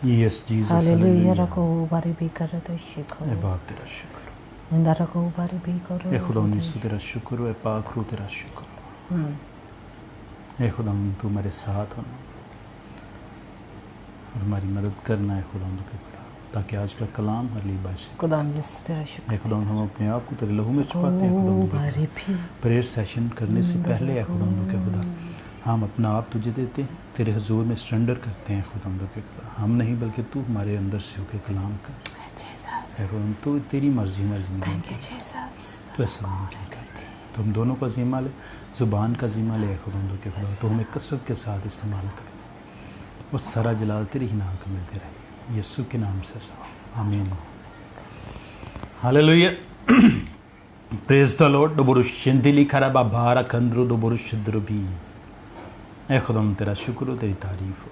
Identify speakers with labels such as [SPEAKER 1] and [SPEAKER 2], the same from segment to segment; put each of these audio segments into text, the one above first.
[SPEAKER 1] Yes, Jesus.
[SPEAKER 2] Hallelujah. रखो बारी भी कर दे शिखो
[SPEAKER 1] ए बाप तेरा शुक्र
[SPEAKER 2] इंदा रखो बारी भी करो
[SPEAKER 1] ए खुदा यीशु तेरा शुक्र ए पाक रू तेरा शुक्र ए खुदा तू मेरे साथ हो और हमारी मदद करना है खुदा के खुदा ताकि आज का कलाम हमारे लिए बायस
[SPEAKER 2] खुदा यीशु तेरा शुक्र
[SPEAKER 1] ए खुदा हम अपने आप को तेरे लहू में छुपाते हैं खुदा
[SPEAKER 2] बारी भी
[SPEAKER 1] प्रेयर सेशन करने से पहले है खुदा के खुदा हम अपना आप तुझे देते हैं तेरे हुजूर में सरेंडर करते हैं खुदा के खुदा हम नहीं बल्कि तू हमारे अंदर से होकर कलाम कर तो तेरी मर्जी मर्जी तो ऐसा मुमकिन करते तो हम दोनों का ज़िम्मा ले ज़ुबान का ज़िम्मा ले खुदा के खुदा तो हमें कसरत के साथ इस्तेमाल कर और सारा जलाल तेरे ही नाम का मिलते रहे यीशु के नाम से आमीन हालेलुया प्रेज द लॉर्ड दोबुरु शिंदिली खराबा भारा कंद्रु दोबुरु शिद्रु भी ए खुदाम तेरा शुक्र हो तेरी तारीफ हो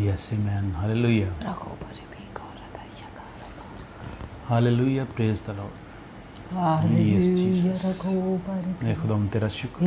[SPEAKER 1] यस आमीन hallelujah hallelujah praise the lord खुदाम तेरा शुक्र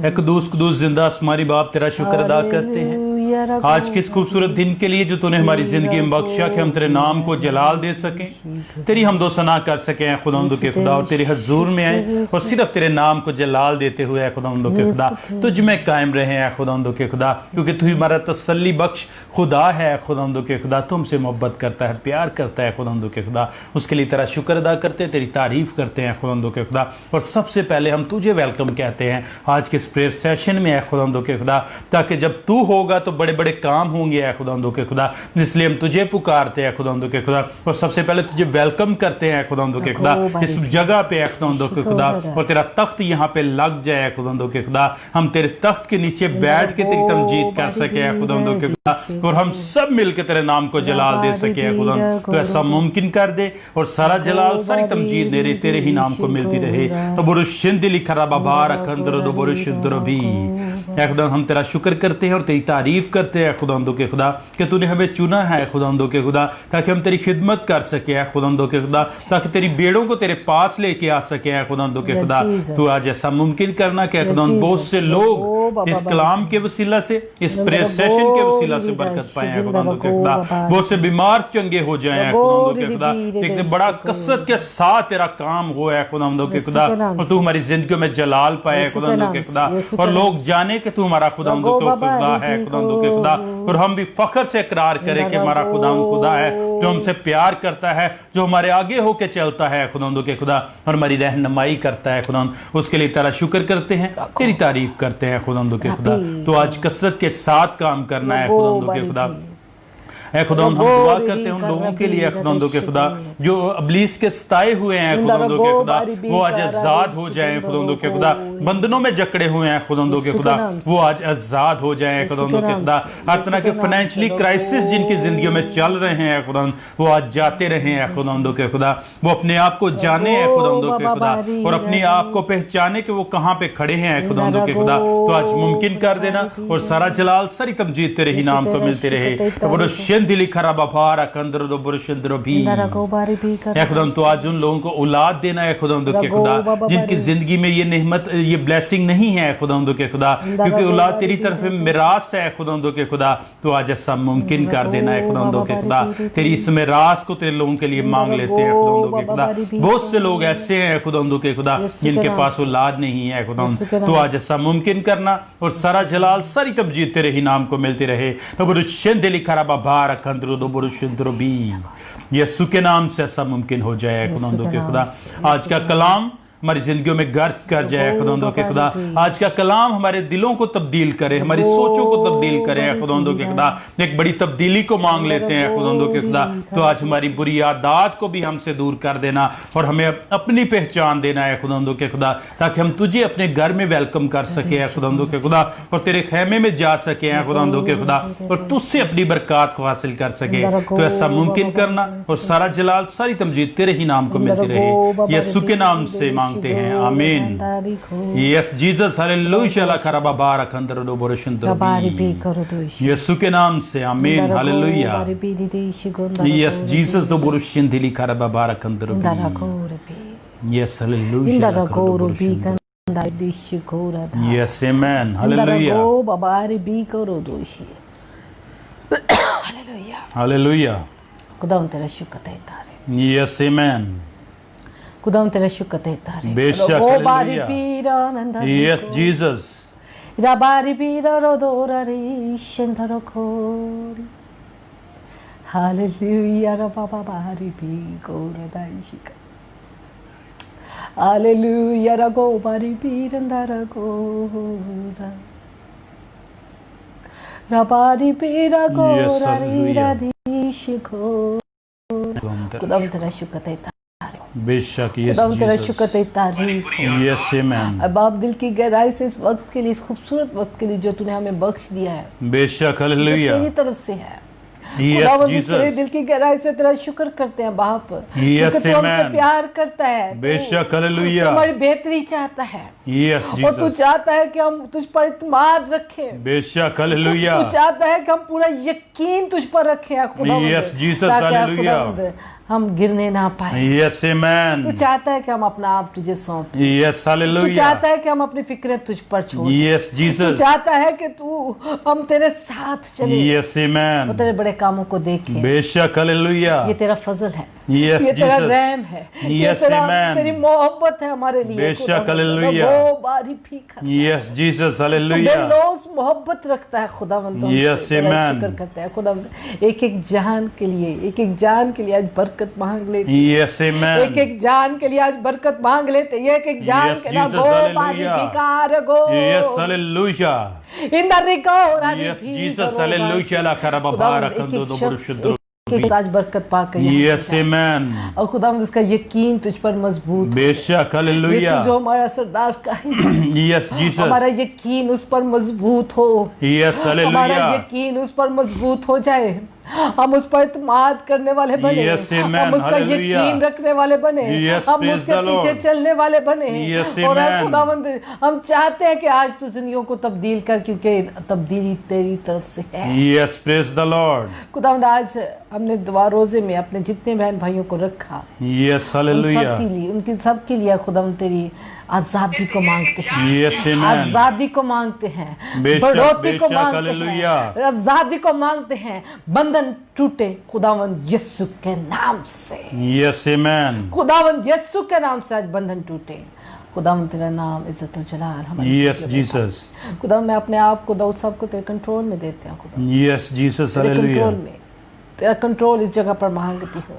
[SPEAKER 1] एक कदूस जिंदा आसमानी बाप तेरा शुक्र अदा करते हैं आज के इस खूबसूरत दिन के लिए जो तूने हमारी जिंदगी में बख्शा कि हम तेरे नाम को जलाल दे सकें तेरी हमदो सना कर सकें खुदावंद के खुदा और तेरे हजूर में आए और सिर्फ तेरे नाम को जलाल देते हुए खुदावंद के खुदा तुझ में कायम रहे हैं खुदावंद के खुदा क्योंकि तू हमारा तसल्ली बख्श खुदा है खुदावंद के खुदा तुमसे मोहब्बत करता है प्यार करता है खुदावंद के खुदा उसके लिए तेरा शुक्र अदा करते हैं तेरी तारीफ करते हैं खुदावंद के खुदा और सबसे पहले हम तुझे वेलकम कहते हैं आज के इस प्रेयर सेशन में है खुदावंद के खुदा ताकि जब तू होगा तो बड़े बड़े काम होंगे है खुदावंद के खुदा इसलिए हम तुझे पुकारते हैं खुदावंद के खुदा और सबसे पहले तुझे वेलकम करते हैं खुदावंद के खुदा इस जगह पे है खुदावंद के खुदा और तेरा तख्त यहाँ पे लग जाए खुदावंद के खुदा हम तेरे तख्त के नीचे बैठ के तेरी तमजीद कर सके खुदावंद के खुदा और हम सब मिलकर तेरे नाम को जलाल दे सके खुदावंद तो ऐसा मुमकिन कर दे और सारा जलाल सारी तमजीद तेरे ही नाम को मिलती रहे तो बुरुशिंदिली खराबा बार अखंदर दो बुरुशिंदर भी खुदा हम तेरा शुक्र करते हैं और तेरी तारीफ करते हैं खुदावंद के खुदा कि तूने हमें चुना है खुदावंद के खुदा ताकि हम तेरी खिदमत कर सके खुदावंद के खुदा ताकि तेरी बेड़ों को तेरे पास लेके आ सके खुदावंद के खुदा तू आज ऐसा मुमकिन करना कि खुदावंद बहुत से लोग इस कलाम के वसीला से इस प्रेयर सेशन के वसीला से बरकत पाए खुदावंद के खुदा बहुत से बीमार चंगे हो जाए खुदावंद के खुदा एक बड़ा कसरत के साथ तेरा काम हो है खुदावंद के खुदा और तू हमारी जिंदगी में जलाल पाए खुदावंद के खुदा और लोग जाने कि तू हमारा खुदावंद के खुदा है खुदावंद के खुदा और हम भी फख्र से इकरार करें कि हमारा खुदावंद खुदा है जो हमसे प्यार करता है जो हमारे आगे होके चलता है खुदावंद के खुदा और हमारी रहनुमाई करता है खुदावंद उसके लिए तेरा शुक्र करते हैं तेरी तारीफ करते हैं खुदावंद के खुदा तो आज कसरत के साथ काम करना है खुदावंद के खुदा खुदावंद हम दुआ करते हैं उन लोगों के लिए खुदावंद के खुदा जो इब्लीस के सताए हुए हैं खुदावंद के खुदा वो आज आजाद हो जाएं खुदावंद के खुदा बंधनों में जकड़े हुए हैं खुदावंद के खुदा वो आज आजाद हो जाएं खुदावंद के खुदा हर तरह के फाइनेंशियली क्राइसिस जिनकी जिंदगियों में चल रहे हैं खुदावंद वो आज जाते रहे हैं खुदावंद के खुदा वो अपने आप को जाने हैं खुदावंद के खुदा और अपने आप को पहचाने कि वो कहाँ पे खड़े हैं खुदावंद के खुदा तो आज मुमकिन कर देना और सारा जलाल सारी तमजीद तेरे ही नाम को मिलती रहे दिली खराबा भारा कंदर दो बुरशंदर भी खुदावंद तो आज उन लोगों को औलाद देना है खुदावंद के खुदा जिनकी जिंदगी में ये नेमत ये ब्लेसिंग नहीं है खुदावंद के खुदा क्योंकि औलाद तेरी तरफ मिरास है खुदावंद के खुदा तो आज ऐसा मुमकिन कर देना है खुदावंद के खुदा तेरी इस मिरास को तेरे लोगों के लिए मांग लेते हैं खुदावंद के खुदा बहुत से लोग ऐसे हैं खुदावंद के खुदा जिनके पास औलाद नहीं है खुदावंद तो आज ऐसा मुमकिन करना और सारा जलाल सारी तमजीद तेरे ही नाम को मिलती रहे दिली खराबा भार यीशु के नाम से ऐसा मुमकिन हो जाए खुदावंद के खुदा आज का कलाम हमारी जिंदगियों में गर्ज कर जाए खुदावंद के खुदा आज का कलाम हमारे दिलों को तब्दील करे हमारी सोचों को तब्दील करे खुदावंद के खुदा एक बड़ी तब्दीली को मांग लेते हैं खुदावंद के खुदा तो आज हमारी बुरी आदत को भी हमसे दूर कर देना और हमें अपनी पहचान देना है खुदावंद के खुदा ताकि हम तुझे अपने घर में वेलकम कर सके खुदावंद के खुदा और तेरे खेमे में जा सके खुदावंद के खुदा और तुझसे अपनी बरकत को हासिल कर सके तो ऐसा मुमकिन करना और सारा जलाल सारी तमजीद तेरे ही नाम को मिलती रहे यीशु के नाम से मांगते हैं आमीन यस जीसस हालेलुया खराबा बारक अंदर दो बुरशंदर यीशु के नाम से आमीन हालेलुया यस जीसस दो बुरशिंदिली खराबा बारक अंदर यस हालेलुया
[SPEAKER 2] दिश घोरा था
[SPEAKER 1] Yes, amen. Hallelujah.
[SPEAKER 2] गो बाबारी बी करो दोषी हालेलुया
[SPEAKER 1] Hallelujah.
[SPEAKER 2] खुदावन तेरा शुक्र है तारे
[SPEAKER 1] Yes, amen.
[SPEAKER 2] खुदावन तेरा शुक्र है तारे
[SPEAKER 1] बेशक,
[SPEAKER 2] गो बारी
[SPEAKER 1] hallelujah.
[SPEAKER 2] पीरा नंदा
[SPEAKER 1] Yes, Jesus.
[SPEAKER 2] राबारी पीरा रो दोरा रे शंधरो खोरी हालेलुया रा बाबा बारी बी गोरा दाइशिका हालेलुया रा गो बारी पीरंदा रा गोरा राबारी पीरा
[SPEAKER 1] Yes,
[SPEAKER 2] गोरा री
[SPEAKER 1] hallelujah.
[SPEAKER 2] राधीश घो खुदावन तेरा शुक्र है तारे
[SPEAKER 1] बेशक, yes,
[SPEAKER 2] खुदावन तेरा
[SPEAKER 1] Jesus.
[SPEAKER 2] शुक्र है तारीफ
[SPEAKER 1] Yes, amen.
[SPEAKER 2] अब आप दिल की गहराई से इस वक्त के लिए इस खूबसूरत वक्त के लिए जो तूने हमें बख्श दिया है
[SPEAKER 1] बेशक,
[SPEAKER 2] जो तेरी
[SPEAKER 1] hallelujah.
[SPEAKER 2] तरफ से है
[SPEAKER 1] Yes,
[SPEAKER 2] खुदावंद इस तेरे
[SPEAKER 1] Jesus.
[SPEAKER 2] दिल की गहराई से तेरा शुक्र करते हैं बाप
[SPEAKER 1] Yes,
[SPEAKER 2] क्योंकि तू हमसे
[SPEAKER 1] amen.
[SPEAKER 2] प्यार करता है तू
[SPEAKER 1] बेशक, hallelujah.
[SPEAKER 2] हमारी बेहतरी चाहता है
[SPEAKER 1] Yes,
[SPEAKER 2] और तू
[SPEAKER 1] Jesus.
[SPEAKER 2] चाहता है कि हम तुझ पर इत्मीनान रखें
[SPEAKER 1] बेशक,
[SPEAKER 2] तू
[SPEAKER 1] hallelujah.
[SPEAKER 2] चाहता है कि हम पूरा यकीन तुझ पर रखें खुदावंद
[SPEAKER 1] Yes, Jesus,
[SPEAKER 2] ताकि
[SPEAKER 1] hallelujah.
[SPEAKER 2] खुदावंद हम गिरने ना पाए
[SPEAKER 1] Yes,
[SPEAKER 2] तू
[SPEAKER 1] amen.
[SPEAKER 2] चाहता है कि हम अपना आप तुझे सौंप
[SPEAKER 1] Yes,
[SPEAKER 2] तू
[SPEAKER 1] hallelujah.
[SPEAKER 2] चाहता है कि हम अपनी फिक्रें तुझ पर छोड़ दें।
[SPEAKER 1] Yes,
[SPEAKER 2] तू
[SPEAKER 1] Jesus.
[SPEAKER 2] चाहता है कि तू हम तेरे साथ चले
[SPEAKER 1] Yes,
[SPEAKER 2] और
[SPEAKER 1] amen.
[SPEAKER 2] तेरे बड़े कामों को देखें
[SPEAKER 1] बेशक,
[SPEAKER 2] ये
[SPEAKER 1] hallelujah.
[SPEAKER 2] तेरा फजल है
[SPEAKER 1] Yes,
[SPEAKER 2] ये तेरा
[SPEAKER 1] Jesus.
[SPEAKER 2] रहम है ये
[SPEAKER 1] Yes,
[SPEAKER 2] तेरा
[SPEAKER 1] amen.
[SPEAKER 2] तेरी मोहब्बत है हमारे लिए
[SPEAKER 1] बेशक,
[SPEAKER 2] खुदावंद।
[SPEAKER 1] hallelujah.
[SPEAKER 2] वो बारी फीका
[SPEAKER 1] Yes, Jesus,
[SPEAKER 2] तू
[SPEAKER 1] hallelujah.
[SPEAKER 2] बेलौस मोहब्बत रखता है खुदावंद हमसे।
[SPEAKER 1] Yes,
[SPEAKER 2] तेरा
[SPEAKER 1] amen.
[SPEAKER 2] शुक्र करता है खुदावंद एक एक जान के लिए एक एक जान के लिए आज बरकत मांग लेते
[SPEAKER 1] Yes, amen.
[SPEAKER 2] एक एक जान के लिए आज बरकत मांग लेते एक एक जान
[SPEAKER 1] Yes,
[SPEAKER 2] के ना
[SPEAKER 1] Jesus,
[SPEAKER 2] गो बारी
[SPEAKER 1] hallelujah.
[SPEAKER 2] फीकार गो
[SPEAKER 1] Yes, hallelujah.
[SPEAKER 2] इंदा रिको रानी
[SPEAKER 1] Yes,
[SPEAKER 2] भी
[SPEAKER 1] Jesus,
[SPEAKER 2] करो
[SPEAKER 1] hallelujah. La karababara
[SPEAKER 2] खुदावंद, एक
[SPEAKER 1] kando
[SPEAKER 2] एक
[SPEAKER 1] do
[SPEAKER 2] शख्स,
[SPEAKER 1] burushudru.
[SPEAKER 2] एक एक आज बरकत पाकर यहाँ
[SPEAKER 1] Yes,
[SPEAKER 2] से जाए।
[SPEAKER 1] amen.
[SPEAKER 2] और खुदावंद उसका यकीन तुझ पर मजबूत हो।
[SPEAKER 1] बेशक,
[SPEAKER 2] यीशु जो
[SPEAKER 1] hallelujah.
[SPEAKER 2] हमारा सरदार का है
[SPEAKER 1] Yes, Jesus.
[SPEAKER 2] हमारा यकीन उस पर मजबूत हो
[SPEAKER 1] Yes,
[SPEAKER 2] हमारा
[SPEAKER 1] hallelujah.
[SPEAKER 2] यकीन उस पर मजबूत हो जाए हम उस पर इत्मीनान करने वाले बने
[SPEAKER 1] Yes, amen.
[SPEAKER 2] हम उसका
[SPEAKER 1] Hallelujah.
[SPEAKER 2] यकीन रखने वाले बने
[SPEAKER 1] Yes,
[SPEAKER 2] हम
[SPEAKER 1] praise
[SPEAKER 2] उसके
[SPEAKER 1] the
[SPEAKER 2] पीछे
[SPEAKER 1] Lord.
[SPEAKER 2] चलने वाले बने
[SPEAKER 1] Yes,
[SPEAKER 2] और
[SPEAKER 1] amen.
[SPEAKER 2] खुदावंद हम चाहते हैं कि आज तू जिंदगियों को तब्दील कर क्योंकि तब्दीली तेरी तरफ से है
[SPEAKER 1] Yes, praise the Lord.
[SPEAKER 2] खुदावंद आज हमने दुआ रोजे में अपने जितने बहन भाइयों को रखा
[SPEAKER 1] Yes,
[SPEAKER 2] उन
[SPEAKER 1] hallelujah.
[SPEAKER 2] सबके लिए उनकी सबके लिए खुदावंद तेरी आजादी को मांगते हैं
[SPEAKER 1] Yes, amen.
[SPEAKER 2] आजादी को मांगते हैं
[SPEAKER 1] बेशक,
[SPEAKER 2] बढ़ोतरी को
[SPEAKER 1] बेशक,
[SPEAKER 2] मांगते
[SPEAKER 1] हालेलुया।
[SPEAKER 2] हैं आजादी को मांगते हैं बंधन टूटे खुदावंद यीशु के नाम से
[SPEAKER 1] Yes, amen.
[SPEAKER 2] खुदावंद यीशु के नाम से आज बंधन टूटे खुदावंद तेरा नाम इज्जत और जलाल हमारे
[SPEAKER 1] Yes,
[SPEAKER 2] जिंदगी में
[SPEAKER 1] Jesus.
[SPEAKER 2] बता। खुदावंद मैं अपने आप को दाऊद साहब को तेरे कंट्रोल में देते हैं खुदा
[SPEAKER 1] Yes, Jesus,
[SPEAKER 2] तेरे कंट्रोल
[SPEAKER 1] hallelujah.
[SPEAKER 2] में तेरा कंट्रोल इस जगह पर मांगती हूँ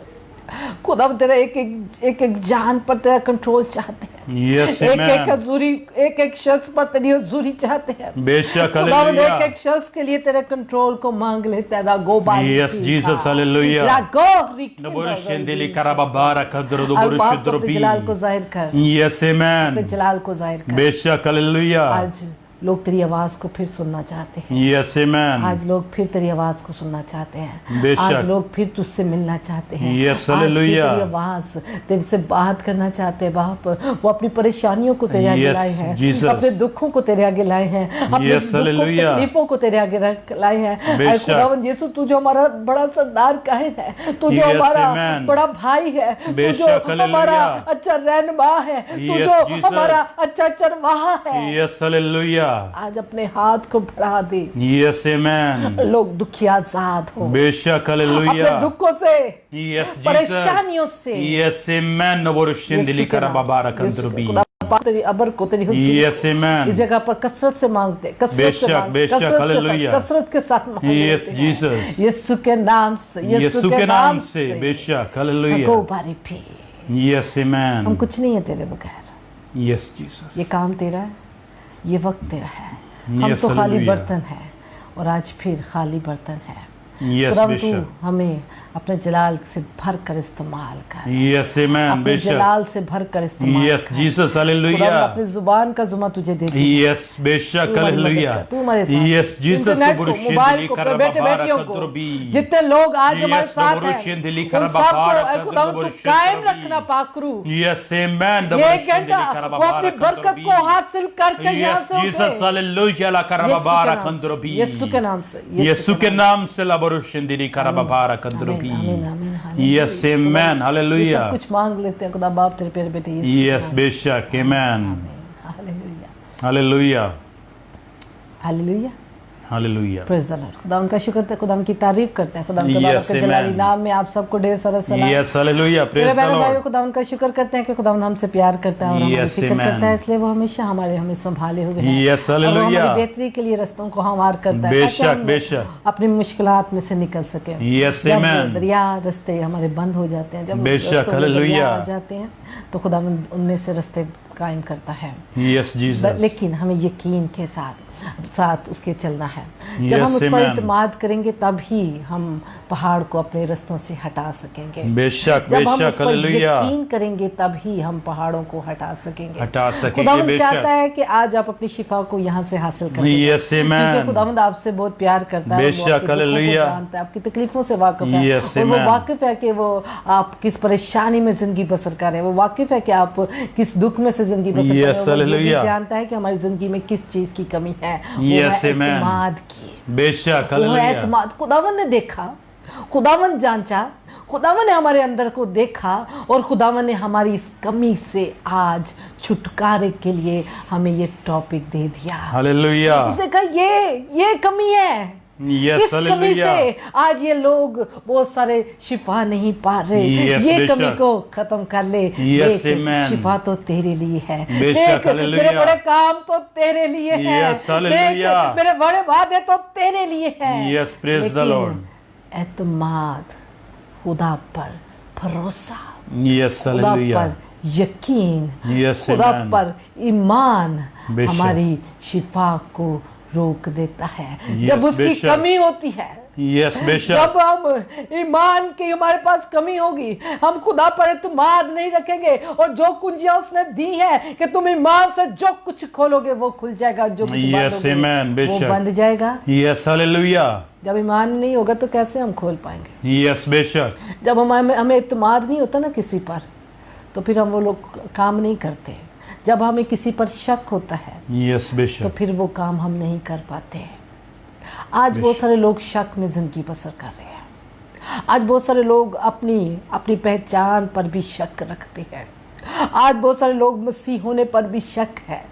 [SPEAKER 2] खुदा तेरा एक जान पर तेरा कंट्रोल चाहते हैं
[SPEAKER 1] Yes,
[SPEAKER 2] एक
[SPEAKER 1] amen.
[SPEAKER 2] हजूरी एक शख्स पर तेरी हजूरी चाहते हैं
[SPEAKER 1] बेशक,
[SPEAKER 2] खुदावंद एक
[SPEAKER 1] hallelujah.
[SPEAKER 2] एक शख्स के लिए तेरे कंट्रोल को मांग लेते हैं रागो बारी
[SPEAKER 1] Yes, Jesus, hallelujah.
[SPEAKER 2] रागो रिकी
[SPEAKER 1] Naburushindili karababara kadru do
[SPEAKER 2] आज बाप को अपने जलाल को
[SPEAKER 1] burushudrubi.
[SPEAKER 2] जाहिर कर
[SPEAKER 1] Yes,
[SPEAKER 2] अपने
[SPEAKER 1] amen.
[SPEAKER 2] जलाल को जाहिर कर
[SPEAKER 1] बेशक, hallelujah.
[SPEAKER 2] आज लोग तेरी आवाज को फिर सुनना चाहते हैं
[SPEAKER 1] Yes, amen.
[SPEAKER 2] आज लोग फिर तेरी आवाज को सुनना चाहते हैं
[SPEAKER 1] बेशक।
[SPEAKER 2] आज लोग फिर तुझसे मिलना चाहते हैं
[SPEAKER 1] Yes,
[SPEAKER 2] आज फिर
[SPEAKER 1] hallelujah.
[SPEAKER 2] तेरी आवाज तेरे से बात करना चाहते हैं बाप वो अपनी परेशानियों को तेरे आगे
[SPEAKER 1] Yes,
[SPEAKER 2] लाए हैं
[SPEAKER 1] Jesus.
[SPEAKER 2] अपने दुखों को तेरे आगे लाए हैं अपने
[SPEAKER 1] Yes,
[SPEAKER 2] दुखों
[SPEAKER 1] hallelujah.
[SPEAKER 2] तकलीफों को तेरे आगे लाए हैं ऐ
[SPEAKER 1] बेशक।
[SPEAKER 2] खुदावंद यीशु तू जो हमारा बड़ा सरदार काहे है तू जो
[SPEAKER 1] Yes,
[SPEAKER 2] हमारा
[SPEAKER 1] amen.
[SPEAKER 2] बड़ा भाई है तू
[SPEAKER 1] बेशक,
[SPEAKER 2] जो हमारा
[SPEAKER 1] hallelujah.
[SPEAKER 2] अच्छा रहनुमा है तू
[SPEAKER 1] Yes,
[SPEAKER 2] जो
[SPEAKER 1] Jesus.
[SPEAKER 2] हमारा अच्छा चरवाहा है
[SPEAKER 1] Yes, hallelujah.
[SPEAKER 2] आज अपने हाथ को बढ़ा दे
[SPEAKER 1] Yes, amen.
[SPEAKER 2] लोग दुखी आजाद हो
[SPEAKER 1] बेशक,
[SPEAKER 2] अपने
[SPEAKER 1] hallelujah.
[SPEAKER 2] दुखों से
[SPEAKER 1] Yes,
[SPEAKER 2] परेशानियों
[SPEAKER 1] Jesus.
[SPEAKER 2] से
[SPEAKER 1] Yes, amen. Naburushindili karababara kadrubi.
[SPEAKER 2] तेरी अबर को तेरी हुजूरी
[SPEAKER 1] Yes,
[SPEAKER 2] को
[SPEAKER 1] amen.
[SPEAKER 2] इस जगह पर कसरत से मांगते कसरत से
[SPEAKER 1] बेशक,
[SPEAKER 2] मांगते
[SPEAKER 1] बेशक, hallelujah.
[SPEAKER 2] कसरत के साथ मांग
[SPEAKER 1] Yes,
[SPEAKER 2] लेते हैं।
[SPEAKER 1] Jesus.
[SPEAKER 2] यीशु के नाम से
[SPEAKER 1] यीशु के नाम से बेशक,
[SPEAKER 2] को
[SPEAKER 1] hallelujah.
[SPEAKER 2] बारी भी
[SPEAKER 1] Yes,
[SPEAKER 2] हम
[SPEAKER 1] amen.
[SPEAKER 2] कुछ नहीं है तेरे बगैर
[SPEAKER 1] Yes, Jesus.
[SPEAKER 2] ये काम तेरा है ये वक्त तेरा है हम
[SPEAKER 1] Yes,
[SPEAKER 2] तो खाली
[SPEAKER 1] hallelujah.
[SPEAKER 2] बर्तन है और आज फिर खाली बर्तन है
[SPEAKER 1] Yes,
[SPEAKER 2] खुदावंद
[SPEAKER 1] बेशक.
[SPEAKER 2] तू हमें अपने जलाल से भर कर इस्तेमाल कर
[SPEAKER 1] Yes, amen.
[SPEAKER 2] अपने
[SPEAKER 1] बेशक.
[SPEAKER 2] जलाल से भर कर इस्तेमाल
[SPEAKER 1] Yes,
[SPEAKER 2] कर
[SPEAKER 1] Jesus,
[SPEAKER 2] खुदावंद
[SPEAKER 1] hallelujah.
[SPEAKER 2] अपनी जुबान का जुमा तुझे दे दी
[SPEAKER 1] Yes, बेशक,
[SPEAKER 2] तू हमारी मदद
[SPEAKER 1] hallelujah.
[SPEAKER 2] कर, तू हमारे साथ
[SPEAKER 1] Yes, Jesus,
[SPEAKER 2] इंटरनेट को, मोबाइल को, अपने बेटे बेटियों को जितने लोग आज हमारे
[SPEAKER 1] Yes,
[SPEAKER 2] साथ हैं
[SPEAKER 1] Naburushindili
[SPEAKER 2] उन सबको
[SPEAKER 1] karababara
[SPEAKER 2] ऐ खुदावंद तू कायम रखना पाकरू
[SPEAKER 1] Yes, amen.
[SPEAKER 2] ये एक घंटा वो अपनी बरकत को हासिल करके यहाँ
[SPEAKER 1] Yes,
[SPEAKER 2] से
[SPEAKER 1] Jesus,
[SPEAKER 2] उठे
[SPEAKER 1] hallelujah. La karababara kadrubi.
[SPEAKER 2] यीशु के नाम से
[SPEAKER 1] यीशु के नाम से Naburushindili karababara kadrubi.
[SPEAKER 2] आमीन, आमीन, आमीन।
[SPEAKER 1] Yes, amen.
[SPEAKER 2] ये सब
[SPEAKER 1] Hallelujah.
[SPEAKER 2] कुछ मांग लेते हैं खुदा बाप तेरे प्यारे बेटे यीशु के
[SPEAKER 1] Yes,
[SPEAKER 2] नाम से।
[SPEAKER 1] बेशक, amen.
[SPEAKER 2] Hallelujah.
[SPEAKER 1] Hallelujah,
[SPEAKER 2] hallelujah,
[SPEAKER 1] hallelujah.
[SPEAKER 2] Praise the Lord. खुदा उनका शुक्र करते हैं, खुदा उनकी तारीफ करते हैं। खुदा उनके बारक के जलाली नाम में आप सबको ढेर सारा सलाम।
[SPEAKER 1] यस, हालेलुया, प्रेज
[SPEAKER 2] मेरे
[SPEAKER 1] द
[SPEAKER 2] बहनों भाइयों,
[SPEAKER 1] लॉर्ड।
[SPEAKER 2] खुदा उनका शुक्र करते हैं कि खुदा हमसे प्यार करता है और हमारी
[SPEAKER 1] Yes,
[SPEAKER 2] फिक्र
[SPEAKER 1] amen.
[SPEAKER 2] करता है, इसलिए वो हमेशा हमें संभाले हुए हैं।
[SPEAKER 1] Yes,
[SPEAKER 2] और वो
[SPEAKER 1] हालेलुया।
[SPEAKER 2] हमारी बेहतरी के लिए रास्तों को हमवार करता है,
[SPEAKER 1] बेशक,
[SPEAKER 2] ताकि हम
[SPEAKER 1] बेशक।
[SPEAKER 2] अपनी मुश्किलात में से निकल सके।
[SPEAKER 1] Yes,
[SPEAKER 2] जब
[SPEAKER 1] amen.
[SPEAKER 2] दरिया रास्ते हमारे बंद हो जाते हैं, जब
[SPEAKER 1] बेशक,
[SPEAKER 2] रास्तों में दरिया
[SPEAKER 1] हालेलुया।
[SPEAKER 2] आ जाते हैं, तो खुदा उनमें से रास्ते कायम करता है।
[SPEAKER 1] Yes Jesus.
[SPEAKER 2] लेकिन हमें यकीन के साथ उसके चलना है। जब
[SPEAKER 1] Yes,
[SPEAKER 2] हम उस पर
[SPEAKER 1] amen.
[SPEAKER 2] इत्मीद करेंगे तभी हम पहाड़ को अपने रास्तों से हटा सकेंगे।
[SPEAKER 1] बेशक,
[SPEAKER 2] जब हम उस
[SPEAKER 1] बेशक,
[SPEAKER 2] पर
[SPEAKER 1] हालेलुया।
[SPEAKER 2] यकीन करेंगे तभी हम पहाड़ों को हटा सकेंगे।
[SPEAKER 1] हटा सकेंगे,
[SPEAKER 2] खुदावंद
[SPEAKER 1] बेशक।
[SPEAKER 2] चाहता है कि आज आप अपनी शिफा को यहाँ से हासिल कर लें।
[SPEAKER 1] Yes, amen.
[SPEAKER 2] क्योंकि खुदावंद आपसे बहुत प्यार करता है,
[SPEAKER 1] बेशक,
[SPEAKER 2] वो आपके दुखों को
[SPEAKER 1] हालेलुया।
[SPEAKER 2] जानता है, आपकी तकलीफों से वाकिफ है।
[SPEAKER 1] Yes,
[SPEAKER 2] और वो
[SPEAKER 1] amen.
[SPEAKER 2] वाकिफ है कि वो आप किस परेशानी में जिंदगी बसर कर रहे हैं, वो वाकिफ है कि आप किस दुख में से जिंदगी बसर कर रहे
[SPEAKER 1] Yes,
[SPEAKER 2] हैं। वो ये भी
[SPEAKER 1] हालेलुया।
[SPEAKER 2] जानता है कि हमारी जिंदगी में किस चीज की कमी है।
[SPEAKER 1] Yes,
[SPEAKER 2] वो है
[SPEAKER 1] amen.
[SPEAKER 2] इत्मीद की,
[SPEAKER 1] बेशक,
[SPEAKER 2] वो है
[SPEAKER 1] हालेलुया।
[SPEAKER 2] इत्मीद। खुदावंद ने देखा, खुदावंद जांचा, खुदावंद ने हमारे अंदर को देखा और खुदावंद ने हमारी इस कमी से आज छुटकारे के लिए हमें ये टॉपिक दे दिया।
[SPEAKER 1] हालेलुया।
[SPEAKER 2] उसे कहा ये कमी है।
[SPEAKER 1] यस,
[SPEAKER 2] इस कमी
[SPEAKER 1] हालेलुया।
[SPEAKER 2] से आज ये लोग बहुत सारे शिफा नहीं पा रहे।
[SPEAKER 1] Yes,
[SPEAKER 2] ये
[SPEAKER 1] बेशक।
[SPEAKER 2] कमी को खत्म कर ले।
[SPEAKER 1] Yes,
[SPEAKER 2] देख,
[SPEAKER 1] amen.
[SPEAKER 2] शिफा तो तेरे लिए है।
[SPEAKER 1] बेशक,
[SPEAKER 2] देख,
[SPEAKER 1] हालेलुया।
[SPEAKER 2] मेरे बड़े काम तो तेरे लिए है।
[SPEAKER 1] Yes, hallelujah.
[SPEAKER 2] देख, मेरे बड़े वादे तो तेरे लिए है।
[SPEAKER 1] Yes, praise the Lord.
[SPEAKER 2] एतमाद, खुदा पर भरोसा,
[SPEAKER 1] यस,
[SPEAKER 2] खुदा
[SPEAKER 1] हालेलुया।
[SPEAKER 2] पर यकीन,
[SPEAKER 1] Yes,
[SPEAKER 2] खुदा
[SPEAKER 1] amen.
[SPEAKER 2] पर ईमान
[SPEAKER 1] बेशक।
[SPEAKER 2] हमारी शिफा को रोक देता है।
[SPEAKER 1] Yes,
[SPEAKER 2] जब उसकी
[SPEAKER 1] बेशक।
[SPEAKER 2] कमी होती है,
[SPEAKER 1] यस, बेशक।
[SPEAKER 2] जब हम ईमान की हमारे पास कमी होगी, हम खुदा पर इत्मीद नहीं रखेंगे और जो कुंजियां उसने दी हैं कि तुम ईमान से जो कुछ खोलोगे वो खुल जाएगा, जो कुछ
[SPEAKER 1] Yes,
[SPEAKER 2] बांधोगे
[SPEAKER 1] amen.
[SPEAKER 2] वो
[SPEAKER 1] बेशक।
[SPEAKER 2] बंद जाएगा।
[SPEAKER 1] Yes, hallelujah.
[SPEAKER 2] जब ईमान नहीं होगा तो कैसे हम खोल पाएंगे?
[SPEAKER 1] यस, बेशक।
[SPEAKER 2] जब हमें इत्मीद नहीं होता ना किसी पर, तो फिर हम वो लोग काम नहीं करते। जब हमें किसी पर शक होता है
[SPEAKER 1] यस,
[SPEAKER 2] तो
[SPEAKER 1] बेशक।
[SPEAKER 2] फिर वो काम हम नहीं कर पाते। आज बहुत सारे लोग शक में जिंदगी बसर कर रहे हैं। आज बहुत सारे लोग अपनी पहचान पर भी शक रखते हैं। आज बहुत सारे लोग मसीह होने पर भी शक है।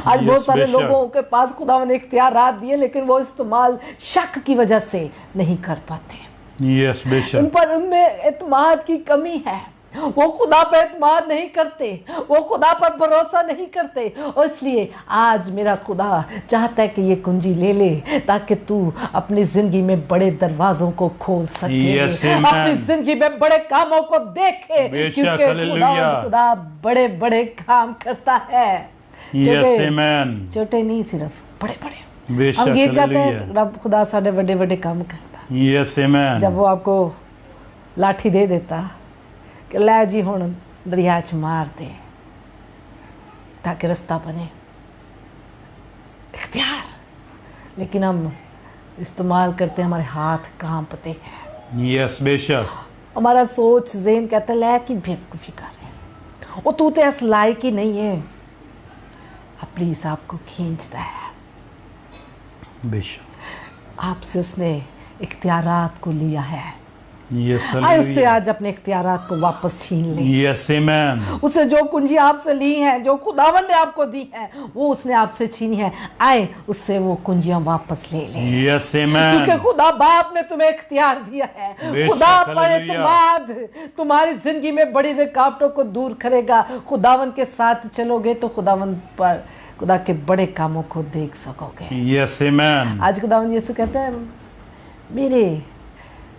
[SPEAKER 2] आज
[SPEAKER 1] Yes,
[SPEAKER 2] बहुत सारे
[SPEAKER 1] बेशक।
[SPEAKER 2] लोगों के पास खुदा ने इख्तियारात दिए, लेकिन वो इस्तेमाल शक की वजह से नहीं कर पाते।
[SPEAKER 1] यस, बेशक।
[SPEAKER 2] उनमें इत्मीद की कमी है। वो खुदा पर इत्मीद नहीं करते, वो खुदा पर भरोसा नहीं करते। और इसलिए आज मेरा खुदा चाहता है कि ये कुंजी ले ले, ताकि तू अपनी जिंदगी में बड़े दरवाजों को खोल सके।
[SPEAKER 1] Yes, amen.
[SPEAKER 2] अपनी जिंदगी में बड़े कामों को देखे,
[SPEAKER 1] बेशक,
[SPEAKER 2] क्योंकि
[SPEAKER 1] हालेलुया।
[SPEAKER 2] खुदा बड़े बड़े काम करता है।
[SPEAKER 1] यस,
[SPEAKER 2] छोटे
[SPEAKER 1] आमेन।
[SPEAKER 2] छोटे नहीं, सिर्फ बड़े बड़े।
[SPEAKER 1] बेशक,
[SPEAKER 2] हम गीत गाते
[SPEAKER 1] हालेलुया।
[SPEAKER 2] हैं, रब खुदा साढ़े बड़े बड़े काम करता।
[SPEAKER 1] यस, आमेन।
[SPEAKER 2] जब वो आपको लाठी दे देता कि लै जी हुण दरिया च मार दे ताकि रास्ता बने, इख्तियार। लेकिन हम इस्तेमाल करते हैं, हमारे हाथ कांपते हैं,
[SPEAKER 1] यस, बेशक।
[SPEAKER 2] हमारा सोच ज़हन कहता है लै की बेवकूफ़ी कर रहे हैं, वो तू तो इस लायक ही नहीं है। प्लीज़ आपको खींचता है,
[SPEAKER 1] बेशक।
[SPEAKER 2] आपसे उसने इख्तियारात को लिया है।
[SPEAKER 1] यस,
[SPEAKER 2] उससे
[SPEAKER 1] हालेलुया।
[SPEAKER 2] आज अपने इख्तियारात को वापस छीन ले।
[SPEAKER 1] यस, आमेन।
[SPEAKER 2] उसने जो कुंजी आपसे ली हैं, जो खुदावन ने आपको दी हैं, वो उसने आपसे छीनी है। आए उससे वो कुंजियां वापस ले ले,
[SPEAKER 1] यस, आमेन।
[SPEAKER 2] क्योंकि खुदा बाप ने तुम्हें इख्तियार दिया है।
[SPEAKER 1] बेशक,
[SPEAKER 2] खुदा पर
[SPEAKER 1] हालेलुया।
[SPEAKER 2] इत्मीद तुम्हारी जिंदगी में बड़ी रुकावटों को दूर करेगा। खुदावन के साथ चलोगे तो खुदावन पर खुदा के बड़े कामों को देख सकोगे।
[SPEAKER 1] यस, आमेन।
[SPEAKER 2] आज खुदावन यीशु कहते हैं, मेरे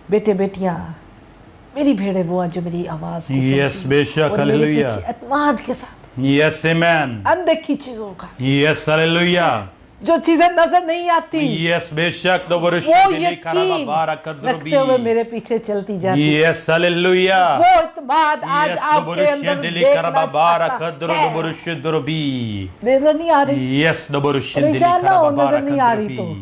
[SPEAKER 2] बेटे बेटियां, मेरी भेड़े वो हैं जो मेरी आवाज को
[SPEAKER 1] यस,
[SPEAKER 2] सुनती हैं
[SPEAKER 1] बेशक,
[SPEAKER 2] और मेरे
[SPEAKER 1] हालेलुया।
[SPEAKER 2] पीछे इत्मीद के साथ,
[SPEAKER 1] यस, आमेन।
[SPEAKER 2] अनदेखी चीजों का,
[SPEAKER 1] यस, हालेलुया।
[SPEAKER 2] जो चीजें नजर नहीं आती,
[SPEAKER 1] यस, बेशक।
[SPEAKER 2] वो यकीन रखते हुए मेरे पीछे चलती जाती है।
[SPEAKER 1] Yes, hallelujah.
[SPEAKER 2] वो इत्मीद आज आपके अंदर देखना चाहता है। नजर नहीं आ रही,
[SPEAKER 1] यस,
[SPEAKER 2] परेशान ना हो, नजर नहीं आ रही तो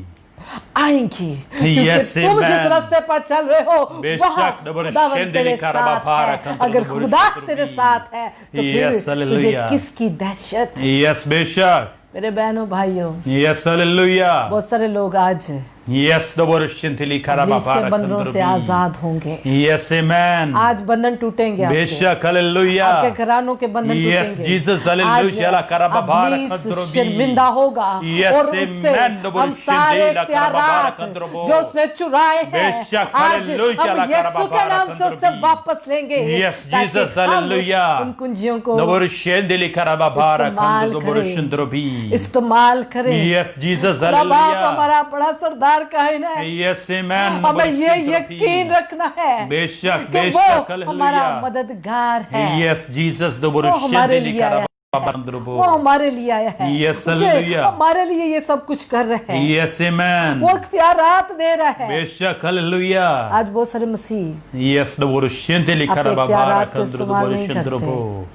[SPEAKER 2] आएंगी, क्योंकि
[SPEAKER 1] Yes,
[SPEAKER 2] तुम जिस
[SPEAKER 1] amen.
[SPEAKER 2] रास्ते पर चल रहे हो
[SPEAKER 1] बेशक,
[SPEAKER 2] वहाँ
[SPEAKER 1] डबर
[SPEAKER 2] खुदावन
[SPEAKER 1] शेंदे
[SPEAKER 2] तेरे
[SPEAKER 1] लिखा रबा
[SPEAKER 2] साथ
[SPEAKER 1] भारा
[SPEAKER 2] है।
[SPEAKER 1] कंत्र
[SPEAKER 2] अगर
[SPEAKER 1] डबर
[SPEAKER 2] खुदा
[SPEAKER 1] शत्रु
[SPEAKER 2] तेरे
[SPEAKER 1] भी।
[SPEAKER 2] साथ है तो
[SPEAKER 1] Yes,
[SPEAKER 2] फिर तुझे
[SPEAKER 1] hallelujah.
[SPEAKER 2] किसकी दहशत।
[SPEAKER 1] यस, बेशक।
[SPEAKER 2] मेरे बहनों भाइयों,
[SPEAKER 1] यस, हालेलुया।
[SPEAKER 2] बहुत सारे लोग आज
[SPEAKER 1] Yes, the Borushinthili
[SPEAKER 2] इब्लीस के बंधनों से
[SPEAKER 1] Karababara
[SPEAKER 2] आजाद होंगे।
[SPEAKER 1] Yes, amen.
[SPEAKER 2] आज बंधन टूटेंगे आपके।
[SPEAKER 1] बेशक, hallelujah.
[SPEAKER 2] आपके घरानों के बंधन
[SPEAKER 1] Yes,
[SPEAKER 2] टूटेंगे।
[SPEAKER 1] Jesus, hallelujah. La Karababara
[SPEAKER 2] इब्लीस
[SPEAKER 1] Kandrobi.
[SPEAKER 2] शर्मिंदा होगा।
[SPEAKER 1] Yes,
[SPEAKER 2] और उससे
[SPEAKER 1] amen. The
[SPEAKER 2] हम सारे
[SPEAKER 1] Borushinthili Karababara
[SPEAKER 2] इख्तियारात
[SPEAKER 1] Kandrobo.
[SPEAKER 2] जो उसने चुराए हैं,
[SPEAKER 1] बेशक,
[SPEAKER 2] आज
[SPEAKER 1] hallelujah.
[SPEAKER 2] हम
[SPEAKER 1] La
[SPEAKER 2] यीशु के
[SPEAKER 1] Karababara
[SPEAKER 2] नाम से उससे
[SPEAKER 1] Kandrobi.
[SPEAKER 2] वापस लेंगे।
[SPEAKER 1] Yes,
[SPEAKER 2] ताकि
[SPEAKER 1] Jesus,
[SPEAKER 2] हम
[SPEAKER 1] hallelujah.
[SPEAKER 2] उन कुंजियों को
[SPEAKER 1] The Borushinthili Karababara
[SPEAKER 2] इस्तेमाल
[SPEAKER 1] Kandro
[SPEAKER 2] करें।
[SPEAKER 1] Borushintrobi.
[SPEAKER 2] इस्तेमाल करें।
[SPEAKER 1] Yes, Jesus,
[SPEAKER 2] खुदा बाप
[SPEAKER 1] hallelujah.
[SPEAKER 2] हमारा बड़ा सरदार कायन है।
[SPEAKER 1] Yes, amen.
[SPEAKER 2] हमें ये यकीन रखना है
[SPEAKER 1] बेशक,
[SPEAKER 2] कि
[SPEAKER 1] बेशक,
[SPEAKER 2] वो हमारा
[SPEAKER 1] hallelujah.
[SPEAKER 2] मददगार है।
[SPEAKER 1] Yes, Jesus, the
[SPEAKER 2] वो हमारे
[SPEAKER 1] Borushinthili
[SPEAKER 2] लिए आया है।
[SPEAKER 1] Karababara
[SPEAKER 2] वो हमारे लिए आया है।
[SPEAKER 1] Yes,
[SPEAKER 2] उसे
[SPEAKER 1] hallelujah.
[SPEAKER 2] हमारे लिए ये सब कुछ कर रहे हैं।
[SPEAKER 1] Yes, amen.
[SPEAKER 2] वो इख्तियारात दे रहा है।
[SPEAKER 1] बेशक, hallelujah.
[SPEAKER 2] आज बहुत सारे मसीह
[SPEAKER 1] Yes, the Borushinthili
[SPEAKER 2] अपने
[SPEAKER 1] Karababara
[SPEAKER 2] इख्तियारात को
[SPEAKER 1] Kandro the
[SPEAKER 2] इस्तेमाल नहीं
[SPEAKER 1] Borushintrobo.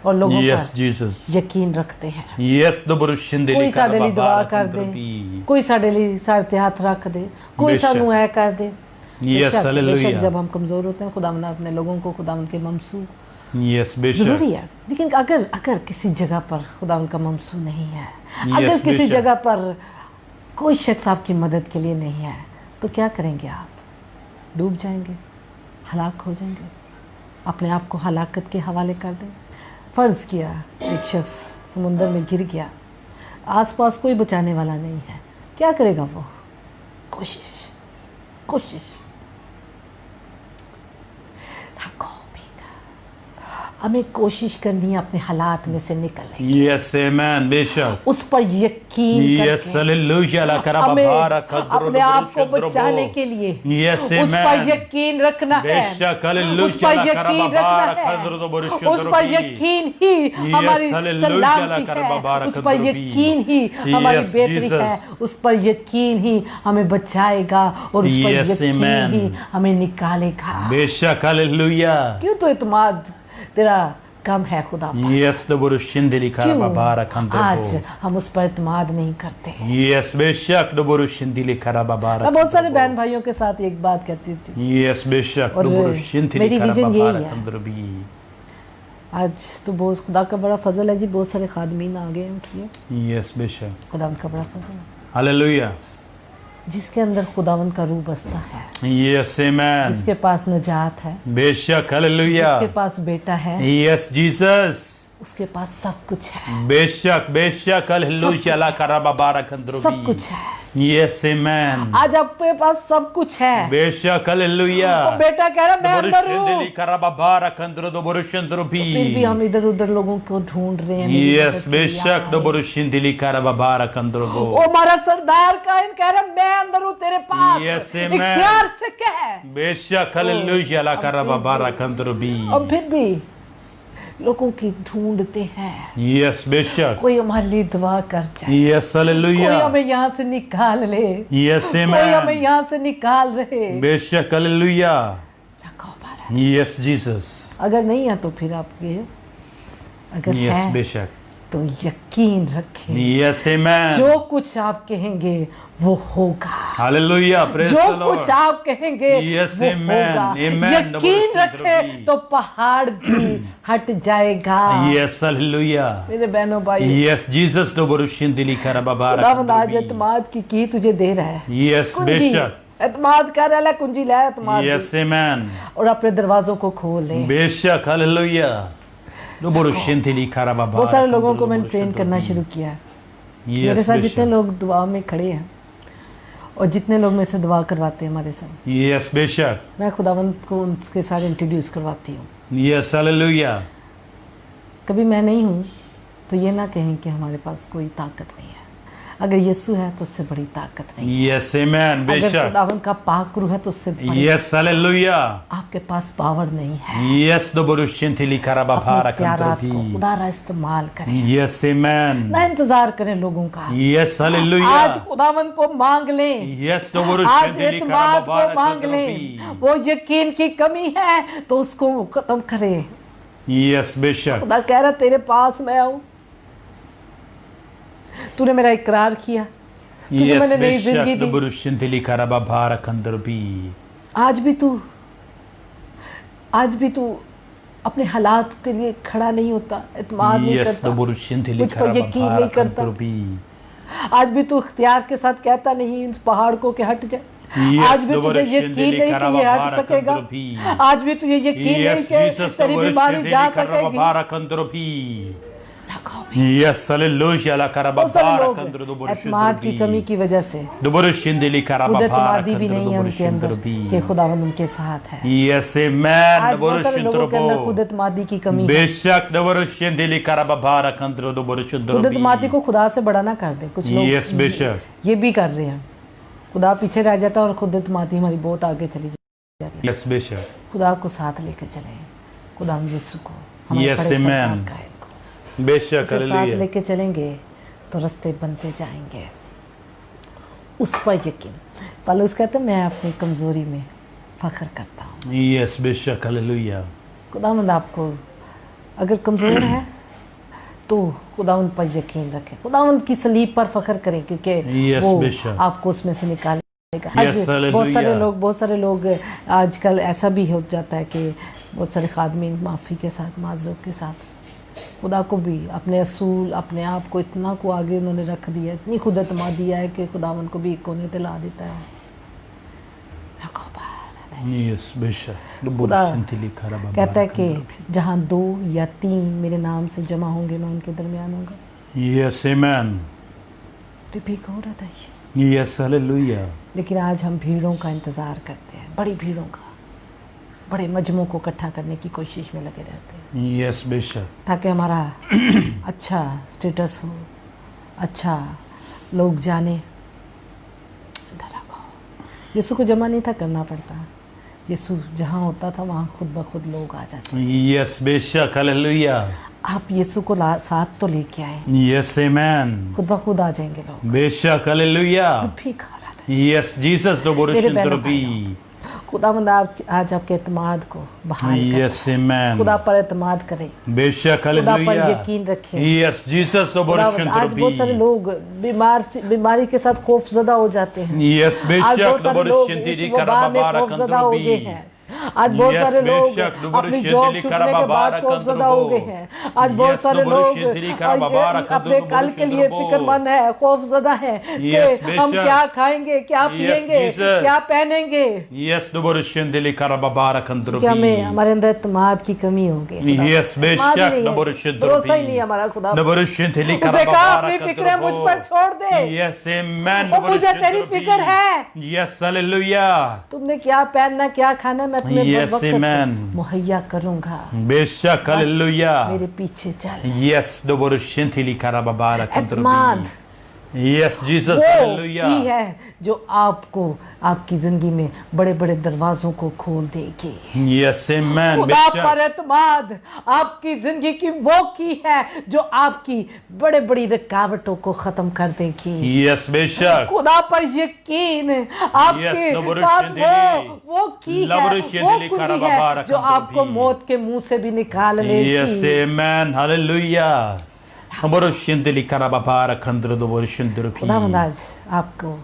[SPEAKER 2] और लोगों
[SPEAKER 1] Yes,
[SPEAKER 2] पर
[SPEAKER 1] Jesus.
[SPEAKER 2] यकीन रखते हैं।
[SPEAKER 1] Yes, the Borushinthili
[SPEAKER 2] कोई साडे लिए दुआ
[SPEAKER 1] Karababara
[SPEAKER 2] कर दे,
[SPEAKER 1] Kandrobi.
[SPEAKER 2] कोई साडे लिए साढ़े ते हाथ रख दे, कोई
[SPEAKER 1] बेशक।
[SPEAKER 2] सानू ऐ कर दे।
[SPEAKER 1] Yes,
[SPEAKER 2] बेशक
[SPEAKER 1] hallelujah.
[SPEAKER 2] जब हम कमजोर होते हैं खुदावंद अपने लोगों को खुदावंद के ममसू
[SPEAKER 1] Yes, बेशक.
[SPEAKER 2] जरूरी है। लेकिन अगर अगर किसी जगह पर खुदावंद का ममसू नहीं है,
[SPEAKER 1] Yes,
[SPEAKER 2] अगर किसी
[SPEAKER 1] बेशक।
[SPEAKER 2] जगह पर कोई शख्स आपकी मदद के लिए नहीं है, तो क्या करेंगे आप? डूब जाएंगे, हलाक हो जाएंगे, अपने आप को हलाकत के हवाले कर दें। फर्ज किया एक शख्स समुंदर में गिर गया, आसपास कोई बचाने वाला नहीं है, क्या करेगा वो? कोशिश कोशिश हमें कोशिश करनी है अपने हालात में से निकलने की।
[SPEAKER 1] Yes, amen. बेशक.
[SPEAKER 2] उस पर यकीन
[SPEAKER 1] Yes,
[SPEAKER 2] करके
[SPEAKER 1] hallelujah. La
[SPEAKER 2] हमें
[SPEAKER 1] Karababara Kandro
[SPEAKER 2] अपने आप को बचाने के लिए
[SPEAKER 1] Yes,
[SPEAKER 2] उस पर
[SPEAKER 1] amen.
[SPEAKER 2] यकीन रखना है।
[SPEAKER 1] बेशक, hallelujah.
[SPEAKER 2] उस पर
[SPEAKER 1] La
[SPEAKER 2] यकीन
[SPEAKER 1] Karababara
[SPEAKER 2] रखना है।
[SPEAKER 1] Kandro the
[SPEAKER 2] उस पर यकीन ही हमारी
[SPEAKER 1] hallelujah.
[SPEAKER 2] सलामती
[SPEAKER 1] La Karababara
[SPEAKER 2] है। उस पर
[SPEAKER 1] Kandro
[SPEAKER 2] यकीन ही हमारी
[SPEAKER 1] Yes,
[SPEAKER 2] बेहतरी
[SPEAKER 1] Jesus.
[SPEAKER 2] है। उस पर यकीन ही हमें बचाएगा और उस पर
[SPEAKER 1] Yes,
[SPEAKER 2] यकीन
[SPEAKER 1] amen.
[SPEAKER 2] ही हमें निकालेगा।
[SPEAKER 1] बेशक, hallelujah.
[SPEAKER 2] क्यों तो इत्मीनान तेरा कम है खुदा पर?
[SPEAKER 1] Yes, the Borushinthili Karababara
[SPEAKER 2] क्यों आज
[SPEAKER 1] Kandro.
[SPEAKER 2] हम उस पर इत्मीनान नहीं करते?
[SPEAKER 1] Yes, बेशक. The Borushinthili Karababara
[SPEAKER 2] मैं बहुत सारे
[SPEAKER 1] Kandro.
[SPEAKER 2] बहन भाइयों के साथ एक बात कहती थी।
[SPEAKER 1] Yes, बेशक.
[SPEAKER 2] और
[SPEAKER 1] The Borushinthili
[SPEAKER 2] मेरी विजन यही
[SPEAKER 1] Karababara
[SPEAKER 2] है।
[SPEAKER 1] Kandro.
[SPEAKER 2] आज तो बहुत खुदा का बड़ा फजल है जी, बहुत सारे खादमीन आ गए हैं उठिए।
[SPEAKER 1] Yes, बेशक.
[SPEAKER 2] खुदावंद का बड़ा फजल है
[SPEAKER 1] Hallelujah.
[SPEAKER 2] जिसके अंदर खुदावंद का रूह बसता है,
[SPEAKER 1] Yes, amen.
[SPEAKER 2] जिसके पास निजात है,
[SPEAKER 1] बेशक,
[SPEAKER 2] जिसके
[SPEAKER 1] hallelujah.
[SPEAKER 2] पास बेटा है,
[SPEAKER 1] Yes, Jesus.
[SPEAKER 2] उसके पास सब कुछ है।
[SPEAKER 1] बेशक, बेशक, hallelujah. La Karababara Kandro.
[SPEAKER 2] सब कुछ है।
[SPEAKER 1] Yes, amen.
[SPEAKER 2] आज आपके पास सब कुछ है।
[SPEAKER 1] बेशक,
[SPEAKER 2] वो
[SPEAKER 1] hallelujah.
[SPEAKER 2] बेटा कह रहा मैं अंदर हूँ,
[SPEAKER 1] Borushinthili Karababara Kandro the Borushinthro.
[SPEAKER 2] फिर भी हम इधर उधर लोगों को ढूंढ रहे हैं। मेरी
[SPEAKER 1] Yes,
[SPEAKER 2] मदद के लिए
[SPEAKER 1] बेशक. The
[SPEAKER 2] आए।
[SPEAKER 1] Borushinthili Karababara Kandro.
[SPEAKER 2] वो हमारा सरदार कायन कह रहा मैं अंदर हूँ तेरे पास।
[SPEAKER 1] Yes, amen.
[SPEAKER 2] इख्तियार से कह।
[SPEAKER 1] बेशक, hallelujah. La Karababara Kandro.
[SPEAKER 2] हम फिर भी लोगों की ढूंढते हैं।
[SPEAKER 1] Yes, बेशक.
[SPEAKER 2] कोई हमारे लिए दुआ कर जाए,
[SPEAKER 1] Yes,
[SPEAKER 2] कोई
[SPEAKER 1] hallelujah.
[SPEAKER 2] हमें यहाँ से निकाल ले,
[SPEAKER 1] Yes,
[SPEAKER 2] कोई हमें
[SPEAKER 1] amen.
[SPEAKER 2] यहाँ से निकाल रहे।
[SPEAKER 1] बेशक, hallelujah.
[SPEAKER 2] रखो बारा।
[SPEAKER 1] Yes, Jesus.
[SPEAKER 2] अगर नहीं है तो फिर आप ये, अगर
[SPEAKER 1] Yes,
[SPEAKER 2] है
[SPEAKER 1] बेशक.
[SPEAKER 2] तो यकीन रखें
[SPEAKER 1] Yes, amen.
[SPEAKER 2] जो कुछ आप कहेंगे वो होगा।
[SPEAKER 1] Hallelujah. Praise
[SPEAKER 2] जो
[SPEAKER 1] the Lord.
[SPEAKER 2] कुछ आप कहेंगे
[SPEAKER 1] Yes,
[SPEAKER 2] वो
[SPEAKER 1] amen.
[SPEAKER 2] होगा।
[SPEAKER 1] Amen.
[SPEAKER 2] यकीन रखें तो पहाड़ भी हट जाएगा।
[SPEAKER 1] Yes, hallelujah.
[SPEAKER 2] मेरे बहनों भाई,
[SPEAKER 1] Yes, Jesus. The Borushinthili Karababara
[SPEAKER 2] खुदावंद आज
[SPEAKER 1] Kandro.
[SPEAKER 2] एतमाद की तुझे दे रहा है।
[SPEAKER 1] Yes,
[SPEAKER 2] कुंजी
[SPEAKER 1] बेशक.
[SPEAKER 2] एतमाद कर रहा है, कुंजी ले एतमाद की।
[SPEAKER 1] Yes, amen.
[SPEAKER 2] और अपने दरवाजों को खोल ले।
[SPEAKER 1] बेशक, hallelujah. The Borushinthili Karababara.
[SPEAKER 2] बहुत सारे लोगों को मैंने
[SPEAKER 1] Kandro.
[SPEAKER 2] ट्रेन करना शुरू किया है। मेरे
[SPEAKER 1] Yes,
[SPEAKER 2] साथ जितने
[SPEAKER 1] बेशक.
[SPEAKER 2] लोग दुआ में खड़े हैं और जितने लोग मेरे से दुआ करवाते हैं हमारे साथ,
[SPEAKER 1] Yes, बेशक.
[SPEAKER 2] मैं खुदावंद को उनके साथ इंट्रोड्यूस करवाती हूँ।
[SPEAKER 1] Yes, hallelujah.
[SPEAKER 2] कभी मैं नहीं हूँ तो ये ना कहें कि हमारे पास कोई ताकत नहीं है। अगर यीशु है तो उससे बड़ी ताकत नहीं है।
[SPEAKER 1] Yes, amen.
[SPEAKER 2] अगर
[SPEAKER 1] बेशक.
[SPEAKER 2] खुदावंद का पाक रूह है तो उससे बड़ी
[SPEAKER 1] Yes, hallelujah.
[SPEAKER 2] आपके पास पावर नहीं है।
[SPEAKER 1] Yes, the Borushinthili
[SPEAKER 2] अपने
[SPEAKER 1] Karababara
[SPEAKER 2] इख्तियारात को
[SPEAKER 1] Kandro.
[SPEAKER 2] खुदारा इस्तेमाल करें,
[SPEAKER 1] Yes, amen.
[SPEAKER 2] ना इंतजार करें लोगों का।
[SPEAKER 1] Yes,
[SPEAKER 2] आज
[SPEAKER 1] hallelujah.
[SPEAKER 2] खुदावंद को मांग लें,
[SPEAKER 1] Yes, the
[SPEAKER 2] आज
[SPEAKER 1] Borushinthili
[SPEAKER 2] एतमाद को
[SPEAKER 1] Karababara
[SPEAKER 2] मांग लें।
[SPEAKER 1] Kandro.
[SPEAKER 2] वो यकीन की कमी है तो उसको खत्म करें।
[SPEAKER 1] Yes, बेशक.
[SPEAKER 2] खुदा कह रहा तेरे पास मैं आऊं, तूने मेरा इकरार किया, तुझे
[SPEAKER 1] Yes,
[SPEAKER 2] मैंने नई
[SPEAKER 1] बेशक.
[SPEAKER 2] जिंदगी
[SPEAKER 1] The
[SPEAKER 2] the.
[SPEAKER 1] Borushinthili Karababara Kandro.
[SPEAKER 2] आज भी तू अपने हालात के लिए खड़ा नहीं होता, एतमाद नहीं
[SPEAKER 1] Yes,
[SPEAKER 2] करता,
[SPEAKER 1] the Borushinthili
[SPEAKER 2] मुझ पर यकीन नहीं
[SPEAKER 1] Karababara
[SPEAKER 2] करता।
[SPEAKER 1] Kandro.
[SPEAKER 2] आज भी तू इख्तियार के साथ कहता नहीं इस पहाड़ को कि हट जा। आज भी तुझे यकीन नहीं कि ये हट सकेगा। आज भी तुझे यकीन नहीं कि तेरी बीमारी जा सकेगी।
[SPEAKER 1] Yes, hallelujah, la karababara kandro do
[SPEAKER 2] एतमाद की कमी की वजह से
[SPEAKER 1] बोरुशिंदली karababara
[SPEAKER 2] खुदा भी नहीं है उनके अंदर कि खुदावंद उनके साथ है।
[SPEAKER 1] Yes, amen.
[SPEAKER 2] आज बहुत सारे लोगों के अंदर खुद एतमादी की कमी है।
[SPEAKER 1] बेशक बोरुशिंदली karababara kandro do बोरुशिंदरो
[SPEAKER 2] खुद एतमादी को खुदा से बड़ा ना कर दे। कुछ लोग
[SPEAKER 1] Yes, बेशक
[SPEAKER 2] ये भी कर रहे हैं। खुदा पीछे रह जाता है और खुद एतमादी हमारी बहुत आगे चली जाती है।
[SPEAKER 1] Yes, बेशक
[SPEAKER 2] खुदा को साथ लेकर चले, खुदा यीशु को
[SPEAKER 1] Yes, amen. बेशक
[SPEAKER 2] साथ लेके चलेंगे तो रास्ते बनते जाएंगे। उस पर यकीन। पौलुस कहते मैं अपनी कमजोरी में फख्र करता हूँ।
[SPEAKER 1] यस बेशक हालेलुया।
[SPEAKER 2] खुदावंद आपको अगर कमजोर है तो खुदावंद पर यकीन रखें, खुदावंद की सलीब पर फख्र करें क्योंकि वो आपको उसमें से निकालेगा। बहुत सारे लोग आजकल ऐसा भी हो जाता है कि बहुत सारे खादमीन माफ़ी के साथ माजरत के साथ खुदा को भी अपने असूल अपने आप को इतना को आगे उन्होंने रख दिया, इतनी खुद एतमाद दिया है कि खुदावन को भी एक कोने पे ला देता है। खुदा कहता है कि जहाँ 2 या 3 मेरे नाम से जमा होंगे मैं उनके दरमियान होगा।
[SPEAKER 1] Yes amen.
[SPEAKER 2] ठीक हो रहा था
[SPEAKER 1] यस हालेलुया।
[SPEAKER 2] लेकिन आज हम भीड़ों का इंतज़ार करते हैं, बड़ी भीड़ों का, बड़े मजमों को इकट्ठा करने की कोशिश में लगे रहते हैं।
[SPEAKER 1] यस बेशक।
[SPEAKER 2] ताकि हमारा अच्छा स्टेटस हो, अच्छा लोग जाने। यीशु को जमा नहीं था करना पड़ता, यीशु जहाँ होता था वहाँ खुद ब खुद लोग आ जाते।
[SPEAKER 1] यस बेशक हालेलुया।
[SPEAKER 2] आप यीशु को साथ तो लेके आए।
[SPEAKER 1] Yes amen.
[SPEAKER 2] खुद ब खुद आ जाएंगे लोग।
[SPEAKER 1] बेशक हालेलुया। यस जीसस तो बोरुशिंदरबी।
[SPEAKER 2] खुदावंद आज आपके एतमाद को बहाल
[SPEAKER 1] करें।
[SPEAKER 2] खुदा पर एतमाद करें,
[SPEAKER 1] बेशक
[SPEAKER 2] खुदा पर यकीन रखें।
[SPEAKER 1] यस जीसस तो
[SPEAKER 2] आज बहुत सारे लोग बीमारी के साथ खौफजदा हो जाते हैं।
[SPEAKER 1] यस बेशक तो
[SPEAKER 2] खौफजदा हो गए हैं। आज बहुत सारे लोग अपनी जॉब छूटने के बाद खौफजदा हो गए हैं। आज बहुत सारे लोग अपने कल के लिए फिक्रमंद है, खौफजदा है कि हम क्या खाएंगे, क्या पिएंगे, क्या पहनेंगे।
[SPEAKER 1] यस
[SPEAKER 2] हमें हमारे अंदर एतमाद की कमी हो गई।
[SPEAKER 1] यस बेशक
[SPEAKER 2] भरोसा ही नहीं हमारा खुदा। उसने कहा अपनी फिक्रें मुझ पर छोड़ दे।
[SPEAKER 1] Yes amen.
[SPEAKER 2] मुझे तेरी फिक्र है।
[SPEAKER 1] Yes hallelujah.
[SPEAKER 2] तुमने क्या पहनना क्या खाना मैं तुम्हें मुहैया करूंगा।
[SPEAKER 1] बेशक हालेलुया।
[SPEAKER 2] मेरे पीछे चल।
[SPEAKER 1] यस
[SPEAKER 2] एतमाद
[SPEAKER 1] यस जीसस हालेलुया
[SPEAKER 2] की है जो आपको आपकी जिंदगी में बड़े बड़े दरवाजों को खोल देगी।
[SPEAKER 1] Yes amen.
[SPEAKER 2] खुदा पर एतमाद आपकी जिंदगी की वो की है जो आपकी बड़े बड़ी रुकावटों को खत्म कर देगी।
[SPEAKER 1] यस बेशक।
[SPEAKER 2] खुदा पर यकीन आपके पास वो की है, वो कुंजी है जो आपको मौत के मुंह से भी निकाल लेगी।
[SPEAKER 1] Yes amen hallelujah.
[SPEAKER 2] खुदावंद आज आपको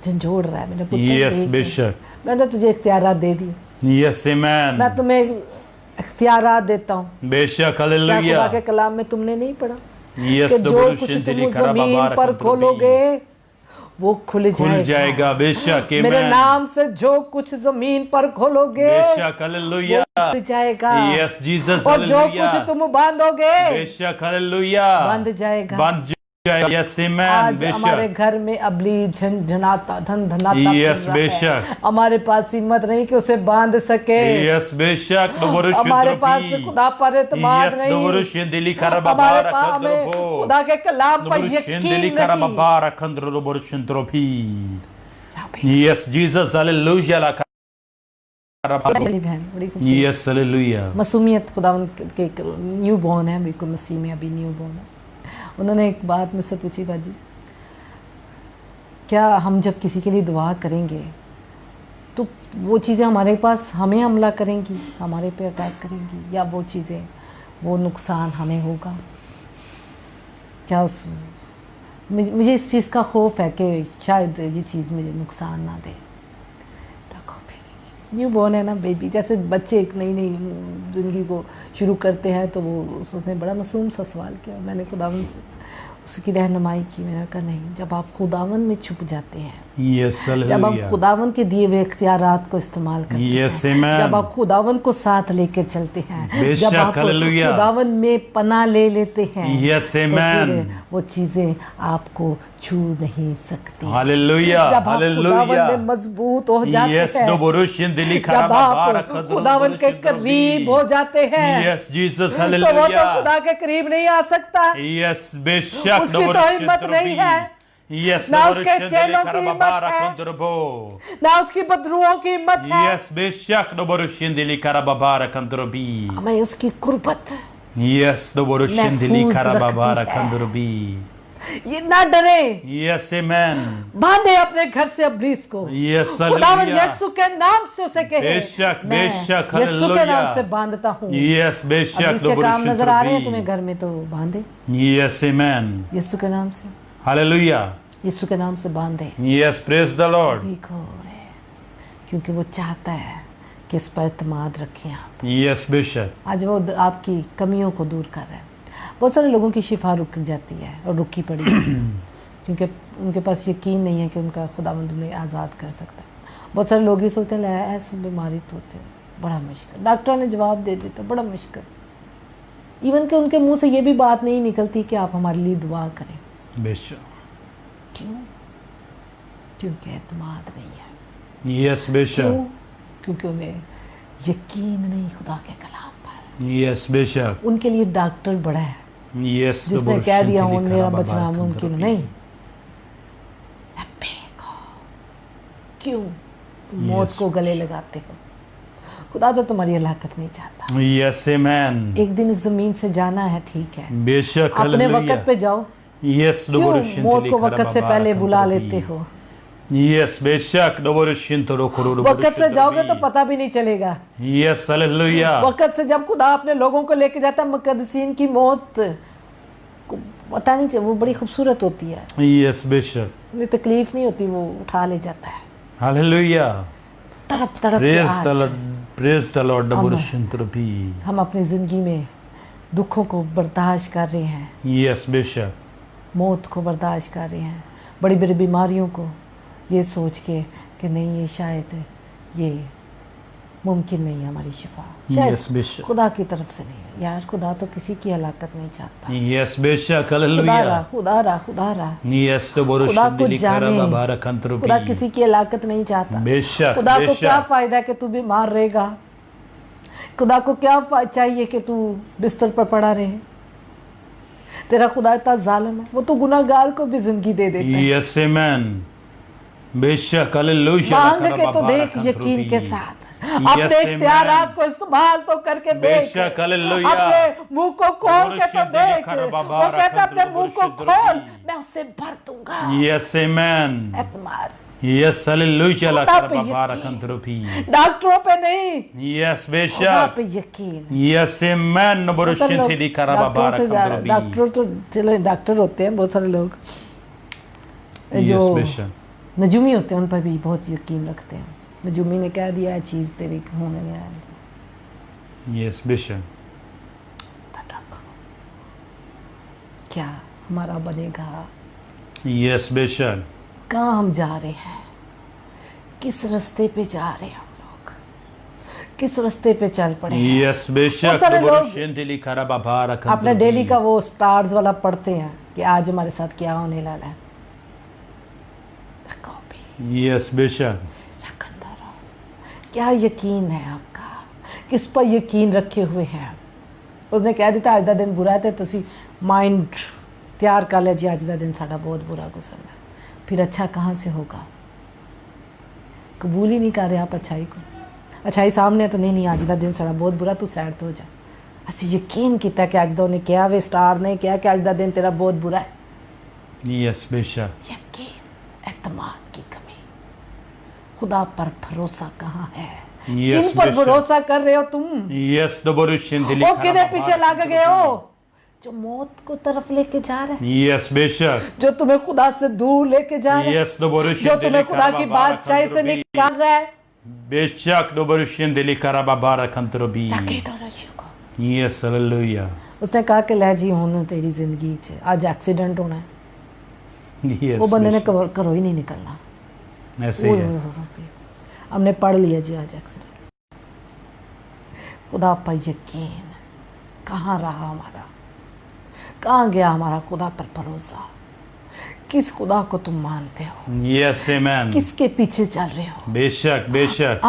[SPEAKER 2] झंझोड़ रहा है मेरे पुत्र।
[SPEAKER 1] यस बेशक।
[SPEAKER 2] मैंने तुझे इख्तियारात दे दी।
[SPEAKER 1] Yes amen.
[SPEAKER 2] मैं तुम्हें इख्तियारात देता हूँ।
[SPEAKER 1] बेशक हालेलुया।
[SPEAKER 2] खुदा के कलाम में तुमने नहीं पढ़ा
[SPEAKER 1] यस
[SPEAKER 2] कि जो कुछ तुम जमीन पर खोलोगे वो खुल
[SPEAKER 1] जाएगा। बेशक
[SPEAKER 2] मेरे नाम से जो कुछ जमीन पर खोलोगे
[SPEAKER 1] बेशक हालेलुया
[SPEAKER 2] खुल जाएगा।
[SPEAKER 1] यस जीसस
[SPEAKER 2] और जो कुछ तुम बांधोगे
[SPEAKER 1] बेशक हालेलुया
[SPEAKER 2] बंध जाएगा।
[SPEAKER 1] बंध जाएगा। Yes amen. बेशक
[SPEAKER 2] हमारे घर में अबली झनझनाता धन धनाता
[SPEAKER 1] यस बेशक।
[SPEAKER 2] हमारे पास हिम्मत नहीं कि उसे बांध सके।
[SPEAKER 1] यस बेशक।
[SPEAKER 2] हमारे पास खुदा पर एतमाद नहीं। हमारे पास हमें खुदा के कलाम पर यकीन नहीं।
[SPEAKER 1] Yes Jesus hallelujah. Yes hallelujah.
[SPEAKER 2] मासूमियत खुदावंद के न्यू बॉर्न है, बिल्कुल मसीह में अभी न्यू बॉर्न है। उन्होंने एक बात मुझसे पूछी, बाजी क्या हम जब किसी के लिए दुआ करेंगे तो वो चीज़ें हमारे पास हमें हमला करेंगी, हमारे पे अटैक करेंगी, या वो चीज़ें वो नुकसान हमें होगा? क्या उस मुझे इस चीज़ का खौफ है कि शायद ये चीज़ मुझे नुकसान ना दे। न्यू बॉर्न है ना बेबी, जैसे बच्चे एक नई नई ज़िंदगी को शुरू करते हैं तो वो उसने बड़ा मासूम सा सवाल किया। मैंने खुदावंद से उसकी रहनुमाई की। मैंने कहा नहीं, जब आप खुदावन में छुप जाते हैं,
[SPEAKER 1] Yes,
[SPEAKER 2] जब आप
[SPEAKER 1] hallelujah.
[SPEAKER 2] खुदावन के दिए हुए इख्तियारात को इस्तेमाल करते
[SPEAKER 1] Yes,
[SPEAKER 2] हैं,
[SPEAKER 1] amen.
[SPEAKER 2] जब आप खुदावन को साथ लेकर चलते हैं,
[SPEAKER 1] बेशक,
[SPEAKER 2] जब आप
[SPEAKER 1] hallelujah.
[SPEAKER 2] खुदावन में पनाह ले लेते हैं,
[SPEAKER 1] Yes,
[SPEAKER 2] तो
[SPEAKER 1] amen.
[SPEAKER 2] फिर वो चीजें आपको छू नहीं सकती।
[SPEAKER 1] Hallelujah.
[SPEAKER 2] जब आप खुदावन में
[SPEAKER 1] Hallelujah.
[SPEAKER 2] मजबूत हो जाते
[SPEAKER 1] Yes,
[SPEAKER 2] हैं,
[SPEAKER 1] no borushin dili
[SPEAKER 2] जब
[SPEAKER 1] karaba
[SPEAKER 2] आप
[SPEAKER 1] baraka
[SPEAKER 2] खुदावन के करीब हो जाते हैं,
[SPEAKER 1] Yes, Jesus,
[SPEAKER 2] तो वो तो
[SPEAKER 1] hallelujah.
[SPEAKER 2] खुदा के करीब नहीं आ सकता।
[SPEAKER 1] Yes, बेशक
[SPEAKER 2] उसकी तो हिम्मत नहीं है,
[SPEAKER 1] Yes,
[SPEAKER 2] ना
[SPEAKER 1] no
[SPEAKER 2] उसके
[SPEAKER 1] borushin dili
[SPEAKER 2] चेलों की
[SPEAKER 1] karaba
[SPEAKER 2] हिम्मत है,
[SPEAKER 1] baraka ndrobo
[SPEAKER 2] ना उसकी बदरुओं की हिम्मत है।
[SPEAKER 1] Yes, बेशक no borushin dili karaba baraka ndrobi
[SPEAKER 2] हमें उसकी कुर्बत
[SPEAKER 1] Yes, no borushin dili
[SPEAKER 2] महफूज
[SPEAKER 1] karaba
[SPEAKER 2] रखती
[SPEAKER 1] baraka
[SPEAKER 2] है।
[SPEAKER 1] ndrobi
[SPEAKER 2] ये ना डरे,
[SPEAKER 1] Yes, amen.
[SPEAKER 2] बांधे अपने घर से अब्लीस को।
[SPEAKER 1] Yes,
[SPEAKER 2] खुदावन
[SPEAKER 1] hallelujah.
[SPEAKER 2] यीशु के नाम से उसे कहे,
[SPEAKER 1] बेशक,
[SPEAKER 2] मैं
[SPEAKER 1] बेशक,
[SPEAKER 2] यीशु के
[SPEAKER 1] hallelujah.
[SPEAKER 2] नाम से बांधता हूँ।
[SPEAKER 1] Yes, बेशक
[SPEAKER 2] अब्लीस
[SPEAKER 1] no
[SPEAKER 2] के काम
[SPEAKER 1] borushin
[SPEAKER 2] नजर आ रहे हैं तुम्हें
[SPEAKER 1] ndrobi
[SPEAKER 2] घर में, तो बांधे
[SPEAKER 1] Yes, amen.
[SPEAKER 2] यीशु के नाम से,
[SPEAKER 1] Hallelujah.
[SPEAKER 2] यीशु के नाम से बांधे।
[SPEAKER 1] Yes, praise the Lord.
[SPEAKER 2] भी खोले, क्योंकि वो चाहता है कि इस पर एतमाद रखें आप।
[SPEAKER 1] Yes, बेशक
[SPEAKER 2] आज वो आपकी कमियों को दूर कर रहे हैं। बहुत सारे लोगों की शिफा रुक जाती है और रुकी पड़ी है, क्योंकि उनके पास यकीन नहीं है कि उनका खुदावंद उन्हें आज़ाद कर सकता है। बहुत सारे लोग ही सोचते हैं ऐसी बीमारी तो होती है, बड़ा मुश्किल, डॉक्टर ने जवाब दे देता, बड़ा मुश्किल। इवन कि उनके मुंह से ये भी बात नहीं निकलती कि आप हमारे लिए दुआ करें।
[SPEAKER 1] बेशक
[SPEAKER 2] क्यों? क्योंकि एतमाद नहीं है।
[SPEAKER 1] Yes, बेशक
[SPEAKER 2] क्यों? क्योंकि उन्हें यकीन नहीं खुदा के कलाम पर।
[SPEAKER 1] Yes, बेशक
[SPEAKER 2] उनके लिए डॉक्टर बड़ा है,
[SPEAKER 1] Yes,
[SPEAKER 2] जिसने कह दिया हूँ मेरा बचना मुमकिन नहीं। क्यों तुम मौत को गले लगाते हो? खुदा तो तुम्हारी हलाकत नहीं चाहता।
[SPEAKER 1] Yes, amen.
[SPEAKER 2] एक दिन इस जमीन से जाना है, ठीक है,
[SPEAKER 1] बेशक
[SPEAKER 2] अपने
[SPEAKER 1] hallelujah.
[SPEAKER 2] वक्त पे जाओ।
[SPEAKER 1] Yes,
[SPEAKER 2] क्यों मौत को वक्त से पहले बुला लेते हो?
[SPEAKER 1] Yes, बेशक दोबरशिन तो रोकरो
[SPEAKER 2] वक्त से जाओगे तो पता भी नहीं चलेगा।
[SPEAKER 1] Yes, hallelujah.
[SPEAKER 2] वक्त से जब खुदा अपने लोगों को लेके जाता है, मुकद्दसीन की मौत को पता नहीं, वो बड़ी खूबसूरत होती है।
[SPEAKER 1] Yes, बेशक
[SPEAKER 2] उन्हें तकलीफ नहीं होती, वो उठा ले जाता है।
[SPEAKER 1] Hallelujah.
[SPEAKER 2] तड़प तड़प के
[SPEAKER 1] Praise the
[SPEAKER 2] आज
[SPEAKER 1] Lord. Praise the Lord. दोबरशिन तो भी
[SPEAKER 2] हम अपनी जिंदगी में दुखों को बर्दाश्त कर रहे हैं,
[SPEAKER 1] Yes, बेशक
[SPEAKER 2] मौत को बर्दाश्त कर रहे हैं, बड़ी बड़ी बीमारियों को, ये सोच के कि नहीं ये शायद ये मुमकिन नहीं है हमारी शिफा, शायद
[SPEAKER 1] Yes, बेशक
[SPEAKER 2] खुदा की तरफ से नहीं है। यार खुदा तो किसी की हलाकत नहीं चाहता।
[SPEAKER 1] Yes, बेशक
[SPEAKER 2] खुदा रहा,
[SPEAKER 1] hallelujah.
[SPEAKER 2] खुदा रहा, खुदा रहा।
[SPEAKER 1] Yes,
[SPEAKER 2] खुदा
[SPEAKER 1] दोबरशिन
[SPEAKER 2] को
[SPEAKER 1] दिली
[SPEAKER 2] जाने,
[SPEAKER 1] खराबा बारक अंतरो
[SPEAKER 2] खुदा किसी की हलाकत नहीं चाहता।
[SPEAKER 1] बेशक
[SPEAKER 2] खुदा को क्या
[SPEAKER 1] बेशक
[SPEAKER 2] फायदा है कि तू बीमार रहेगा? खुदा को क्या चाहिए कि तू बिस्तर पर पड़ा रहे? तेरा खुदा इतना जालिम है, वो तो गुनाहगार को भी जिंदगी दे देता है।
[SPEAKER 1] Yes, amen. बेशक हालेलुया।
[SPEAKER 2] मांग के तो देख यकीन के साथ, अपने इख्तियारात को इस्तेमाल तो करके देख,
[SPEAKER 1] बेशक हालेलुया।
[SPEAKER 2] अपने मुंह को खोल के तो देख। वो कहता अपने मुंह को खोल, मैं उससे भर दूंगा।
[SPEAKER 1] Yes, amen.
[SPEAKER 2] एतमाद
[SPEAKER 1] Yes, hallelujah. La
[SPEAKER 2] खुदा पे
[SPEAKER 1] karaba
[SPEAKER 2] यकीन।
[SPEAKER 1] barak antropi.
[SPEAKER 2] डॉक्टरों पे नहीं,
[SPEAKER 1] Yes,
[SPEAKER 2] खुदा
[SPEAKER 1] बेशक
[SPEAKER 2] पे यकीन।
[SPEAKER 1] Yes, amen. No boroshin thili karaba
[SPEAKER 2] डॉक्टरों से
[SPEAKER 1] barak
[SPEAKER 2] ज्यादा-
[SPEAKER 1] antropi.
[SPEAKER 2] डॉक्टर तो चलो डॉक्टर होते हैं बहुत सारे लोग,
[SPEAKER 1] Yes,
[SPEAKER 2] जो
[SPEAKER 1] बेशक
[SPEAKER 2] नजूमी होते हैं उन पर भी बहुत यकीन रखते हैं। नजूमी ने कह दिया है चीज तेरी होने में
[SPEAKER 1] Yes, बेशक
[SPEAKER 2] क्या हमारा बनेगा?
[SPEAKER 1] Yes, बेशक
[SPEAKER 2] कहाँ हम जा रहे हैं? किस रास्ते पे जा रहे हैं हम लोग? किस रास्ते पे चल पड़े हैं?
[SPEAKER 1] Yes, बेशक
[SPEAKER 2] बहुत सारे
[SPEAKER 1] No
[SPEAKER 2] लोग
[SPEAKER 1] boroshin thili karaba barak
[SPEAKER 2] अपने डेली
[SPEAKER 1] antropi.
[SPEAKER 2] का वो स्टार्स वाला पढ़ते हैं कि आज हमारे साथ क्या होने वाला है। कॉपी
[SPEAKER 1] Yes, बेशक
[SPEAKER 2] रखता रहो। क्या यकीन है आपका? किस पर यकीन रखे हुए हैं? उसने कह दिया आज का दिन बुरा है, तो तुसी माइंड तैयार कर लिया जी आज का दिन साड़ा बहुत बुरा गुजरना है, फिर अच्छा कहाँ से होगा? कबूल ही नहीं कर रहे आप अच्छाई को। अच्छाई सामने है तो नहीं आज का दिन साड़ा बहुत बुरा, तू सैड तो हो जा। असं यकीन किया कि अज का उन्हें क्या वे स्टार ने क्या कि अज का दिन तेरा बहुत बुरा है।
[SPEAKER 1] Yes, बेशक
[SPEAKER 2] यकीन, एतमाद की कमी, खुदा पर भरोसा कहाँ है?
[SPEAKER 1] Yes,
[SPEAKER 2] किन पर
[SPEAKER 1] बेशक
[SPEAKER 2] भरोसा कर रहे हो तुम?
[SPEAKER 1] Yes, no boroshin thili
[SPEAKER 2] वो किने
[SPEAKER 1] karaba
[SPEAKER 2] पीछे
[SPEAKER 1] barak
[SPEAKER 2] लग गए
[SPEAKER 1] antropi.
[SPEAKER 2] हो? जो मौत को तरफ लेके जा रहे हैं,
[SPEAKER 1] Yes, बेशक
[SPEAKER 2] जो तुम्हें खुदा से दूर लेके जा रहे हैं,
[SPEAKER 1] Yes, no boroshin
[SPEAKER 2] जो
[SPEAKER 1] thili
[SPEAKER 2] तुम्हें खुदा
[SPEAKER 1] karaba
[SPEAKER 2] की
[SPEAKER 1] barak
[SPEAKER 2] बादशाही से
[SPEAKER 1] antropi.
[SPEAKER 2] निकाल रहा है।
[SPEAKER 1] बेशक no boroshin thili karaba barak antropi.
[SPEAKER 2] रखे तो रशु को
[SPEAKER 1] Yes, hallelujah.
[SPEAKER 2] उसने कहा कि लै जी हुण तेरी जिंदगी च अज एक्सीडेंट होना है,
[SPEAKER 1] Yes,
[SPEAKER 2] वो बंदे ने
[SPEAKER 1] बेशक।
[SPEAKER 2] घरों ही नहीं निकलना।
[SPEAKER 1] ऐसे ही है।
[SPEAKER 2] हमने पढ़ लिया जी आज एक्सीडेंट। खुदा पर यकीन कहाँ रहा हमारा, कहाँ गया हमारा खुदा पर भरोसा? किस खुदा को तुम मानते हो?
[SPEAKER 1] Yes, amen.
[SPEAKER 2] किसके पीछे चल रहे हो?
[SPEAKER 1] बेशक बेशक।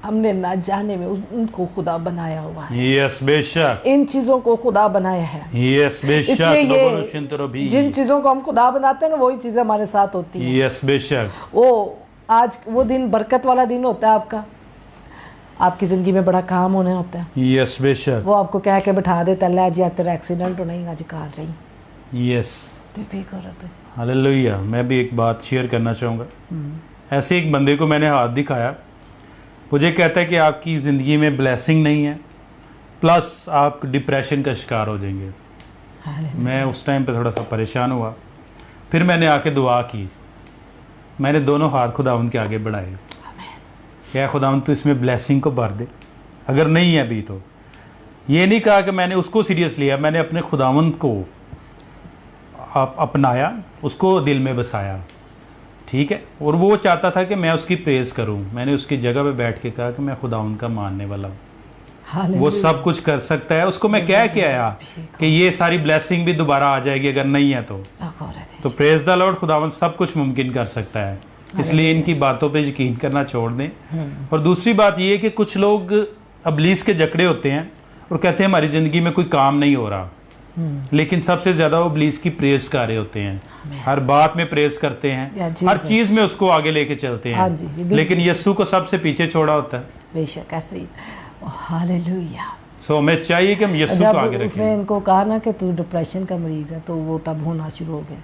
[SPEAKER 2] हमने ना जाने में उनको खुदा बनाया हुआ है,
[SPEAKER 1] Yes, बेशक।
[SPEAKER 2] इन चीजों को खुदा बनाया है।
[SPEAKER 1] Yes, बेशक।
[SPEAKER 2] इसलिए
[SPEAKER 1] लोगों शिंतरो भी।
[SPEAKER 2] ये जिन चीजों को हम खुदा बनाते हैं ना, वही चीजें हमारे साथ होती हैं।
[SPEAKER 1] Yes, बेशक।
[SPEAKER 2] वो आज वो दिन बरकत वाला दिन होता है आपका, आपकी ज़िंदगी में बड़ा काम होने होता है।
[SPEAKER 1] Yes, बेशक।
[SPEAKER 2] वो आपको कह के बिठा देता है, ले जी आज तेरा एक्सीडेंट हो नहीं आज कार रही
[SPEAKER 1] Yes,
[SPEAKER 2] बेफिक्र रहे।
[SPEAKER 1] हालेलुया। मैं भी एक बात शेयर करना चाहूँगा। ऐसे एक बंदे को मैंने हाथ दिखाया, मुझे कहता है कि आपकी ज़िंदगी में ब्लेसिंग नहीं है, प्लस आप डिप्रेशन का शिकार हो जाएंगे। मैं उस टाइम पे थोड़ा सा परेशान हुआ, फिर मैंने आके दुआ की, मैंने दोनों हाथ खुदावंद के आगे बढ़ाए, क्या खुदावंद तू इसमें ब्लेसिंग को भर दे, अगर नहीं है अभी तो। ये नहीं कहा कि मैंने उसको सीरियस लिया, मैंने अपने खुदावंद को अपनाया, उसको दिल में बसाया, ठीक है। और वो चाहता था कि मैं उसकी प्रेज़ करूं। मैंने उसकी जगह पे बैठ के कहा कि मैं खुदावंद का मानने वाला हूँ, वो सब कुछ कर सकता है। उसको मैं कह के आया कि ये सारी ब्लेसिंग भी दोबारा आ जाएगी अगर नहीं है तो प्रेज द लॉर्ड, खुदावंद सब कुछ मुमकिन कर सकता है। इसलिए इनकी बातों पे यकीन करना छोड़ दें। और दूसरी बात ये कि कुछ लोग अबलीस के जकड़े होते हैं और कहते हैं हमारी ज़िंदगी में कोई काम नहीं हो रहा, लेकिन सबसे ज़्यादा वो अबलीस की प्रेज कर रहे होते हैं। हर बात में प्रेज करते हैं, हर चीज़ में उसको आगे लेके चलते हैं, लेकिन यीशु को सबसे पीछे छोड़ा होता है।
[SPEAKER 2] बेशक ऐसे ही। हालेलुया।
[SPEAKER 1] सो हमें चाहिए कि हम यीशु को आगे रखें।
[SPEAKER 2] उसने इनको कहा ना कि तू डिप्रेशन का मरीज़ है, तो वो तब होना शुरू हो गया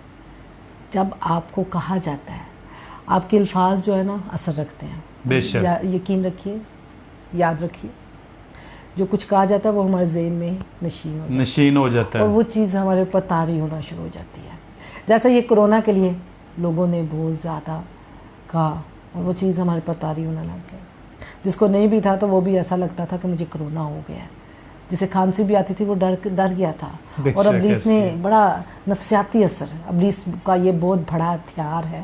[SPEAKER 2] जब आपको कहा जाता है। आपके अल्फाज जो है ना असर रखते हैं।
[SPEAKER 1] बेशक।
[SPEAKER 2] यकीन रखिए, याद रखिए, जो कुछ कहा जाता है वो हमारे ज़हन में ही नशीन हो जाता है और वो चीज़ हमारे ऊपर तारी होना शुरू हो जाती है। जैसे ये कोरोना के लिए लोगों ने बहुत ज़्यादा कहा और वो चीज़ हमारे ऊपर तारी होने लग गई। जिसको नहीं भी था तो वो भी ऐसा लगता था कि मुझे कोरोना हो गया है। जिसे खांसी भी आती थी वो डर गया था। और अबलीस ने बड़ा नफसियाती असर, अबलीस का ये बहुत बड़ा हथियार है,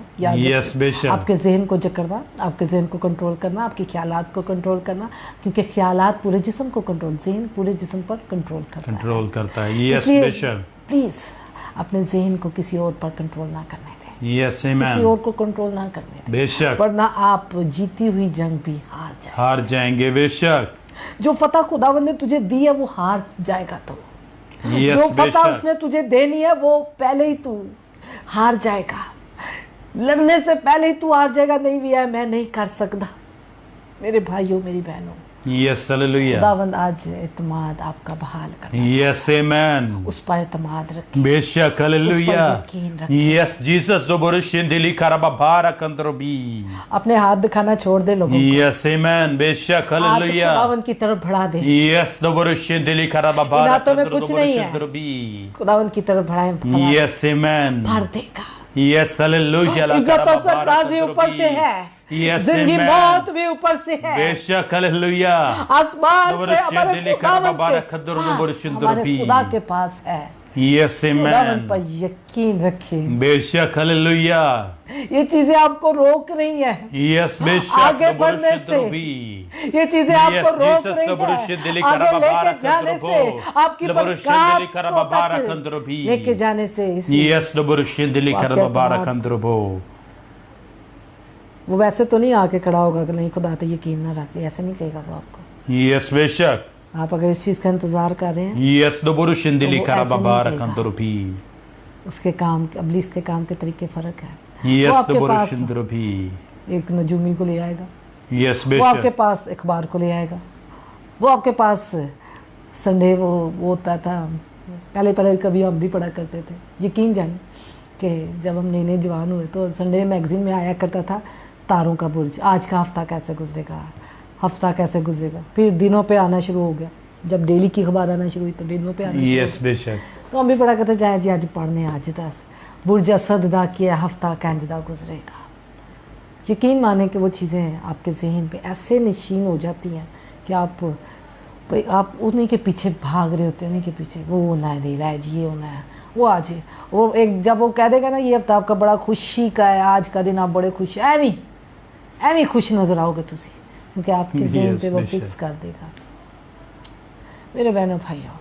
[SPEAKER 2] आपके जहन को जकड़ना, आपके जहन को कंट्रोल करना, आपके ख्यालात को कंट्रोल करना, क्योंकि ख्यालात पूरे जिस्म को कंट्रोल, जहन पूरे जिस्म पर कंट्रोल करता है। इसलिए प्लीज़ अपने जहन को किसी और पर कंट्रोल ना करने दें, किसी और को कंट्रोल ना करने दें, वरना आप जीती हुई जंग भी हार
[SPEAKER 1] जाएंगे। बेशक।
[SPEAKER 2] जो फतह खुदावंद ने तुझे दी है वो हार जाएगा तो, जो फतह उसने तुझे देनी है वो पहले ही तू हार जाएगा, लड़ने से पहले ही तू हार जाएगा। नहीं भी है मैं नहीं कर सकता। मेरे भाइयों मेरी बहनों,
[SPEAKER 1] यस हालेलुया,
[SPEAKER 2] खुदावंद आज इत्मीनान आपका बहाल करना,
[SPEAKER 1] यस आमेन,
[SPEAKER 2] उस पर इत्मीनान रखिए,
[SPEAKER 1] बेशक हालेलुया, यस जीसस दोबोरशिन दिली खराबा बारा कंत्रोबी,
[SPEAKER 2] अपने हाथ दिखाना छोड़ दे लोगों को,
[SPEAKER 1] यस आमेन, बेशक हालेलुया,
[SPEAKER 2] खुदावंद की तरफ बढ़ा दे,
[SPEAKER 1] यस दोबोरशिन दिली खराबा बारा
[SPEAKER 2] कंत्रोबी, कुछ नहीं है, खुदावंद की तरफ बढ़ाए,
[SPEAKER 1] यस आमेन,
[SPEAKER 2] भर देगा,
[SPEAKER 1] यस हालेलुया,
[SPEAKER 2] इज्जत और सरफराजी ऊपर से है, जिंदगी मौत भी ऊपर से है,
[SPEAKER 1] बेशक हालेलुया,
[SPEAKER 2] आसमान से हमारे खुदा के पास है,
[SPEAKER 1] यस आमेन,
[SPEAKER 2] पर यकीन रखिए,
[SPEAKER 1] बेशक हालेलुया।
[SPEAKER 2] ये चीजें आपको रोक रही हैं,
[SPEAKER 1] यस बेशक,
[SPEAKER 2] आगे बढ़ने से, ये चीजें आपको रोक रही हैं, आगे लेके जाने से, आपकी बरकत को लेके जाने से,
[SPEAKER 1] यस दोबोरशिन दिली खराबा बारा कंत्रोबो।
[SPEAKER 2] वो वैसे तो नहीं आके खड़ा होगा कि नहीं खुदा तो यकीन ना रखे, ऐसे नहीं कहेगा वो आपको।
[SPEAKER 1] यस बेशक।
[SPEAKER 2] आप अगर इस चीज का इंतजार कर रहे हैं,
[SPEAKER 1] यस दोबोरशिन दिली खराबा बारा कंत्रोबी,
[SPEAKER 2] उसके काम अबलीस के काम के तरीके फर्क है।
[SPEAKER 1] यस दोबोरशिन द्रोबी,
[SPEAKER 2] एक नजूमी को ले आएगा,
[SPEAKER 1] यस बेशक,
[SPEAKER 2] वो आपके पास अखबार को ले आएगा, वो आपके पास संडे वो होता था, पहले कभी हम भी पढ़ा करते थे, यकीन जाने कि जब हम नए जवान हुए तो संडे मैगजीन में आया करता था तारों का बुर्ज, आज का हफ्ता कैसे गुजरेगा, हफ्ता कैसे गुजरेगा, फिर दिनों पे आना शुरू हो गया, जब डेली की खबर आना शुरू हुई तो दिनों पे आना शुरू
[SPEAKER 1] यस बेशक,
[SPEAKER 2] तो हम भी पढ़ा करते जाए जी आज पढ़ने आज दस बुर्ज असद दा किया हफ्ता कैंजदा गुजरेगा। यकीन माने कि वो चीज़ें आपके जहन पे ऐसे नशीन हो जाती हैं कि आप कोई आप उन्हीं के पीछे भाग रहे होते हैं, उन्हीं के पीछे वो होना है, दे रहा है जी, ये होना है, वो आज है। वो एक जब वो कह देगा ना ये हफ्ता आपका बड़ा खुशी का है, आज का दिन आप बड़े खुश, एवी खुश नजर आओगे तुसी, क्योंकि आपके ज़हन पे वो फिक्स कर देगा। मेरे बहनों भाइयों,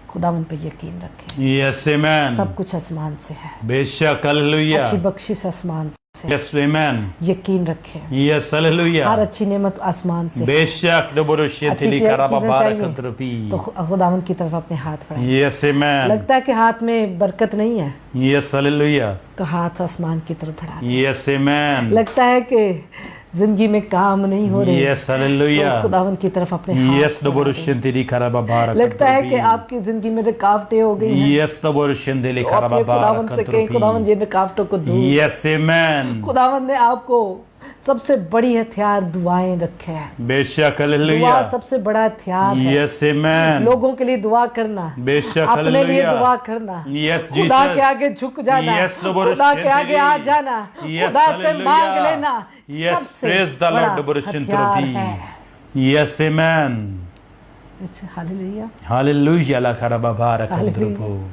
[SPEAKER 2] खुदावन पे यकीन रखें।
[SPEAKER 1] Yes amen.
[SPEAKER 2] सब कुछ आसमान से है,
[SPEAKER 1] बेशक, हालेलुया।
[SPEAKER 2] अच्छी बख्शिश आसमान से,
[SPEAKER 1] यस आमेन।
[SPEAKER 2] यकीन रखें।
[SPEAKER 1] Yes, hallelujah.
[SPEAKER 2] हर अच्छी नेमत आसमान से,
[SPEAKER 1] बेशक,
[SPEAKER 2] अच्छी चाहिए तो खुदावन की तरफ अपने हाथ बढ़ाएं।
[SPEAKER 1] Yes amen.
[SPEAKER 2] लगता है कि हाथ में बरकत नहीं है,
[SPEAKER 1] यस, हालेलुया।
[SPEAKER 2] तो हाथ आसमान की तरफ बढ़ा दें।
[SPEAKER 1] Yes amen.
[SPEAKER 2] लगता है कि जिंदगी में काम नहीं हो रहे,
[SPEAKER 1] यस, हालेलुया।
[SPEAKER 2] तो खुदावन की तरफ अपने हाथ
[SPEAKER 1] यस,
[SPEAKER 2] लगता है कि आपकी जिंदगी में रुकावटें हो गई हैं,
[SPEAKER 1] यस,
[SPEAKER 2] तो अपने खुदावन से कहें, खुदावन जी रुकावटों को दूर।
[SPEAKER 1] Yes amen.
[SPEAKER 2] खुदावन ने आपको सबसे बड़ी हथियार दुआएं रखे हैं।
[SPEAKER 1] बेशक,
[SPEAKER 2] दुआ
[SPEAKER 1] हालेलुया।
[SPEAKER 2] सबसे बड़ा हथियार है।
[SPEAKER 1] यस आमेन।
[SPEAKER 2] लोगों के लिए दुआ करना,
[SPEAKER 1] बेशक,
[SPEAKER 2] अपने लिए
[SPEAKER 1] हालेलुया।
[SPEAKER 2] दुआ करना,
[SPEAKER 1] यस
[SPEAKER 2] खुदा
[SPEAKER 1] जीसस।
[SPEAKER 2] के आगे झुक जाना,
[SPEAKER 1] यस,
[SPEAKER 2] खुदा के आगे आ जाना,
[SPEAKER 1] यस,
[SPEAKER 2] खुदा से
[SPEAKER 1] हालेलुया।
[SPEAKER 2] मांग लेना,
[SPEAKER 1] यस,
[SPEAKER 2] सबसे
[SPEAKER 1] प्रेज द
[SPEAKER 2] बड़ा
[SPEAKER 1] लॉर्ड
[SPEAKER 2] हथियार है।
[SPEAKER 1] Yes amen.
[SPEAKER 2] हालेलुया,
[SPEAKER 1] हालेलुया, ला खराबा बारा कंद्रपो।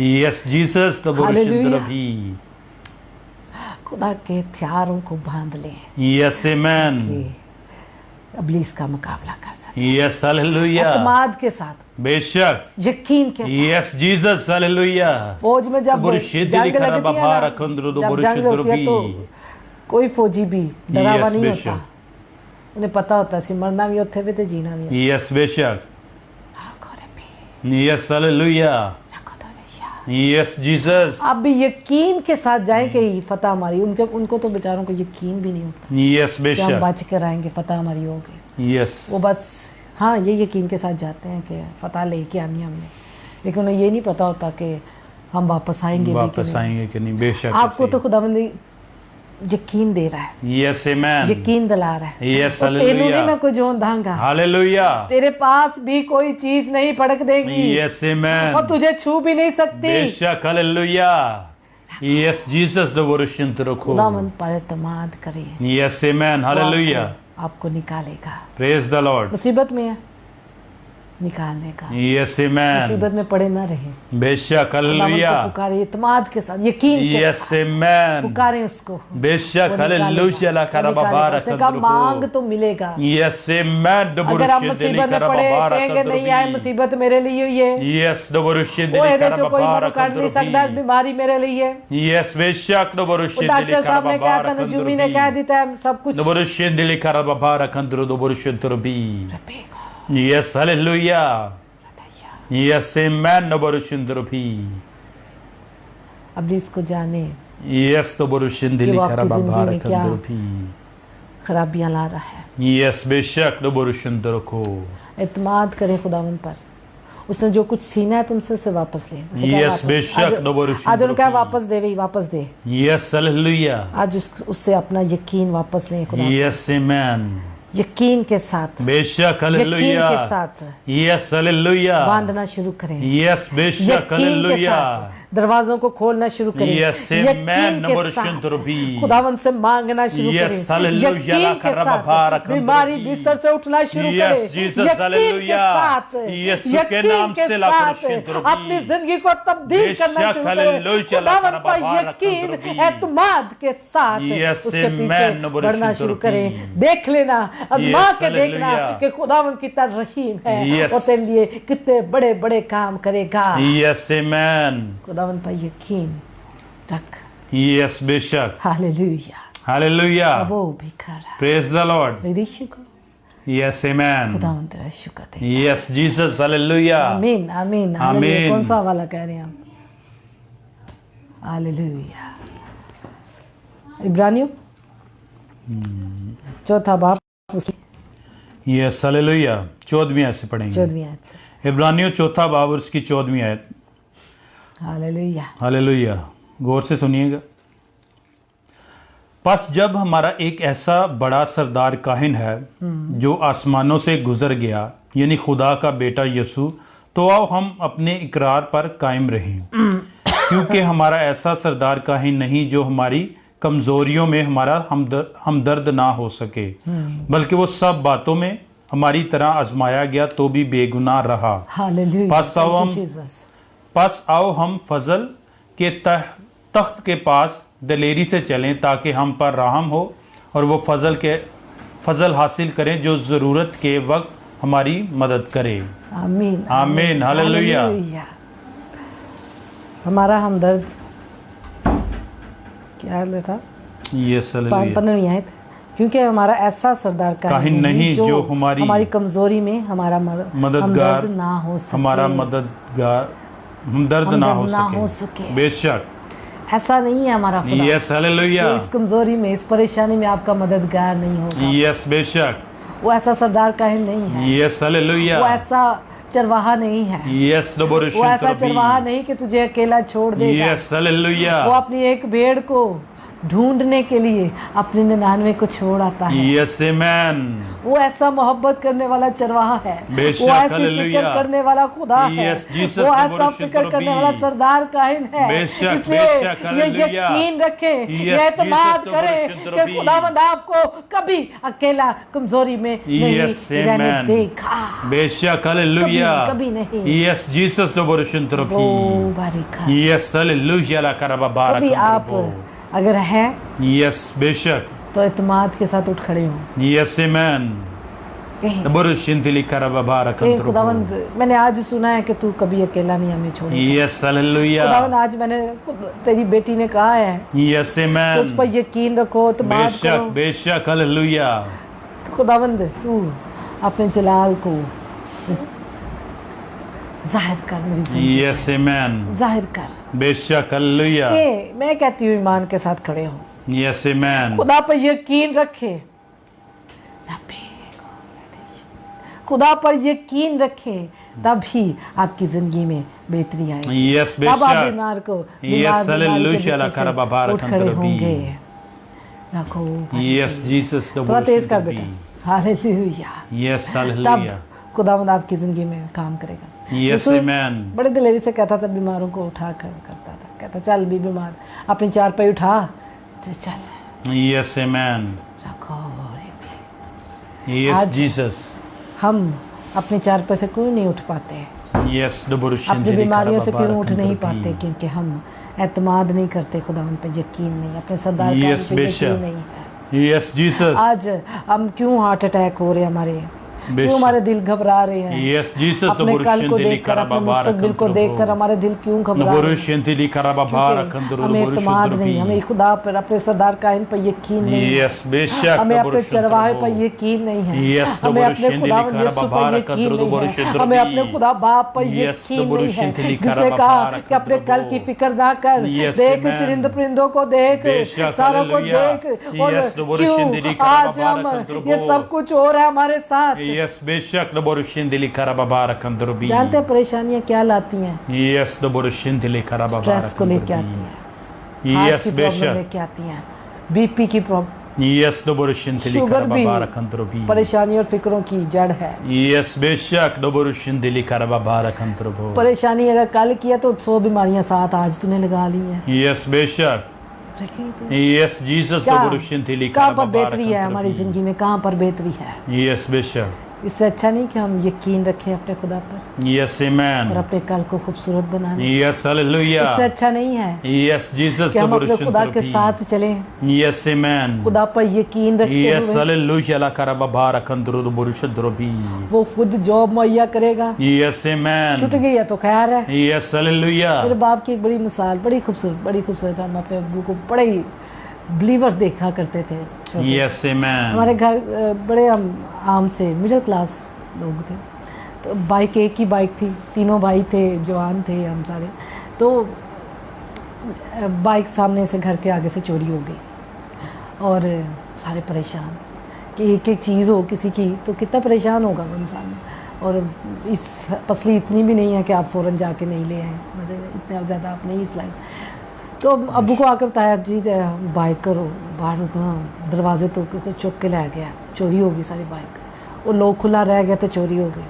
[SPEAKER 1] यस जीसस, द बोरशिंद्रभी।
[SPEAKER 2] खुदा के हथियारों को बांध लें,
[SPEAKER 1] यस आमेन।
[SPEAKER 2] कि इब्लीस का मुकाबला कर सके,
[SPEAKER 1] यस, हालेलुया।
[SPEAKER 2] एतमाद के साथ,
[SPEAKER 1] बेशक,
[SPEAKER 2] यकीन के साथ।
[SPEAKER 1] Yes Jesus, hallelujah.
[SPEAKER 2] फौज में जब
[SPEAKER 1] बोरशिंद्र
[SPEAKER 2] जंग
[SPEAKER 1] खराबा
[SPEAKER 2] लगती है
[SPEAKER 1] बारा
[SPEAKER 2] ना,
[SPEAKER 1] कंद्रो,
[SPEAKER 2] जब जंग होती है तो कोई फौजी भी डरावा
[SPEAKER 1] Yes,
[SPEAKER 2] नहीं
[SPEAKER 1] बेशक।
[SPEAKER 2] होता, उन्हें पता होता सी मरना भी उत्थे भी ते जीना भी।
[SPEAKER 1] यस, बेशक। Yes, hallelujah. Yes Jesus.
[SPEAKER 2] आप भी यकीन के साथ जाएं कि फतह हमारी, उनको तो बेचारों को यकीन भी नहीं होता
[SPEAKER 1] यस,
[SPEAKER 2] कि हम
[SPEAKER 1] बेशक।
[SPEAKER 2] बच कर आएंगे, फतह हमारी होगी।
[SPEAKER 1] यस,
[SPEAKER 2] वो बस हाँ ये यकीन के साथ जाते हैं कि फतह लेके आनी है हमने, लेकिन उन्हें ये नहीं पता होता कि हम वापस आएंगे भी कि
[SPEAKER 1] वापस
[SPEAKER 2] नहीं।
[SPEAKER 1] आएंगे कि नहीं। बेशक,
[SPEAKER 2] आपको तो खुदावंद यकीन दे रहा है,
[SPEAKER 1] यस आमेन।
[SPEAKER 2] यकीन दिला रहा है।
[SPEAKER 1] यस,
[SPEAKER 2] और तेनू नहीं
[SPEAKER 1] हालेलुया।
[SPEAKER 2] मैं कोई जोन दांगा,
[SPEAKER 1] हालेलुया।
[SPEAKER 2] तेरे पास भी कोई चीज नहीं पड़क देगी
[SPEAKER 1] यस आमेन।
[SPEAKER 2] और तुझे छू भी नहीं सकती।
[SPEAKER 1] बेशक, हालेलुया। यस जीसस, द बोरशिंद्र को।
[SPEAKER 2] खुदावंद पर एतमाद करें,
[SPEAKER 1] यस आमेन। हालेलुया।
[SPEAKER 2] आपको निकालेगा।
[SPEAKER 1] Praise the Lord.
[SPEAKER 2] मुसीबत में है, निकालने का।
[SPEAKER 1] Yes amen.
[SPEAKER 2] मुसीबत में पड़े ना रहे,
[SPEAKER 1] बेशक,
[SPEAKER 2] खुदावंद
[SPEAKER 1] हालेलुया।
[SPEAKER 2] को पुकारे इत्मीनान के साथ, यकीन के
[SPEAKER 1] यस
[SPEAKER 2] साथ
[SPEAKER 1] आमेन।
[SPEAKER 2] पुकारे उसको।
[SPEAKER 1] बेशक,
[SPEAKER 2] वो
[SPEAKER 1] हालेलुया, ला
[SPEAKER 2] निकालेगा,
[SPEAKER 1] खराबा
[SPEAKER 2] वो
[SPEAKER 1] बारा
[SPEAKER 2] निकालेगा। उसने कहा मांग तो मिलेगा।
[SPEAKER 1] Yes amen. द
[SPEAKER 2] अगर आप
[SPEAKER 1] बोरशिंद्र
[SPEAKER 2] मुसीबत में पड़े कहेंगे नहीं आए मुसीबत मेरे लिए हुई है,
[SPEAKER 1] यस, द बोरशिंद्र
[SPEAKER 2] वो ਇਹਦੇ
[SPEAKER 1] खराबा
[SPEAKER 2] चो कोई
[SPEAKER 1] बारा
[SPEAKER 2] मनु कर नहीं सकता, इस बीमारी मेरे लिए है।
[SPEAKER 1] यस, बेशक, द बोरशिंद्र
[SPEAKER 2] डॉक्टर साहब
[SPEAKER 1] खराबा
[SPEAKER 2] ने कहा
[SPEAKER 1] बारा
[SPEAKER 2] था, नजूमी ने कह दिया है, सब कुछ
[SPEAKER 1] द बोरशिंद्र खराबा बारा कंद्रो, द बोरशिंद्र भी। Yes, hallelujah. Yes amen. द बोरशिंद्र भी।
[SPEAKER 2] अब इसको जाने
[SPEAKER 1] यस, द बोरशिंद्र
[SPEAKER 2] कि वो आपकी
[SPEAKER 1] खराबा
[SPEAKER 2] जिंदगी
[SPEAKER 1] बारा
[SPEAKER 2] में क्या
[SPEAKER 1] कंद्रो भी।
[SPEAKER 2] खराबियां ला रहा है।
[SPEAKER 1] यस, बेशक, द बोरशिंद्र को।
[SPEAKER 2] इत्मीनान करें खुदावंद पर, उसने जो कुछ छीना है तुमसे से वापस ले। उसे कहा
[SPEAKER 1] यस,
[SPEAKER 2] वापस।
[SPEAKER 1] बेशक,
[SPEAKER 2] आज-
[SPEAKER 1] द बोरशिंद्र
[SPEAKER 2] आज उन्होंने कहा
[SPEAKER 1] की।
[SPEAKER 2] वापस दे वही, वापस दे।
[SPEAKER 1] Yes, hallelujah.
[SPEAKER 2] आज उससे अपना यकीन वापस लें खुदा,
[SPEAKER 1] यस आमेन।
[SPEAKER 2] यकीन के साथ,
[SPEAKER 1] बेशक,
[SPEAKER 2] यकीन
[SPEAKER 1] हालेलुया।
[SPEAKER 2] के साथ
[SPEAKER 1] यस, हालेलुया।
[SPEAKER 2] बांधना शुरू करें।
[SPEAKER 1] यस, बेशक,
[SPEAKER 2] यकीन के
[SPEAKER 1] हालेलुया।
[SPEAKER 2] साथ दरवाजों को खोलना शुरू करें।
[SPEAKER 1] Yes, amen.
[SPEAKER 2] यकीन के
[SPEAKER 1] नंबर
[SPEAKER 2] साथ
[SPEAKER 1] शुरू भी।
[SPEAKER 2] खुदावन से मांगना शुरू
[SPEAKER 1] Yes,
[SPEAKER 2] करें।
[SPEAKER 1] hallelujah.
[SPEAKER 2] यकीन के
[SPEAKER 1] करबा
[SPEAKER 2] साथ
[SPEAKER 1] बारक
[SPEAKER 2] बीमारी
[SPEAKER 1] अंदर भी।
[SPEAKER 2] बिस्तर से उठना शुरू
[SPEAKER 1] Yes,
[SPEAKER 2] करें।
[SPEAKER 1] Jesus,
[SPEAKER 2] यकीन के
[SPEAKER 1] hallelujah.
[SPEAKER 2] साथ,
[SPEAKER 1] यीशु के
[SPEAKER 2] यकीन
[SPEAKER 1] नाम
[SPEAKER 2] के
[SPEAKER 1] से ला
[SPEAKER 2] साथ
[SPEAKER 1] परशुद्ध रूपी।
[SPEAKER 2] अपनी जिंदगी को तब्दील करना
[SPEAKER 1] बेशक,
[SPEAKER 2] शुरू
[SPEAKER 1] hallelujah.
[SPEAKER 2] करें। खुदावन
[SPEAKER 1] करबा
[SPEAKER 2] पर
[SPEAKER 1] बारक
[SPEAKER 2] यकीन
[SPEAKER 1] अंदर भी।
[SPEAKER 2] एतमाद के साथ
[SPEAKER 1] Yes,
[SPEAKER 2] उसके
[SPEAKER 1] amen.
[SPEAKER 2] पीछे
[SPEAKER 1] नंबर
[SPEAKER 2] बढ़ना
[SPEAKER 1] शुरू
[SPEAKER 2] शुरू
[SPEAKER 1] भी।
[SPEAKER 2] करें। देख लेना, आजमा
[SPEAKER 1] Yes,
[SPEAKER 2] के देखना
[SPEAKER 1] hallelujah.
[SPEAKER 2] कि खुदावन कितना रहीम है
[SPEAKER 1] Yes.
[SPEAKER 2] और तेरे लिए कितने बड़े बड़े काम करेगा।
[SPEAKER 1] Yes amen.
[SPEAKER 2] खुदावन पर यकीन रख।
[SPEAKER 1] यस, बेशक।
[SPEAKER 2] हालेलुया।
[SPEAKER 1] हालेलुया।
[SPEAKER 2] अब वो भी खड़ा
[SPEAKER 1] प्रेज द लॉर्ड।
[SPEAKER 2] मेरी शुक्र,
[SPEAKER 1] यस आमेन।
[SPEAKER 2] खुदावन तेरा शुक्र है।
[SPEAKER 1] Yes Jesus, hallelujah.
[SPEAKER 2] आमीन आमीन
[SPEAKER 1] आमीन।
[SPEAKER 2] हालेलुया। कौन सा वाला कह रहे हैं हम? हालेलुया। इब्रानियों चौथा बाब उसकी
[SPEAKER 1] यस, हालेलुया। 14वीं आयत से पढ़ेंगे।
[SPEAKER 2] 14वीं आयत से।
[SPEAKER 1] इब्रानियों चौथा बाब और उसकी 14वीं आयत।
[SPEAKER 2] हालेलुया।
[SPEAKER 1] हालेलुया। गौर से सुनिएगा। बस जब हमारा एक ऐसा बड़ा सरदार काहिन है जो आसमानों से गुजर गया, यानी खुदा का बेटा यीशु, तो आओ हम अपने इकरार पर कायम रहें, क्योंकि हमारा ऐसा सरदार काहिन नहीं जो हमारी कमजोरियों में हमारा हमदर्द ना हो सके, बल्कि वो सब बातों में हमारी तरह आजमाया गया तो भी बेगुनाह रहा।
[SPEAKER 2] हालेलुया,
[SPEAKER 1] बस आओ
[SPEAKER 2] थैंक
[SPEAKER 1] हम
[SPEAKER 2] यू जीसस।
[SPEAKER 1] बस आओ हम फजल के तख्त के पास दलेरी से चलें ताकि हम पर रहम हो और वो फजल हासिल करें जो ज़रूरत के वक्त हमारी मदद करे।
[SPEAKER 2] आमीन
[SPEAKER 1] आमीन, हालेलुया।
[SPEAKER 2] हमारा हमदर्द क्या था?
[SPEAKER 1] Yes, hallelujah.
[SPEAKER 2] 15वीं आयत, क्योंकि हमारा ऐसा सरदार
[SPEAKER 1] काहिन नहीं जो
[SPEAKER 2] हमारी कमजोरी में हमारा
[SPEAKER 1] मददगार
[SPEAKER 2] ना हो सके,
[SPEAKER 1] हमारा मददगार हमदर्द ना हो सके। बेशक
[SPEAKER 2] ऐसा नहीं है हमारा खुदा।
[SPEAKER 1] Yes, hallelujah.
[SPEAKER 2] इस कमजोरी में, इस परेशानी में आपका मददगार नहीं होगा।
[SPEAKER 1] यस, बेशक।
[SPEAKER 2] वो ऐसा सरदार काहिन नहीं है।
[SPEAKER 1] Yes, hallelujah.
[SPEAKER 2] वो ऐसा चरवाहा नहीं है।
[SPEAKER 1] यस,
[SPEAKER 2] वो ऐसा चरवाहा नहीं कि तुझे अकेला छोड़ देगा।
[SPEAKER 1] Yes, hallelujah.
[SPEAKER 2] वो अपनी एक भेड़ को ढूंढने के लिए अपनी 99 को छोड़ आता है।
[SPEAKER 1] यस, आमीन।
[SPEAKER 2] वो ऐसा मोहब्बत करने वाला चरवाहा है।
[SPEAKER 1] बेशक,
[SPEAKER 2] वो ऐसी
[SPEAKER 1] हालेलुया।
[SPEAKER 2] फिक्र करने वाला खुदा है।
[SPEAKER 1] यस, जीसस,
[SPEAKER 2] वो ऐसा
[SPEAKER 1] नबुरुश
[SPEAKER 2] फिक्र करने
[SPEAKER 1] रब्बी।
[SPEAKER 2] वाला सरदार काहिन है।
[SPEAKER 1] बेशक,
[SPEAKER 2] इसलिए
[SPEAKER 1] बेशक,
[SPEAKER 2] ये
[SPEAKER 1] हालेलुया।
[SPEAKER 2] यकीन रखे,
[SPEAKER 1] यस,
[SPEAKER 2] ये एतमाद
[SPEAKER 1] जीसस,
[SPEAKER 2] करे
[SPEAKER 1] नबुरुश
[SPEAKER 2] कि
[SPEAKER 1] रब्बी।
[SPEAKER 2] खुदावंद आपको कभी अकेला कमजोरी में नहीं
[SPEAKER 1] यस,
[SPEAKER 2] रहने
[SPEAKER 1] आमीन।
[SPEAKER 2] देगा।
[SPEAKER 1] बेशक, हालेलुया।
[SPEAKER 2] कभी नहीं।
[SPEAKER 1] यस, जीसस, नबुरुश रब्बी।
[SPEAKER 2] वो बारिका।
[SPEAKER 1] Yes, hallelujah. ला करबा बारक
[SPEAKER 2] कभी आप अगर है
[SPEAKER 1] यस, बेशक,
[SPEAKER 2] तो एतमाद के साथ उठ खड़े हो।
[SPEAKER 1] यस, आमीन।
[SPEAKER 2] कहें
[SPEAKER 1] नबुरुशिंतिली करबा बारक
[SPEAKER 2] खुदावंद, मैंने आज सुना है कि तू कभी अकेला नहीं हमें छोड़ेगा।
[SPEAKER 1] Yes, hallelujah.
[SPEAKER 2] खुदावंद, आज मैंने तेरी बेटी ने कहा है
[SPEAKER 1] यस,
[SPEAKER 2] तो
[SPEAKER 1] आमीन।
[SPEAKER 2] उस पर यकीन रखो, एतमाद
[SPEAKER 1] बेशक,
[SPEAKER 2] करो।
[SPEAKER 1] बेशक, हालेलुया।
[SPEAKER 2] खुदावंद, तू अपने जलाल को जाहिर कर मेरी जिंदगी
[SPEAKER 1] यस, आमीन।
[SPEAKER 2] में, जाहिर कर
[SPEAKER 1] बेशक, हालेलुया।
[SPEAKER 2] के मैं कहती हूँ ईमान के साथ खड़े हो,
[SPEAKER 1] यस, आमीन।
[SPEAKER 2] खुदा पर यकीन रखे, खुदा पर यकीन रखे, तभी आपकी जिंदगी में बेहतरी आएगी।
[SPEAKER 1] यस,
[SPEAKER 2] तब आप
[SPEAKER 1] बेशक।
[SPEAKER 2] बीमार को
[SPEAKER 1] यस, हालेलुया। ला
[SPEAKER 2] उठ
[SPEAKER 1] करबा बारक
[SPEAKER 2] खड़े होंगे। रखो,
[SPEAKER 1] यस, जीसस,
[SPEAKER 2] थोड़ा तेज कर बेटा। हालेलुया।
[SPEAKER 1] यस,
[SPEAKER 2] तब
[SPEAKER 1] हालेलुया।
[SPEAKER 2] खुदावंद आपकी जिंदगी में काम करेगा।
[SPEAKER 1] यस,
[SPEAKER 2] यीशु
[SPEAKER 1] आमीन।
[SPEAKER 2] बड़े दिलेरी से कहता था, बीमारों को उठा कर करता था, कहता चल भी बीमार अपनी चारपाई उठा तो चल।
[SPEAKER 1] यस, आमीन।
[SPEAKER 2] रखो
[SPEAKER 1] यस,
[SPEAKER 2] आज
[SPEAKER 1] जीसस।
[SPEAKER 2] हम अपनी चारपाई से क्यों नहीं उठ पाते?
[SPEAKER 1] यस,
[SPEAKER 2] अपनी बीमारियों से क्यों उठ नहीं पाते? क्योंकि हम एतमाद नहीं करते, खुदावंद पे यकीन नहीं, अपने सरदार पे
[SPEAKER 1] यस, बेशक।
[SPEAKER 2] यकीन नहीं है।
[SPEAKER 1] Yes, Jesus.
[SPEAKER 2] आज हम क्यों हार्ट अटैक हो रहे हैं हमारे,
[SPEAKER 1] बेशक।
[SPEAKER 2] क्यों हमारे दिल घबरा रहे हैं?
[SPEAKER 1] Yes, Jesus.
[SPEAKER 2] अपने कल को देखकर, अपने मुस्तकबिल को देखकर हमारे दिल क्यों घबरा रहे हैं?
[SPEAKER 1] नबुरुशिंतिली करबा बारक
[SPEAKER 2] क्योंकि हमें एतमाद नहीं, हमें खुदा पर, अपने सरदार कायन पर यकीन नहीं है।
[SPEAKER 1] यस, बेशक।
[SPEAKER 2] हमें अपने चरवाहे पर यकीन नहीं है।
[SPEAKER 1] यस,
[SPEAKER 2] हमें अपने
[SPEAKER 1] नबुरुशिंतिली
[SPEAKER 2] खुदा
[SPEAKER 1] करबा
[SPEAKER 2] यीशु पर
[SPEAKER 1] बारक
[SPEAKER 2] यकीन नहीं है।
[SPEAKER 1] नबुरुशिंतिली।
[SPEAKER 2] हमें अपने खुदा बाप पर
[SPEAKER 1] यस,
[SPEAKER 2] यकीन नहीं है,
[SPEAKER 1] नबुरुशिंतिली
[SPEAKER 2] जिसने
[SPEAKER 1] करबा
[SPEAKER 2] कहा
[SPEAKER 1] बारक
[SPEAKER 2] कि अपने कल की फिक्र ना कर,
[SPEAKER 1] यस,
[SPEAKER 2] देख
[SPEAKER 1] आमीन।
[SPEAKER 2] चरिंद परिंदों को देख,
[SPEAKER 1] बेशक,
[SPEAKER 2] तारों को
[SPEAKER 1] हालेलुया।
[SPEAKER 2] देख, और
[SPEAKER 1] यस, नबुरुशिंतिली
[SPEAKER 2] क्यों
[SPEAKER 1] करबा
[SPEAKER 2] आज हम
[SPEAKER 1] बारक
[SPEAKER 2] ये सब कुछ हो रहा है हमारे साथ?
[SPEAKER 1] यस, बेशक। नबुरुशिंतिली करबा बारक अंदरबी।
[SPEAKER 2] जानते हैं परेशानियां क्या लाती हैं?
[SPEAKER 1] यस, नबुरुशिंतिली करबा
[SPEAKER 2] स्ट्रेस
[SPEAKER 1] बारक
[SPEAKER 2] को लेके आती हैं, हार्ट
[SPEAKER 1] यस,
[SPEAKER 2] की प्रॉब्लम
[SPEAKER 1] बेशक।
[SPEAKER 2] लेके आती हैं, बीपी की प्रॉब्लम,
[SPEAKER 1] यस, नबुरुशिंतिली
[SPEAKER 2] शुगर
[SPEAKER 1] करबा
[SPEAKER 2] भी
[SPEAKER 1] बारक अंदरबी।
[SPEAKER 2] परेशानी और फिक्रों की जड़ है।
[SPEAKER 1] यस, बेशक। नबुरुशिंतिली करबा बारक अंदरबो।
[SPEAKER 2] परेशानी अगर कल किया तो 100 बीमारियां साथ आज तूने लगा ली हैं।
[SPEAKER 1] यस, बेशक। Yes, Jesus. नबुरुशिंतिली
[SPEAKER 2] कहाँ
[SPEAKER 1] करबा
[SPEAKER 2] पर बेहतरी है हमारी जिंदगी में? कहाँ पर बेहतरी है?
[SPEAKER 1] यस, बेशक।
[SPEAKER 2] इससे अच्छा नहीं कि हम यकीन रखें अपने खुदा पर
[SPEAKER 1] यस, आमीन।
[SPEAKER 2] और अपने कल को खूबसूरत बनाने?
[SPEAKER 1] Yes, hallelujah.
[SPEAKER 2] इससे अच्छा नहीं है
[SPEAKER 1] यस, जीसस।
[SPEAKER 2] कि हम अपने खुदा के साथ चलें,
[SPEAKER 1] यस, आमीन।
[SPEAKER 2] खुदा पर यकीन रखते
[SPEAKER 1] यस,
[SPEAKER 2] हुए
[SPEAKER 1] हालेलुया। ला करबा बारक अंदरबी।
[SPEAKER 2] वो खुद जॉब मुहैया करेगा।
[SPEAKER 1] यस, आमीन।
[SPEAKER 2] छूट गई है तो खैर है।
[SPEAKER 1] Yes, hallelujah.
[SPEAKER 2] मेरे बाप की एक बड़ी मिसाल, बड़ी खूबसूरत। हम अपने अब्बू को बड़े ही बिलीवर देखा करते थे।
[SPEAKER 1] यस, आमीन।
[SPEAKER 2] हमारे घर बड़े हम आम से मिडिल क्लास लोग थे, तो बाइक, एक ही बाइक थी, तीनों भाई थे, जवान थे हम सारे। तो बाइक सामने से घर के आगे से चोरी हो गई और सारे परेशान कि एक एक चीज़ हो किसी की तो कितना परेशान होगा वो इंसान। और इस पसली इतनी भी नहीं है कि आप फ़ौरन जाके नहीं ले आए, मतलब इतना ज़्यादा आप नहीं सिलाई। तो अब्बू को आकर बताया, जी बाइक करो बाहर, तो दरवाजे तो चुक के ले गया, चोरी हो गई सारी बाइक, और लोग खुला रह गया तो चोरी हो गई।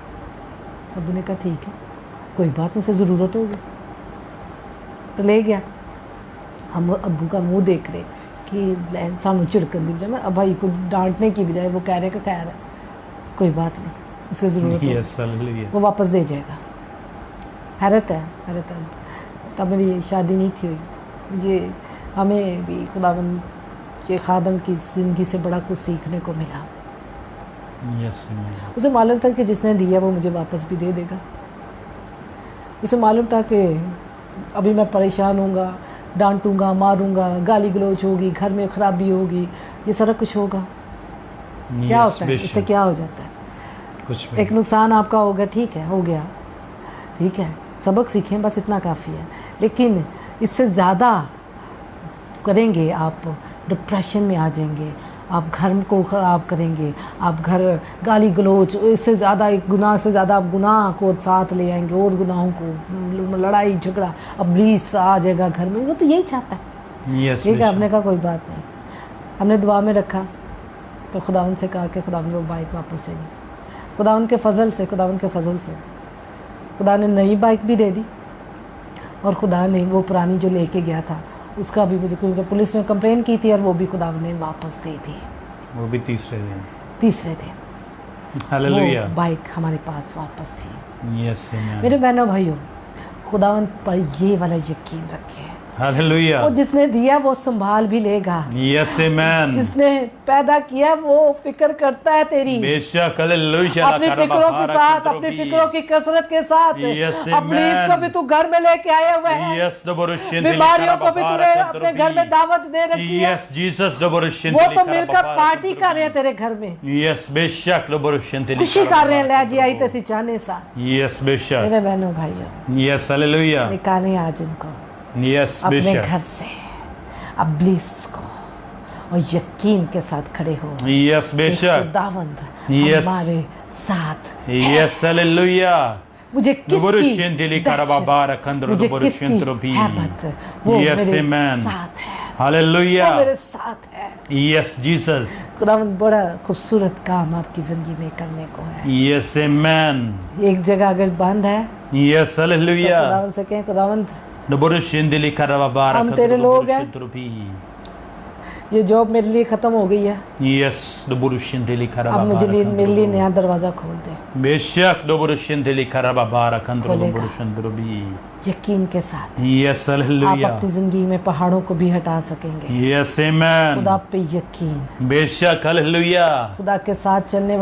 [SPEAKER 2] अब्बू ने कहा ठीक है, कोई बात, मुझसे ज़रूरत होगी, तो ले गया। हम अब्बू का मुंह देख रहे कि सानू झिड़कन की बजाय, अब भाई को डांटने की बजाय वो कह रहे कि खैर कोई बात नहीं, उसकी ज़रूरत है
[SPEAKER 1] यस हालेलुया
[SPEAKER 2] वो वापस दे जाएगा। हैरत है। तब मेरी शादी नहीं थी हुई, मुझे हमें भी खुदावंद के खादम की ज़िंदगी से बड़ा कुछ सीखने को मिला।
[SPEAKER 1] यस
[SPEAKER 2] उसे मालूम था कि जिसने दिया वो मुझे वापस भी दे देगा। उसे मालूम था कि अभी मैं परेशान होऊंगा, डांटूंगा, मारूंगा, गाली गलौज होगी, घर में खराबी होगी, ये सारा कुछ होगा। क्या होता है इससे, क्या हो जाता है?
[SPEAKER 1] कुछ
[SPEAKER 2] एक नुकसान आपका हो गया, ठीक है, हो गया, ठीक है, सबक सीखें, बस इतना काफ़ी है। लेकिन इससे ज़्यादा करेंगे आप डिप्रेशन में आ जाएंगे, आप घर को ख़राब करेंगे, आप घर गाली गलौज, इससे ज़्यादा एक गुनाह से ज़्यादा आप गुनाह को साथ ले आएंगे और गुनाहों को, लड़ाई झगड़ा, अब्लीस आ जाएगा घर में। वो तो यही चाहता है।
[SPEAKER 1] यस
[SPEAKER 2] ठीक है, हमने कहा कोई बात नहीं, हमने दुआ में रखा तो खुदावंद से कहा कि खुदावंद वो बाइक वापस चाहिए। खुदावंद के फजल से खुदा ने नई बाइक भी दे दी और खुदा ने वो पुरानी जो लेके गया था उसका भी मुझे, क्योंकि पुलिस ने कंप्लेन की थी और वो भी खुदावंद ने वापस दे दी,
[SPEAKER 1] वो भी तीसरे दिन हालेलुया
[SPEAKER 2] वो बाइक हमारे पास वापस थी।
[SPEAKER 1] यस
[SPEAKER 2] मेरे बहनों भाइयों, खुदावंद पर ये वाला यकीन रखे,
[SPEAKER 1] हालेलुया
[SPEAKER 2] वो जिसने दिया वो संभाल भी लेगा।
[SPEAKER 1] Yes amen.
[SPEAKER 2] जिसने पैदा किया वो फिक्र करता है तेरी,
[SPEAKER 1] बेशक हालेलुया
[SPEAKER 2] अपनी फिक्रों के साथ, अपनी फिक्रों की कसरत के साथ।
[SPEAKER 1] Yes,
[SPEAKER 2] अपनी
[SPEAKER 1] amen.
[SPEAKER 2] इसको भी तू घर में लेके आया हुआ है।
[SPEAKER 1] यस
[SPEAKER 2] बीमारियों को भी तूने अपने घर में दावत दे रखी है।
[SPEAKER 1] यस जीसस
[SPEAKER 2] वो तो मिलकर पार्टी कर रहे हैं तेरे घर में,
[SPEAKER 1] यस बेशक
[SPEAKER 2] खुशी कर रहे हैं, ले जी आई तेसी चाहने सा।
[SPEAKER 1] यस बेशक
[SPEAKER 2] मेरे बहनों भाइयों,
[SPEAKER 1] यस हालेलुया
[SPEAKER 2] निकालें आज इनको
[SPEAKER 1] यस
[SPEAKER 2] अपने
[SPEAKER 1] बेशक
[SPEAKER 2] घर से, अब्लीस को, और यकीन के साथ खड़े हो।
[SPEAKER 1] यस बेशक
[SPEAKER 2] खुदावंद
[SPEAKER 1] Yes.
[SPEAKER 2] हमारे साथ
[SPEAKER 1] यस हालेलुया
[SPEAKER 2] मुझे किसकी
[SPEAKER 1] मुझे
[SPEAKER 2] दहशत,
[SPEAKER 1] किसकी
[SPEAKER 2] हैबत, वो
[SPEAKER 1] Yes,
[SPEAKER 2] मेरे
[SPEAKER 1] amen.
[SPEAKER 2] साथ है,
[SPEAKER 1] हालेलुया
[SPEAKER 2] वो मेरे साथ है।
[SPEAKER 1] यस जीसस
[SPEAKER 2] खुदावंद बड़ा खूबसूरत काम आपकी जिंदगी में करने को है।
[SPEAKER 1] यस आमेन
[SPEAKER 2] एक जगह अगर बंद है
[SPEAKER 1] यस
[SPEAKER 2] तो
[SPEAKER 1] हालेलुया
[SPEAKER 2] खुदावंद से कहें, खुदावंद
[SPEAKER 1] हम
[SPEAKER 2] तेरे लोग हैं, ये जॉब मेरे लिए खत्म हो गई है,
[SPEAKER 1] यस
[SPEAKER 2] अब मुझे मेरे लिए नया दरवाजा खोल दे।
[SPEAKER 1] बेशक
[SPEAKER 2] यकीन के साथ
[SPEAKER 1] यस
[SPEAKER 2] आप
[SPEAKER 1] हालेलुया
[SPEAKER 2] अपनी जिंदगी में पहाड़ों को भी हटा सकेंगे।
[SPEAKER 1] यस आमेन
[SPEAKER 2] खुदा पे यकीन,
[SPEAKER 1] बेशक हालेलुया
[SPEAKER 2] खुदा के साथ चलने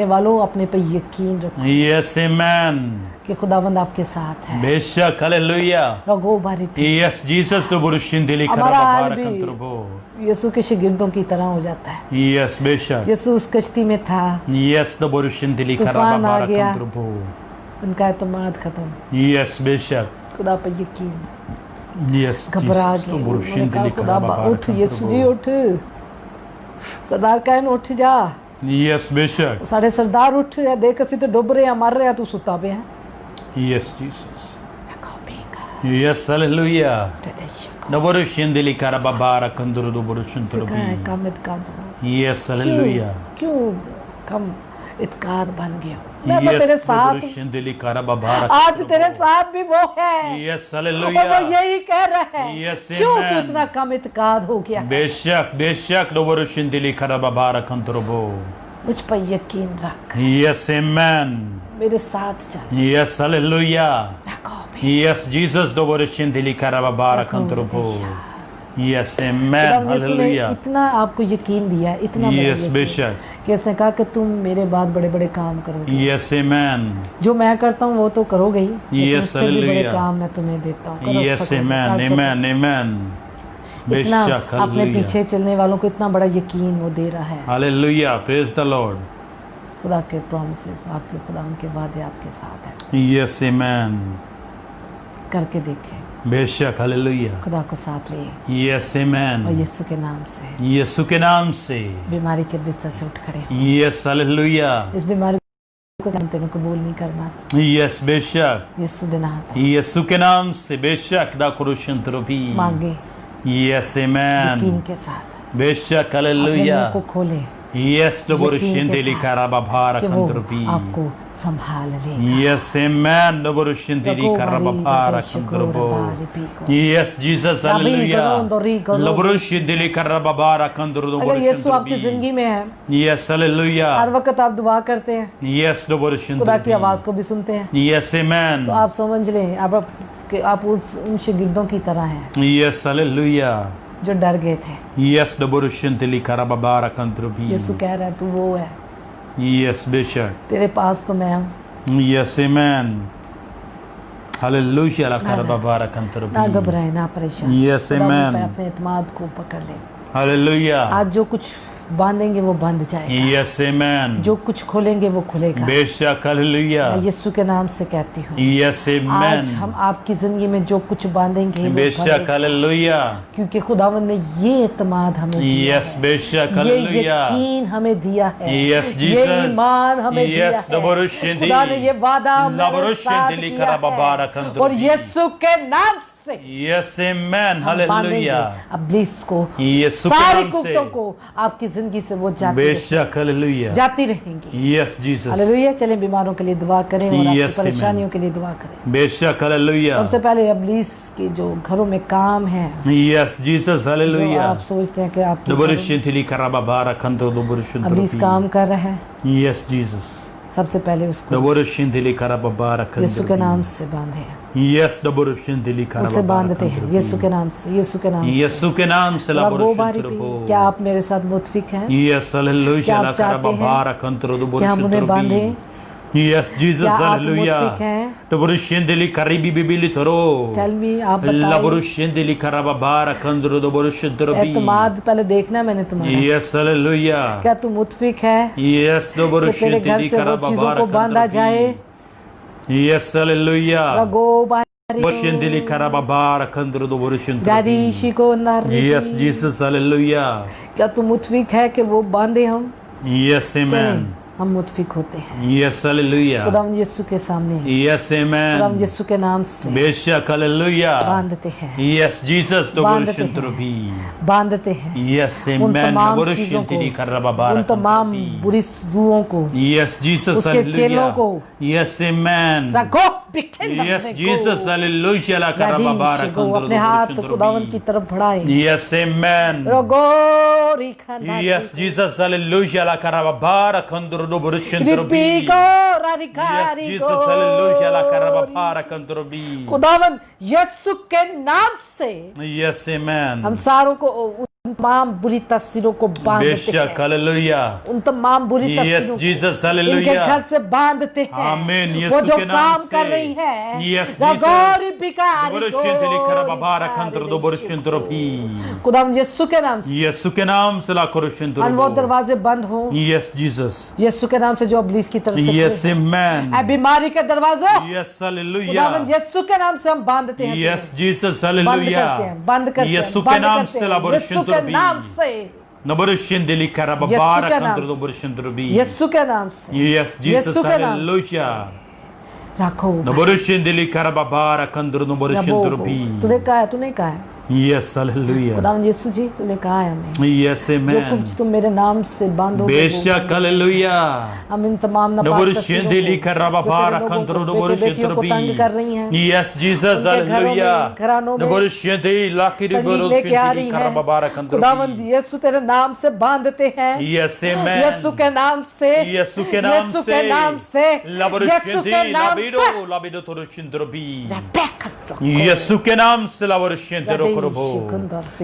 [SPEAKER 2] वालों अपने पे यकीन रखो
[SPEAKER 1] यस आमेन
[SPEAKER 2] कि खुदावंद आपके साथ है।
[SPEAKER 1] बेशक हालेलुया
[SPEAKER 2] रगो बारी पे
[SPEAKER 1] यस जीसस
[SPEAKER 2] हमारा हाल भी यीशु के शागिर्दों की तरह हो जाता है।
[SPEAKER 1] यस बेशक
[SPEAKER 2] यीशु उस कश्ती में था,
[SPEAKER 1] यस
[SPEAKER 2] तूफान आ गया, उनका एतमाद खत्म।
[SPEAKER 1] यस बेशक
[SPEAKER 2] खुदा पे यकीन,
[SPEAKER 1] यस
[SPEAKER 2] घबरा गए, उन्होंने कहा खुदा उठ, यीशु जी उठ, सरदार कहन उठ जा।
[SPEAKER 1] यस बेशक
[SPEAKER 2] साढ़े सरदार उठ रहे, देख असी तो डुब रहे हैं, मर रहे हैं, तू सुता पे है।
[SPEAKER 1] यस जीसस यस हालेलुया
[SPEAKER 2] कम इत्काद हो।
[SPEAKER 1] यस हालेलुया
[SPEAKER 2] क्यों कम इत्काद बन गए हो? मैं तो तेरे साथ, आज तेरे साथ भी वो है,
[SPEAKER 1] यस
[SPEAKER 2] और
[SPEAKER 1] हालेलुया
[SPEAKER 2] वो यही कह रहा है,
[SPEAKER 1] Yes,
[SPEAKER 2] क्यों
[SPEAKER 1] amen.
[SPEAKER 2] तू इतना कम इत्काद हो गया?
[SPEAKER 1] बेशक
[SPEAKER 2] मुझ पर यकीन रख,
[SPEAKER 1] यस आमेन
[SPEAKER 2] मेरे साथ चल।
[SPEAKER 1] यस हालेलुया
[SPEAKER 2] याकूब,
[SPEAKER 1] yes Jesus yes amen hallelujah
[SPEAKER 2] इतना आपको यकीन दिया, इतना बड़ा
[SPEAKER 1] यस
[SPEAKER 2] यकीन,
[SPEAKER 1] बेशक
[SPEAKER 2] कि उसने कहा कि तुम मेरे बाद बड़े बड़े काम करोगे।
[SPEAKER 1] यस आमेन
[SPEAKER 2] जो मैं करता हूँ वो तो करोगे ही, लेकिन
[SPEAKER 1] Yes,
[SPEAKER 2] उससे भी बड़े
[SPEAKER 1] hallelujah.
[SPEAKER 2] काम मैं तुम्हें देता हूँ। करो,
[SPEAKER 1] यस
[SPEAKER 2] पकड़ो,
[SPEAKER 1] आमेन
[SPEAKER 2] कर सको।
[SPEAKER 1] आमेन आमेन
[SPEAKER 2] इतना
[SPEAKER 1] बेशक
[SPEAKER 2] अपने
[SPEAKER 1] हालेलुया
[SPEAKER 2] पीछे चलने वालों को इतना बड़ा यकीन वो दे रहा है।
[SPEAKER 1] हालेलुया प्रेज द लॉर्ड
[SPEAKER 2] खुदा के प्रॉमिसेस, आपके खुदा उनके वादे आपके साथ है।
[SPEAKER 1] यस आमेन
[SPEAKER 2] करके देखें,
[SPEAKER 1] बेशक हालेलुया
[SPEAKER 2] खुदा को साथ लिए
[SPEAKER 1] यस आमेन
[SPEAKER 2] और यीशु के नाम से
[SPEAKER 1] यीशु के नाम से
[SPEAKER 2] बीमारी के बिस्तर से उठ खड़े हो।
[SPEAKER 1] यस हालेलुया
[SPEAKER 2] इस बीमारी को तेरे कबूल नहीं करना,
[SPEAKER 1] यस बेशक
[SPEAKER 2] यीशु दे नाम पे
[SPEAKER 1] यीशु के नाम से बेशक दा कुरुशंतरोपी
[SPEAKER 2] मांगे
[SPEAKER 1] यस आमेन
[SPEAKER 2] यकीन के साथ,
[SPEAKER 1] बेशक
[SPEAKER 2] अपने
[SPEAKER 1] हालेलुया
[SPEAKER 2] मुंह को खोले
[SPEAKER 1] यस द
[SPEAKER 2] यकीन के
[SPEAKER 1] बुरुशिंदे
[SPEAKER 2] साथ
[SPEAKER 1] लिकाराबा
[SPEAKER 2] कि वो
[SPEAKER 1] भाराकंतरोपी
[SPEAKER 2] आपको संभाल लेगा।
[SPEAKER 1] Yes, amen. Laboroscintili karababara kandrobo. Yes, Jesus, hallelujah. Laboroscintili karababara kandrobo.
[SPEAKER 2] अगर यीशु आपकी जिंदगी में है,
[SPEAKER 1] Yes, hallelujah.
[SPEAKER 2] हर वक्त आप दुआ करते हैं,
[SPEAKER 1] Yes,
[SPEAKER 2] खुदा की
[SPEAKER 1] Laboroscintili.
[SPEAKER 2] आवाज को भी सुनते हैं,
[SPEAKER 1] Yes, amen.
[SPEAKER 2] तो आप समझ लें आप उन शागिर्दों की तरह हैं
[SPEAKER 1] Yes, hallelujah.
[SPEAKER 2] जो डर गए थे।
[SPEAKER 1] Yes, Laboroscintili karababara kandrobi.
[SPEAKER 2] यीशु कह रहा है तू वो है,
[SPEAKER 1] Yes, Bishop.
[SPEAKER 2] तेरे पास तो मैं हूँ।
[SPEAKER 1] Yes, amen. Hallelujah. La karababara
[SPEAKER 2] ना
[SPEAKER 1] kandrobi.
[SPEAKER 2] घबराए ना परेशान,
[SPEAKER 1] Yes,
[SPEAKER 2] खुदा
[SPEAKER 1] amen.
[SPEAKER 2] पे अपने एतमाद को पकड़ ले।
[SPEAKER 1] Hallelujah.
[SPEAKER 2] आज जो कुछ बांधेंगे वो बंध जाएगा,
[SPEAKER 1] Yes, amen.
[SPEAKER 2] जो कुछ खोलेंगे वो खुलेगा।
[SPEAKER 1] बेशक, hallelujah.
[SPEAKER 2] मैं यीशु के नाम से कहती हूँ,
[SPEAKER 1] Yes, amen.
[SPEAKER 2] आज हम आपकी जिंदगी में जो कुछ बांधेंगे वो
[SPEAKER 1] बेशक,
[SPEAKER 2] बंधेगा,
[SPEAKER 1] hallelujah.
[SPEAKER 2] क्योंकि खुदावन ने ये एतमाद हमें दिया
[SPEAKER 1] Yes,
[SPEAKER 2] है,
[SPEAKER 1] बेशक,
[SPEAKER 2] ये
[SPEAKER 1] hallelujah.
[SPEAKER 2] यकीन हमें दिया है,
[SPEAKER 1] Yes,
[SPEAKER 2] ये
[SPEAKER 1] Jesus.
[SPEAKER 2] ईमान हमें दिया
[SPEAKER 1] Yes,
[SPEAKER 2] है।
[SPEAKER 1] Laboroscintili.
[SPEAKER 2] खुदा ने ये वादा हमारे साथ
[SPEAKER 1] Laboroscintili
[SPEAKER 2] किया
[SPEAKER 1] karababara
[SPEAKER 2] है,
[SPEAKER 1] kandrobi.
[SPEAKER 2] और यीशु के नाम से
[SPEAKER 1] Yes, amen.
[SPEAKER 2] हम बांधेंगे
[SPEAKER 1] Hallelujah.
[SPEAKER 2] इब्लीस को,
[SPEAKER 1] यीशु के
[SPEAKER 2] सारी
[SPEAKER 1] नाम
[SPEAKER 2] कुफ्तों
[SPEAKER 1] से
[SPEAKER 2] को आपकी जिंदगी से वो
[SPEAKER 1] बेशक, hallelujah.
[SPEAKER 2] जाती रहेंगी।
[SPEAKER 1] Yes, Jesus.
[SPEAKER 2] हालेलुया। चलें बीमारों के लिए दुआ करें और आपकी
[SPEAKER 1] Yes, amen.
[SPEAKER 2] परेशानियों के लिए दुआ करें।
[SPEAKER 1] बेशक, hallelujah.
[SPEAKER 2] सबसे पहले इब्लीस के जो घरों में काम है,
[SPEAKER 1] Yes, Jesus,
[SPEAKER 2] जो
[SPEAKER 1] hallelujah.
[SPEAKER 2] आप सोचते हैं कि आपके घरों में
[SPEAKER 1] Laboroscintili karababara kandrobo.
[SPEAKER 2] इब्लीस काम कर रहा है,
[SPEAKER 1] Yes, Jesus.
[SPEAKER 2] सबसे पहले उसको
[SPEAKER 1] Laboroscintili karababara
[SPEAKER 2] यीशु के
[SPEAKER 1] kandrobo.
[SPEAKER 2] नाम से बांधे,
[SPEAKER 1] Yes, Laboroscintili
[SPEAKER 2] उसे
[SPEAKER 1] karababara
[SPEAKER 2] बांधते हैं
[SPEAKER 1] kandrobo.
[SPEAKER 2] यीशु के नाम से, यीशु के नाम से।
[SPEAKER 1] यीशु के नाम से
[SPEAKER 2] और वो बारी भी,
[SPEAKER 1] Laboroscintili.
[SPEAKER 2] क्या आप मेरे साथ मुतफिक हैं
[SPEAKER 1] Yes, hallelujah.
[SPEAKER 2] क्या आप
[SPEAKER 1] La
[SPEAKER 2] चाहते हैं
[SPEAKER 1] karababara kandrobo.
[SPEAKER 2] कि हम उन्हें बांधें?
[SPEAKER 1] Yes, Jesus,
[SPEAKER 2] क्या आप
[SPEAKER 1] hallelujah.
[SPEAKER 2] मुतफिक हैं?
[SPEAKER 1] Laboroscintili karibi bibili toro.
[SPEAKER 2] Tell me, आप बताइए।
[SPEAKER 1] Laboroscintili karababara kandrobo.
[SPEAKER 2] एतमाद पहले देखना है मैंने तुम्हारा,
[SPEAKER 1] Yes, hallelujah.
[SPEAKER 2] क्या तू मुतफिक है
[SPEAKER 1] Yes,
[SPEAKER 2] कि तेरे घर
[SPEAKER 1] Laboroscintili
[SPEAKER 2] से वो चीजों
[SPEAKER 1] karababara
[SPEAKER 2] को बांधा जाए?
[SPEAKER 1] Yes, hallelujah.
[SPEAKER 2] रगो
[SPEAKER 1] Laboroscintili karababara kandrobo.
[SPEAKER 2] दादी शिको नारी,
[SPEAKER 1] Yes, Jesus, hallelujah.
[SPEAKER 2] क्या तू मुतफिक है कि वो बांधे हम?
[SPEAKER 1] Yes,
[SPEAKER 2] चलें,
[SPEAKER 1] amen.
[SPEAKER 2] हम मुतफिक होते हैं
[SPEAKER 1] Yes, hallelujah.
[SPEAKER 2] खुदावंद यीशु के सामने,
[SPEAKER 1] Yes,
[SPEAKER 2] खुदावंद
[SPEAKER 1] amen.
[SPEAKER 2] यीशु के नाम से
[SPEAKER 1] बेशक, hallelujah.
[SPEAKER 2] बांधते हैं,
[SPEAKER 1] Yes, Jesus,
[SPEAKER 2] बांधते
[SPEAKER 1] Laboroscintili.
[SPEAKER 2] बांधते हैं
[SPEAKER 1] Yes,
[SPEAKER 2] उन
[SPEAKER 1] amen.
[SPEAKER 2] तमाम चीजों
[SPEAKER 1] Laboroscintili
[SPEAKER 2] को,
[SPEAKER 1] karababara
[SPEAKER 2] उन तमाम
[SPEAKER 1] kandrobo.
[SPEAKER 2] बुरी रूहों को,
[SPEAKER 1] Yes, Jesus,
[SPEAKER 2] उसके चेलों
[SPEAKER 1] hallelujah.
[SPEAKER 2] को
[SPEAKER 1] Yes, amen.
[SPEAKER 2] रगो बिखेंडम
[SPEAKER 1] Yes,
[SPEAKER 2] में
[SPEAKER 1] Jesus,
[SPEAKER 2] को।
[SPEAKER 1] hallelujah. La
[SPEAKER 2] दादी
[SPEAKER 1] karababara
[SPEAKER 2] शिको अपने हाथ खुदावंद की
[SPEAKER 1] kandrobo.
[SPEAKER 2] तरफ बढ़ाए,
[SPEAKER 1] Yes, amen.
[SPEAKER 2] रगो रिखा
[SPEAKER 1] Yes, Jesus, hallelujah. La karababara kandrobo.
[SPEAKER 2] रिपीको रारिका
[SPEAKER 1] Yes, Jesus, hallelujah. La karababara kandrobo.
[SPEAKER 2] खुदावंद यीशु के नाम से
[SPEAKER 1] Yes, amen.
[SPEAKER 2] हम सारों को उन तमाम बुरी तस्वीरों को बांधते
[SPEAKER 1] बेशक,
[SPEAKER 2] हैं,
[SPEAKER 1] hallelujah.
[SPEAKER 2] उन तमाम बुरी
[SPEAKER 1] Yes,
[SPEAKER 2] तस्वीरों
[SPEAKER 1] Jesus,
[SPEAKER 2] को इनके
[SPEAKER 1] hallelujah.
[SPEAKER 2] घर से बांधते हैं।
[SPEAKER 1] आमीन,
[SPEAKER 2] वो
[SPEAKER 1] यीशु
[SPEAKER 2] जो
[SPEAKER 1] के नाम
[SPEAKER 2] काम
[SPEAKER 1] से।
[SPEAKER 2] कर रही है,
[SPEAKER 1] Yes,
[SPEAKER 2] रगोरी
[SPEAKER 1] Jesus.
[SPEAKER 2] बिकारी
[SPEAKER 1] Laboroscintili
[SPEAKER 2] को
[SPEAKER 1] karababara
[SPEAKER 2] रिकारी
[SPEAKER 1] kandrobo.
[SPEAKER 2] खुदावंद यीशु के नाम से
[SPEAKER 1] यीशु के नाम से ला
[SPEAKER 2] अनमोल
[SPEAKER 1] Laboroscintili.
[SPEAKER 2] दरवाजे बंद हो,
[SPEAKER 1] Yes, Jesus.
[SPEAKER 2] यीशु के नाम से जो इब्लीस की तरफ से
[SPEAKER 1] Yes,
[SPEAKER 2] खुले हैं।
[SPEAKER 1] amen.
[SPEAKER 2] ऐ बीमारी के दरवाजों,
[SPEAKER 1] Yes,
[SPEAKER 2] खुदावंद
[SPEAKER 1] hallelujah.
[SPEAKER 2] यीशु के नाम से हम बांधते हैं
[SPEAKER 1] Yes,
[SPEAKER 2] तुम्हें।
[SPEAKER 1] Jesus,
[SPEAKER 2] बंद करते
[SPEAKER 1] hallelujah.
[SPEAKER 2] हैं, बंद करते हैं,
[SPEAKER 1] यीशु के
[SPEAKER 2] बंद
[SPEAKER 1] नाम
[SPEAKER 2] करते
[SPEAKER 1] से
[SPEAKER 2] हैं,
[SPEAKER 1] ला
[SPEAKER 2] यीशु के नाम से,
[SPEAKER 1] Laboroscintili karababara
[SPEAKER 2] यीशु के नाम
[SPEAKER 1] kandrobo.
[SPEAKER 2] यीशु के नाम से
[SPEAKER 1] Yes, Jesus,
[SPEAKER 2] यीशु के नाम
[SPEAKER 1] hallelujah.
[SPEAKER 2] रखो।
[SPEAKER 1] Laboroscintili karababara kandrobo.
[SPEAKER 2] तूने कहा है, तूने कहा है,
[SPEAKER 1] Yes, hallelujah.
[SPEAKER 2] खुदावंद यीशु जी तूने कहा है हमें,
[SPEAKER 1] Yes,
[SPEAKER 2] जो
[SPEAKER 1] amen.
[SPEAKER 2] कुछ तुम मेरे नाम से बांधोगे
[SPEAKER 1] बेशक, hallelujah.
[SPEAKER 2] हम इन तमाम नापाक
[SPEAKER 1] Laboroscintili karababara
[SPEAKER 2] तस्वीरों को,
[SPEAKER 1] kandrobo.
[SPEAKER 2] जो तेरे बेटियों को तंग कर रही हैं,
[SPEAKER 1] Yes, Jesus,
[SPEAKER 2] उनके घरों में,
[SPEAKER 1] hallelujah.
[SPEAKER 2] घरानों में
[SPEAKER 1] Laboroscintili la
[SPEAKER 2] तकलीफ लेके आ रही
[SPEAKER 1] karababara
[SPEAKER 2] है, खुदावंद
[SPEAKER 1] kandrobo.
[SPEAKER 2] यीशु तेरे नाम से बांधते हैं,
[SPEAKER 1] Yes, amen.
[SPEAKER 2] यीशु के नाम से,
[SPEAKER 1] यीशु के नाम
[SPEAKER 2] यीशु
[SPEAKER 1] से,
[SPEAKER 2] के नाम से, यीशु
[SPEAKER 1] Laboroscintili
[SPEAKER 2] के नाम से,
[SPEAKER 1] labido toroscindrobi.
[SPEAKER 2] रबेका
[SPEAKER 1] यीशु के नाम से Laboroscintili korobo.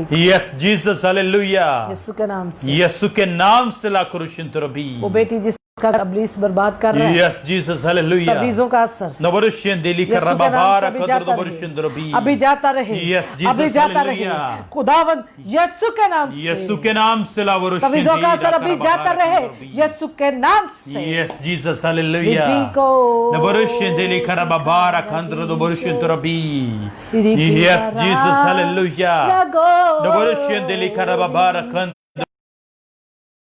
[SPEAKER 1] Yes, Jesus, hallelujah.
[SPEAKER 2] यीशु के नाम से,
[SPEAKER 1] यीशु के नाम से ला Laboroscintili.
[SPEAKER 2] वो बेटी जिसका इब्लीस बर्बाद कर रहा है,
[SPEAKER 1] Yes, Jesus, hallelujah.
[SPEAKER 2] तबीजों का असर
[SPEAKER 1] Laboroscintili
[SPEAKER 2] यीशु के नाम से
[SPEAKER 1] karababara
[SPEAKER 2] अभी जाता रहे,
[SPEAKER 1] kandrobo.
[SPEAKER 2] अभी जाता रहे,
[SPEAKER 1] Yes, Jesus,
[SPEAKER 2] अभी जाता रहे,
[SPEAKER 1] hallelujah.
[SPEAKER 2] खुदावंद यीशु के नाम से,
[SPEAKER 1] यीशु के नाम से
[SPEAKER 2] तबीजों का असर अभी जाता रहे, यीशु के नाम से,
[SPEAKER 1] Yes, Jesus, hallelujah.
[SPEAKER 2] रिपीको
[SPEAKER 1] Laboroscintili karababara kandrobo. Yes, Jesus, hallelujah. Laboroscintili karababara kandrobo.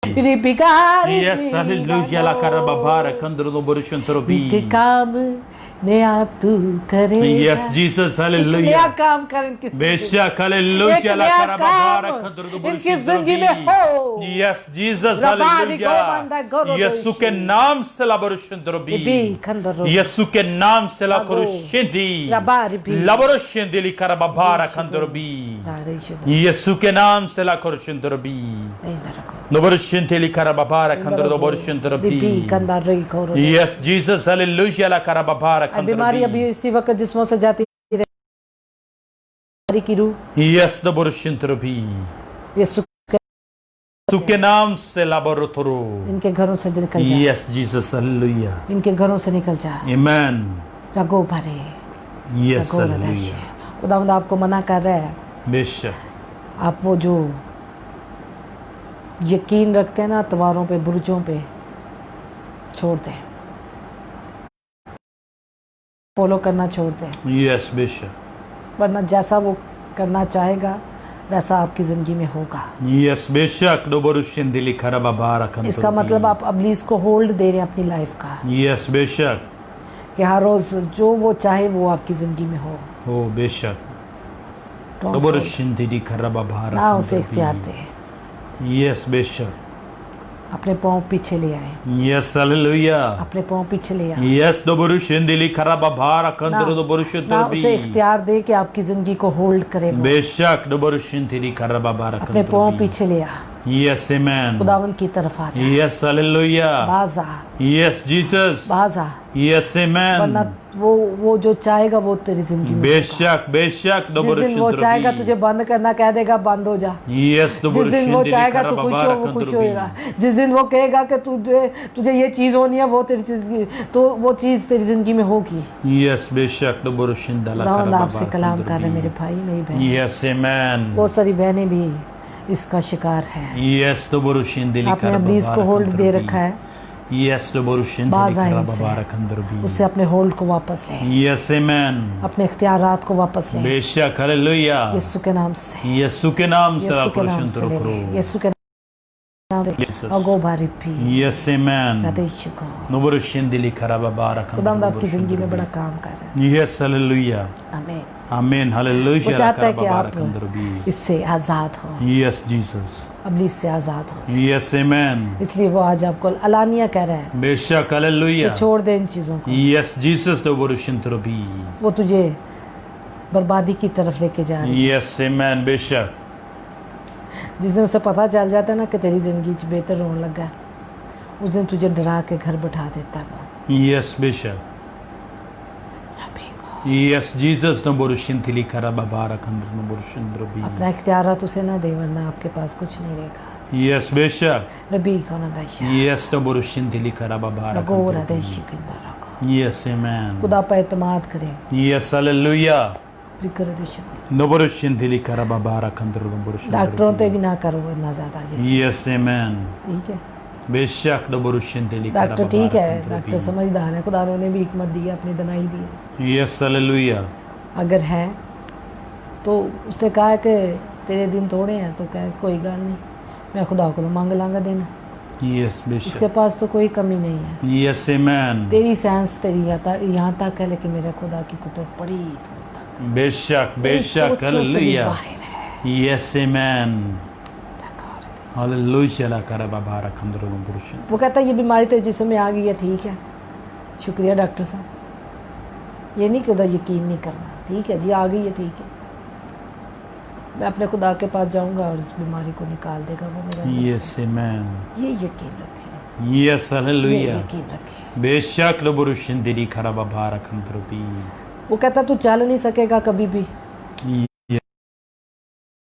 [SPEAKER 2] रिपिका
[SPEAKER 1] Yes, hallelujah. La karababara kandrobo.
[SPEAKER 2] के काम नया तू करेगा।
[SPEAKER 1] यस जीसस
[SPEAKER 2] एक
[SPEAKER 1] हालेलुया
[SPEAKER 2] नया काम कर इनकी जिंदगी में।
[SPEAKER 1] बेशक
[SPEAKER 2] एक
[SPEAKER 1] हालेलुया ला
[SPEAKER 2] नया
[SPEAKER 1] करबा
[SPEAKER 2] काम
[SPEAKER 1] बारक
[SPEAKER 2] इनकी जिंदगी में हो।
[SPEAKER 1] यस जीसस
[SPEAKER 2] रबारी
[SPEAKER 1] हालेलुया
[SPEAKER 2] गोमांदा गोरो
[SPEAKER 1] यीशु के नाम से ला बरुशंद्रबी
[SPEAKER 2] इबी खंदरो
[SPEAKER 1] यीशु के नाम से ला
[SPEAKER 2] Ago.
[SPEAKER 1] करुशंदी
[SPEAKER 2] रबारी भी
[SPEAKER 1] ला बरुशंदी ली करबा बारक खंदरबी यीशु के नाम से ला करुशंद्रबी नबरुशंदी ली करबा बारक खंदर बरुशंद्रबी यस जीसस हालेलुया ला करबा बारक
[SPEAKER 2] बीमारी अभी इसी वक्त जिस्मों से जाती रही की रूह
[SPEAKER 1] यस नबरुशंद्रबी
[SPEAKER 2] यीशु
[SPEAKER 1] के नाम से ला बरुतरो
[SPEAKER 2] इनके घरों से निकल जा।
[SPEAKER 1] यस जीसस हालेलुया
[SPEAKER 2] इनके घरों से निकल जा।
[SPEAKER 1] आमेन
[SPEAKER 2] रगो भरे
[SPEAKER 1] यस हालेलुया
[SPEAKER 2] खुदावंद आपको मना कर रहा है।
[SPEAKER 1] बेशक
[SPEAKER 2] आप वो जो यकीन रखते हैं ना तवारों पे बुर्जों पे छोड़ दें, फॉलो करना छोड़ दें,
[SPEAKER 1] यस बेशक
[SPEAKER 2] वरना जैसा वो करना चाहेगा वैसा आपकी जिंदगी में होगा।
[SPEAKER 1] यस बेशक दोबरुशन दिली खराबा बारक
[SPEAKER 2] इसका मतलब आप अबलीस को होल्ड दे रहे हैं अपनी लाइफ का
[SPEAKER 1] यस बेशक
[SPEAKER 2] कि हर रोज जो वो चाहे वो आपकी जिंदगी में हो।
[SPEAKER 1] बेशक
[SPEAKER 2] Don't
[SPEAKER 1] दोबरुशन दिली खराबा बारक
[SPEAKER 2] ना उसे इख्तियार दे।
[SPEAKER 1] यस बेशक
[SPEAKER 2] अपने पाँव पीछे ले आए,
[SPEAKER 1] यस हालेलुया
[SPEAKER 2] अपने पाँव पीछे ले आए।
[SPEAKER 1] यस दोबरुशन दिली खराबा बारक अंदर दोबरुशन
[SPEAKER 2] ना उसे इख्तियार दे कि आपकी जिंदगी को होल्ड करे वो।
[SPEAKER 1] बेशक दोबरुशन दिली खराबा बारक
[SPEAKER 2] अपने पाँव पीछे ले आ,
[SPEAKER 1] यस आमेन
[SPEAKER 2] खुदावन की तरफ आ जा।
[SPEAKER 1] यस हालेलुया
[SPEAKER 2] बाज आ,
[SPEAKER 1] यस जीसस
[SPEAKER 2] बाज आ,
[SPEAKER 1] यस आमेन
[SPEAKER 2] वरना वो जो चाहेगा वो तेरी जिंदगी में
[SPEAKER 1] बेशक बेशक
[SPEAKER 2] होगा। जिस दिन वो चाहेगा तुझे बंद करना कह देगा बंद हो जा।
[SPEAKER 1] यस
[SPEAKER 2] जिस दिन वो चाहेगा तू खुश हो वो खुश होएगा। जिस दिन वो कहेगा कि तुझे ये चीज होनी है वो तेरी चीज तो वो चीज तेरी जिंदगी में होगी।
[SPEAKER 1] यस बेशक दोबरुशन दला
[SPEAKER 2] खुदावंद आपसे कलाम कर रहे मेरे भाई मेरी बहन।
[SPEAKER 1] यस आमेन
[SPEAKER 2] बहुत सारी बहनें भी इसका शिकार है।
[SPEAKER 1] यस दोबरुशन दिली
[SPEAKER 2] आपने अबलीस को होल्ड दे रखा है,
[SPEAKER 1] यस दोबरुशन
[SPEAKER 2] बाज
[SPEAKER 1] दिली
[SPEAKER 2] आए
[SPEAKER 1] खराबा
[SPEAKER 2] इनसे।
[SPEAKER 1] बारक अंदर भी
[SPEAKER 2] उससे अपने होल्ड को वापस ले,
[SPEAKER 1] यस आमेन
[SPEAKER 2] अपने इख्तियारात को वापस ले
[SPEAKER 1] बेशक हालेलुया
[SPEAKER 2] यीशु के नाम से।
[SPEAKER 1] यीशु के नाम से
[SPEAKER 2] यीशु के नाम
[SPEAKER 1] ऑपरेशन
[SPEAKER 2] से ले
[SPEAKER 1] करो
[SPEAKER 2] ले, यीशु के नाम से।
[SPEAKER 1] Jesus.
[SPEAKER 2] अगो बारी भी
[SPEAKER 1] यस आमेन
[SPEAKER 2] राधेश को।
[SPEAKER 1] दोबरुशन दिली खराबा बारक
[SPEAKER 2] खुदावंद आपकी जिंदगी में बड़ा काम कर रहा है।
[SPEAKER 1] यस हालेलुया
[SPEAKER 2] आमीन।
[SPEAKER 1] आमीन
[SPEAKER 2] वो
[SPEAKER 1] हालेलुया
[SPEAKER 2] चाहता है कि
[SPEAKER 1] खराबा
[SPEAKER 2] आप
[SPEAKER 1] बारक अंदर भी
[SPEAKER 2] इससे आजाद हो,
[SPEAKER 1] यस जीसस
[SPEAKER 2] अबलीस से आजाद हो।
[SPEAKER 1] यस आमेन
[SPEAKER 2] इसलिए वो आज आपको अलानिया कह रहा है
[SPEAKER 1] बेशक हालेलुया
[SPEAKER 2] कि छोड़ दे इन चीजों को।
[SPEAKER 1] यस जीसस दोबरुशन तरबी
[SPEAKER 2] वो तुझे बर्बादी की तरफ लेके जा रही है।
[SPEAKER 1] यस आमेन बेशक
[SPEAKER 2] जिस दिन उसे पता चल जाता है ना कि तेरी जिंदगी बेहतर होने लगा है, उस दिन तुझे डरा के घर बैठा देता है वो।
[SPEAKER 1] यस बेशक यस जीसस दोबरुशन दिली खराबा बारक अंदर दोबरुशन तरबी
[SPEAKER 2] अपना इख्तियारात उसे ना दे वरना आपके पास कुछ नहीं रहेगा।
[SPEAKER 1] यस बेशक
[SPEAKER 2] रबी को ना दशा
[SPEAKER 1] यस दोबरुशन दिली खराबा बारक
[SPEAKER 2] लगो रदेशी के अंदर रखो।
[SPEAKER 1] यस आमेन
[SPEAKER 2] खुदा पर एतमाद करें।
[SPEAKER 1] यस हालेलुया
[SPEAKER 2] रिकर देशी को।
[SPEAKER 1] दोबरुशन दिली खराबा बारक अंदर दोबरुशन
[SPEAKER 2] डॉक्टरों पे भी ना करो इतना ज्यादा ये,
[SPEAKER 1] यस आमेन
[SPEAKER 2] ठीक है।
[SPEAKER 1] बेशक दोबरुशन दिली
[SPEAKER 2] डॉक्टर ठीक है, डॉक्टर समझदार है, खुदा ने उन्हें भी हिकमत दी है, अपनी दनाई दी है।
[SPEAKER 1] यस हालेलुया
[SPEAKER 2] अगर है तो उसने कहा कि तेरे दिन थोड़े हैं तो कह कोई गल नहीं, मैं खुदा को मांग लांगा देना।
[SPEAKER 1] यस बेशक
[SPEAKER 2] उसके पास तो कोई कमी नहीं है।
[SPEAKER 1] यस आमेन
[SPEAKER 2] तेरी सेंस तेरी यहाँ तक है, लेकिन मेरे खुदा की कुतुब बड़ी दूर तक।
[SPEAKER 1] बेशक
[SPEAKER 2] तेरी
[SPEAKER 1] बेशक
[SPEAKER 2] सोचों से भी
[SPEAKER 1] हालेलुया
[SPEAKER 2] बाहर है।
[SPEAKER 1] यस आमेन हालेलुया ला करबा बारक अंदर दोबरुशन
[SPEAKER 2] वो कहता है ये बीमारी तेरे जिस्म में आ गई है, ठीक है, शुक्रिया डॉक्टर साहब। ये नहीं कि उधर यकीन नहीं करना, ठीक है जी आ गई है, ठीक है, मैं अपने खुदा के पास जाऊंगा और इस बीमारी को निकाल देगा वो मेरा।
[SPEAKER 1] यस आमेन
[SPEAKER 2] ये यकीन रखे,
[SPEAKER 1] यस
[SPEAKER 2] ये
[SPEAKER 1] हालेलुया
[SPEAKER 2] यकीन रखे।
[SPEAKER 1] बेशक दोबरुशन दिली खराबा बारक अंदर भी
[SPEAKER 2] वो कहता तू चल नहीं सकेगा कभी भी,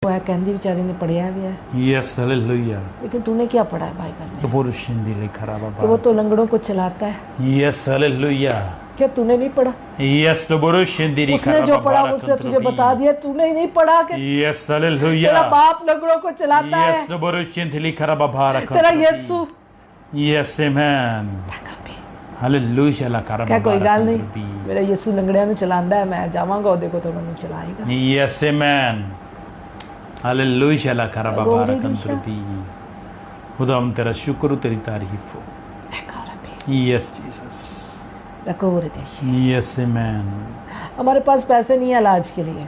[SPEAKER 2] वो है कहती बेचारी ने पढ़िया भी है,
[SPEAKER 1] यस हालेलुया
[SPEAKER 2] लेकिन तूने क्या पढ़ा है बाइबल में
[SPEAKER 1] दोबरुशन दिली खराबा
[SPEAKER 2] कि वो तो लंगड़ों को चलाता है?
[SPEAKER 1] यस हालेलुया
[SPEAKER 2] क्या तूने नहीं पढ़ा?
[SPEAKER 1] यस दोबरुशन दिली
[SPEAKER 2] उसने
[SPEAKER 1] खराबा
[SPEAKER 2] जो पढ़ा
[SPEAKER 1] बारक
[SPEAKER 2] उसने तुझे
[SPEAKER 1] अंदर
[SPEAKER 2] बता दिया, तूने ही नहीं पढ़ा कि
[SPEAKER 1] यस हालेलुया
[SPEAKER 2] तेरा बाप लंगड़ों को चलाता है,
[SPEAKER 1] यस दोबरुशन दिली खराबा बारक
[SPEAKER 2] तेरा यीशु।
[SPEAKER 1] यस आमेन हालेलुया ला करबा
[SPEAKER 2] क्या कोई गल नहीं,
[SPEAKER 1] बारक
[SPEAKER 2] मेरा यीशु लंगड़ियां ਨੂੰ ਚਲਾਉਂਦਾ ਹੈ, मैं जावांगा ਉਹਦੇ ਕੋਲ तो ਮੈਨੂੰ ਚਲਾਏਗਾ।
[SPEAKER 1] यस आमेन हालेलुया ला करबा बारक अंदर भी खुदा हम तेरा शुक्र तेरी तारीफ हो। यस जीसस
[SPEAKER 2] रकोर देश।
[SPEAKER 1] Yes, amen.
[SPEAKER 2] हमारे पास पैसे नहीं है इलाज के लिए,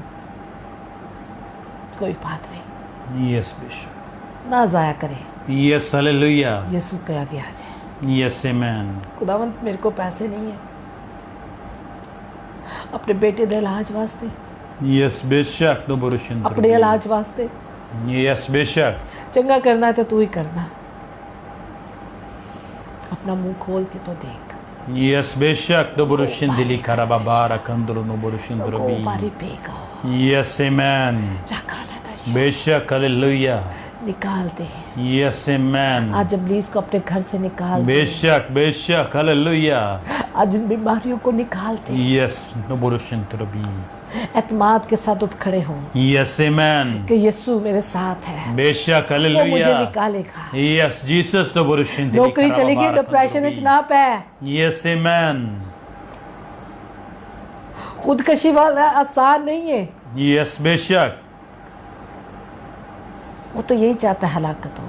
[SPEAKER 2] कोई बात नहीं,
[SPEAKER 1] Yes, Bishop.
[SPEAKER 2] ना जाया करे,
[SPEAKER 1] Yes, hallelujah.
[SPEAKER 2] यीशु के आगे आ जाए।
[SPEAKER 1] Yes, amen.
[SPEAKER 2] खुदावंत मेरे को पैसे नहीं है, अपने बेटे दे इलाज वास्ते,
[SPEAKER 1] Yes, Bishop. No borushin.
[SPEAKER 2] अपने इलाज वास्ते।
[SPEAKER 1] Yes, Bishop.
[SPEAKER 2] चंगा करना है तो तू ही करना, अपना मुंह खोल के तो देख।
[SPEAKER 1] Yes, Bishop. No borushin dili karababara kandro no borushin
[SPEAKER 2] को
[SPEAKER 1] drobi.
[SPEAKER 2] बारी पेगा
[SPEAKER 1] Yes, amen.
[SPEAKER 2] रखा रहता,
[SPEAKER 1] Bishop, hallelujah.
[SPEAKER 2] निकाल दे।
[SPEAKER 1] Yes, amen.
[SPEAKER 2] आज इब्लीस को अपने घर से निकाल दे,
[SPEAKER 1] Bishop, hallelujah.
[SPEAKER 2] आज इन बीमारियों को निकाल दे।
[SPEAKER 1] Yes, no borushin drobi.
[SPEAKER 2] एतमाद के साथ उठ खड़े हो
[SPEAKER 1] Yes, amen.
[SPEAKER 2] कि यीशु मेरे साथ है,
[SPEAKER 1] Bishop,
[SPEAKER 2] वो मुझे
[SPEAKER 1] hallelujah.
[SPEAKER 2] निकालेगा।
[SPEAKER 1] Yes, Jesus, no borushin dili
[SPEAKER 2] नौकरी चलेगी, डिप्रेशन में ना पै,
[SPEAKER 1] Yes, amen.
[SPEAKER 2] खुदकशी वाला आसान नहीं है,
[SPEAKER 1] Yes, Bishop.
[SPEAKER 2] वो तो यही चाहता है हलाकत हो।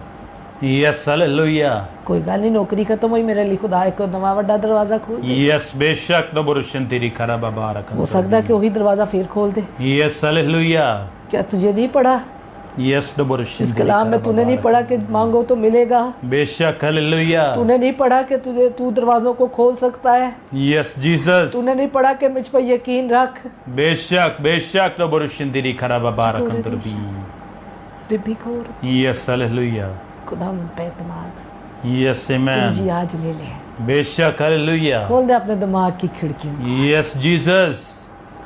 [SPEAKER 1] Yes, hallelujah.
[SPEAKER 2] कोई गल नहीं, नौकरी खत्म हुई, मेरे लिए खुदा एक नवा वड्डा दरवाजा खोल दे।
[SPEAKER 1] Yes, बेशक no borushin teri karababara
[SPEAKER 2] हो सकता है कि वही दरवाजा फिर खोल दे।
[SPEAKER 1] Yes, hallelujah.
[SPEAKER 2] क्या तुझे नहीं पढ़ा
[SPEAKER 1] Yes, no borushin
[SPEAKER 2] इस कलाम में? तूने नहीं पढ़ा कि मांगो तो मिलेगा?
[SPEAKER 1] बेशक hallelujah.
[SPEAKER 2] तूने नहीं पढ़ा कि तू दरवाजों को खोल सकता है?
[SPEAKER 1] Yes, Jesus.
[SPEAKER 2] तूने नहीं पढ़ा कि मुझ पर यकीन रख?
[SPEAKER 1] बेशक no borushin teri karababara kandurbi.
[SPEAKER 2] रिबी खोर
[SPEAKER 1] Yes, hallelujah.
[SPEAKER 2] खुदा उन पे एतमाद,
[SPEAKER 1] Yes, amen.
[SPEAKER 2] जी आज ले ले,
[SPEAKER 1] बेशक hallelujah.
[SPEAKER 2] खोल दे अपने दिमाग की खिड़कियों,
[SPEAKER 1] Yes, Jesus.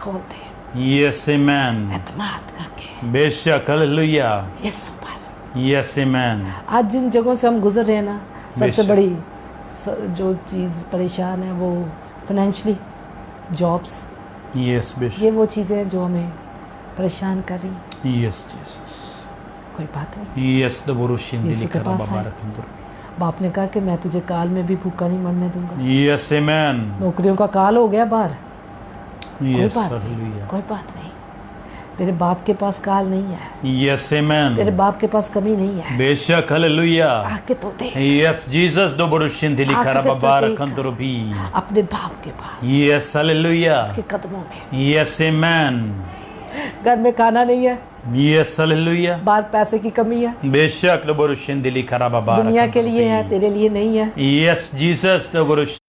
[SPEAKER 2] खोल दे
[SPEAKER 1] Yes, amen.
[SPEAKER 2] एतमाद करके
[SPEAKER 1] बेशक hallelujah.
[SPEAKER 2] यीशु पर।
[SPEAKER 1] Yes, amen.
[SPEAKER 2] आज जिन जगहों से हम गुजर रहे हैं ना, सबसे
[SPEAKER 1] बेशक।
[SPEAKER 2] बड़ी जो चीज़ परेशान है वो फाइनेंशियली, जॉब्स,
[SPEAKER 1] Yes, बेशक.
[SPEAKER 2] ये वो चीज़ें हैं जो हमें परेशान कर रही हैं।
[SPEAKER 1] Yes, Jesus.
[SPEAKER 2] कोई बात नहीं,
[SPEAKER 1] Yes, the borushin dili
[SPEAKER 2] यीशु के पास आए।
[SPEAKER 1] karababara kandurbi.
[SPEAKER 2] बाप ने कहा कि मैं तुझे काल में भी भूखा नहीं मरने दूंगा।
[SPEAKER 1] Yes, amen.
[SPEAKER 2] नौकरियों का काल हो गया बाहर,
[SPEAKER 1] Yes,
[SPEAKER 2] कोई बात नहीं,
[SPEAKER 1] hallelujah.
[SPEAKER 2] कोई बात नहीं, तेरे बाप के पास काल नहीं है,
[SPEAKER 1] Yes, amen.
[SPEAKER 2] तेरे बाप के पास कमी नहीं है,
[SPEAKER 1] बेशक hallelujah.
[SPEAKER 2] आके तो दे
[SPEAKER 1] Yes, Jesus, the borushin dili
[SPEAKER 2] आके तो
[SPEAKER 1] karababara
[SPEAKER 2] देख।
[SPEAKER 1] kandurbi.
[SPEAKER 2] अपने बाप के पास,
[SPEAKER 1] Yes, hallelujah.
[SPEAKER 2] उसके कदमों में।
[SPEAKER 1] Yes, amen.
[SPEAKER 2] घर में खाना नहीं है,
[SPEAKER 1] Yes, hallelujah.
[SPEAKER 2] बाहर पैसे की कमी है,
[SPEAKER 1] बेशक the borushin dili karababara
[SPEAKER 2] दुनिया के लिए है,
[SPEAKER 1] kandurbi.
[SPEAKER 2] तेरे लिए नहीं है।
[SPEAKER 1] Yes, Jesus, the borushin.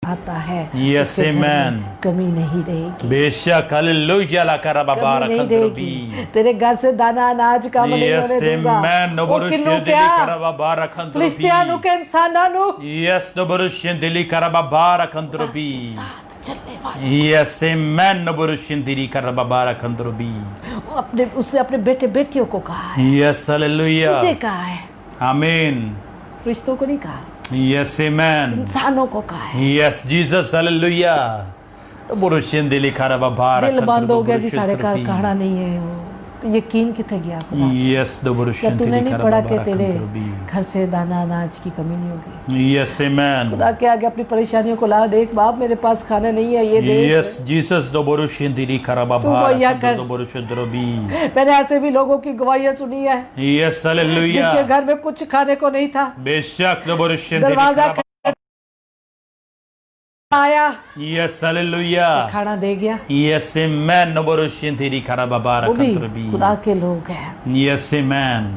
[SPEAKER 2] आता है,
[SPEAKER 1] Yes,
[SPEAKER 2] उसके घर में
[SPEAKER 1] amen.
[SPEAKER 2] कमी नहीं रहेगी,
[SPEAKER 1] बेशक hallelujah la
[SPEAKER 2] कमी
[SPEAKER 1] karababara
[SPEAKER 2] नहीं
[SPEAKER 1] kandurbi.
[SPEAKER 2] रहेगी। तेरे घर से दाना अनाज कम नहीं
[SPEAKER 1] Yes,
[SPEAKER 2] होने दूंगा।
[SPEAKER 1] amen. No
[SPEAKER 2] वो
[SPEAKER 1] borushin
[SPEAKER 2] किन्नू
[SPEAKER 1] dili
[SPEAKER 2] क्या?
[SPEAKER 1] karababara
[SPEAKER 2] फिलिस्तीयानों
[SPEAKER 1] kandurbi.
[SPEAKER 2] के इंसानों नु
[SPEAKER 1] Yes, no borushin dili karababara kandurbi.
[SPEAKER 2] साथ चलने वाले।
[SPEAKER 1] Yes, amen. No borushin dili karababara kandurbi.
[SPEAKER 2] उसने अपने बेटे बेटियों को कहा है,
[SPEAKER 1] Yes,
[SPEAKER 2] तुझे
[SPEAKER 1] hallelujah.
[SPEAKER 2] कहा है,
[SPEAKER 1] Amen.
[SPEAKER 2] रिश्तों को नहीं कहा,
[SPEAKER 1] Yes, amen.
[SPEAKER 2] इंसानों को कहा है।
[SPEAKER 1] Yes, Jesus, hallelujah. No borushin dili karababara
[SPEAKER 2] दिल बंद हो गया जी,
[SPEAKER 1] kandurbi.
[SPEAKER 2] साढ़े का कहना नहीं है वो, तो यकीन किथे गया खुदा?
[SPEAKER 1] Yes, no
[SPEAKER 2] क्या
[SPEAKER 1] borushin
[SPEAKER 2] तूने
[SPEAKER 1] dili
[SPEAKER 2] नहीं पढ़ा कि
[SPEAKER 1] karababara
[SPEAKER 2] तेरे
[SPEAKER 1] kandurbi.
[SPEAKER 2] घर से दाना अनाज की कमी नहीं होगी?
[SPEAKER 1] Yes, amen.
[SPEAKER 2] खुदा के आगे अपनी परेशानियों को ला, देख बाप मेरे पास खाना नहीं है, ये देख।
[SPEAKER 1] Yes, Jesus, no borushin dili
[SPEAKER 2] तू
[SPEAKER 1] karababara
[SPEAKER 2] भैया कर।
[SPEAKER 1] kandurbi. No borushin drobi.
[SPEAKER 2] मैंने ऐसे भी लोगों की गवाहियां सुनी है
[SPEAKER 1] Yes,
[SPEAKER 2] जिनके
[SPEAKER 1] hallelujah.
[SPEAKER 2] घर में कुछ खाने को नहीं था,
[SPEAKER 1] बेशक no borushin dili
[SPEAKER 2] दरवाजा
[SPEAKER 1] karababara.
[SPEAKER 2] आया,
[SPEAKER 1] Yes, hallelujah.
[SPEAKER 2] खाना दे गया।
[SPEAKER 1] Yes, amen. No borushin dili karababara
[SPEAKER 2] वो भी
[SPEAKER 1] kandurbi.
[SPEAKER 2] खुदा के लोग हैं,
[SPEAKER 1] Yes, amen.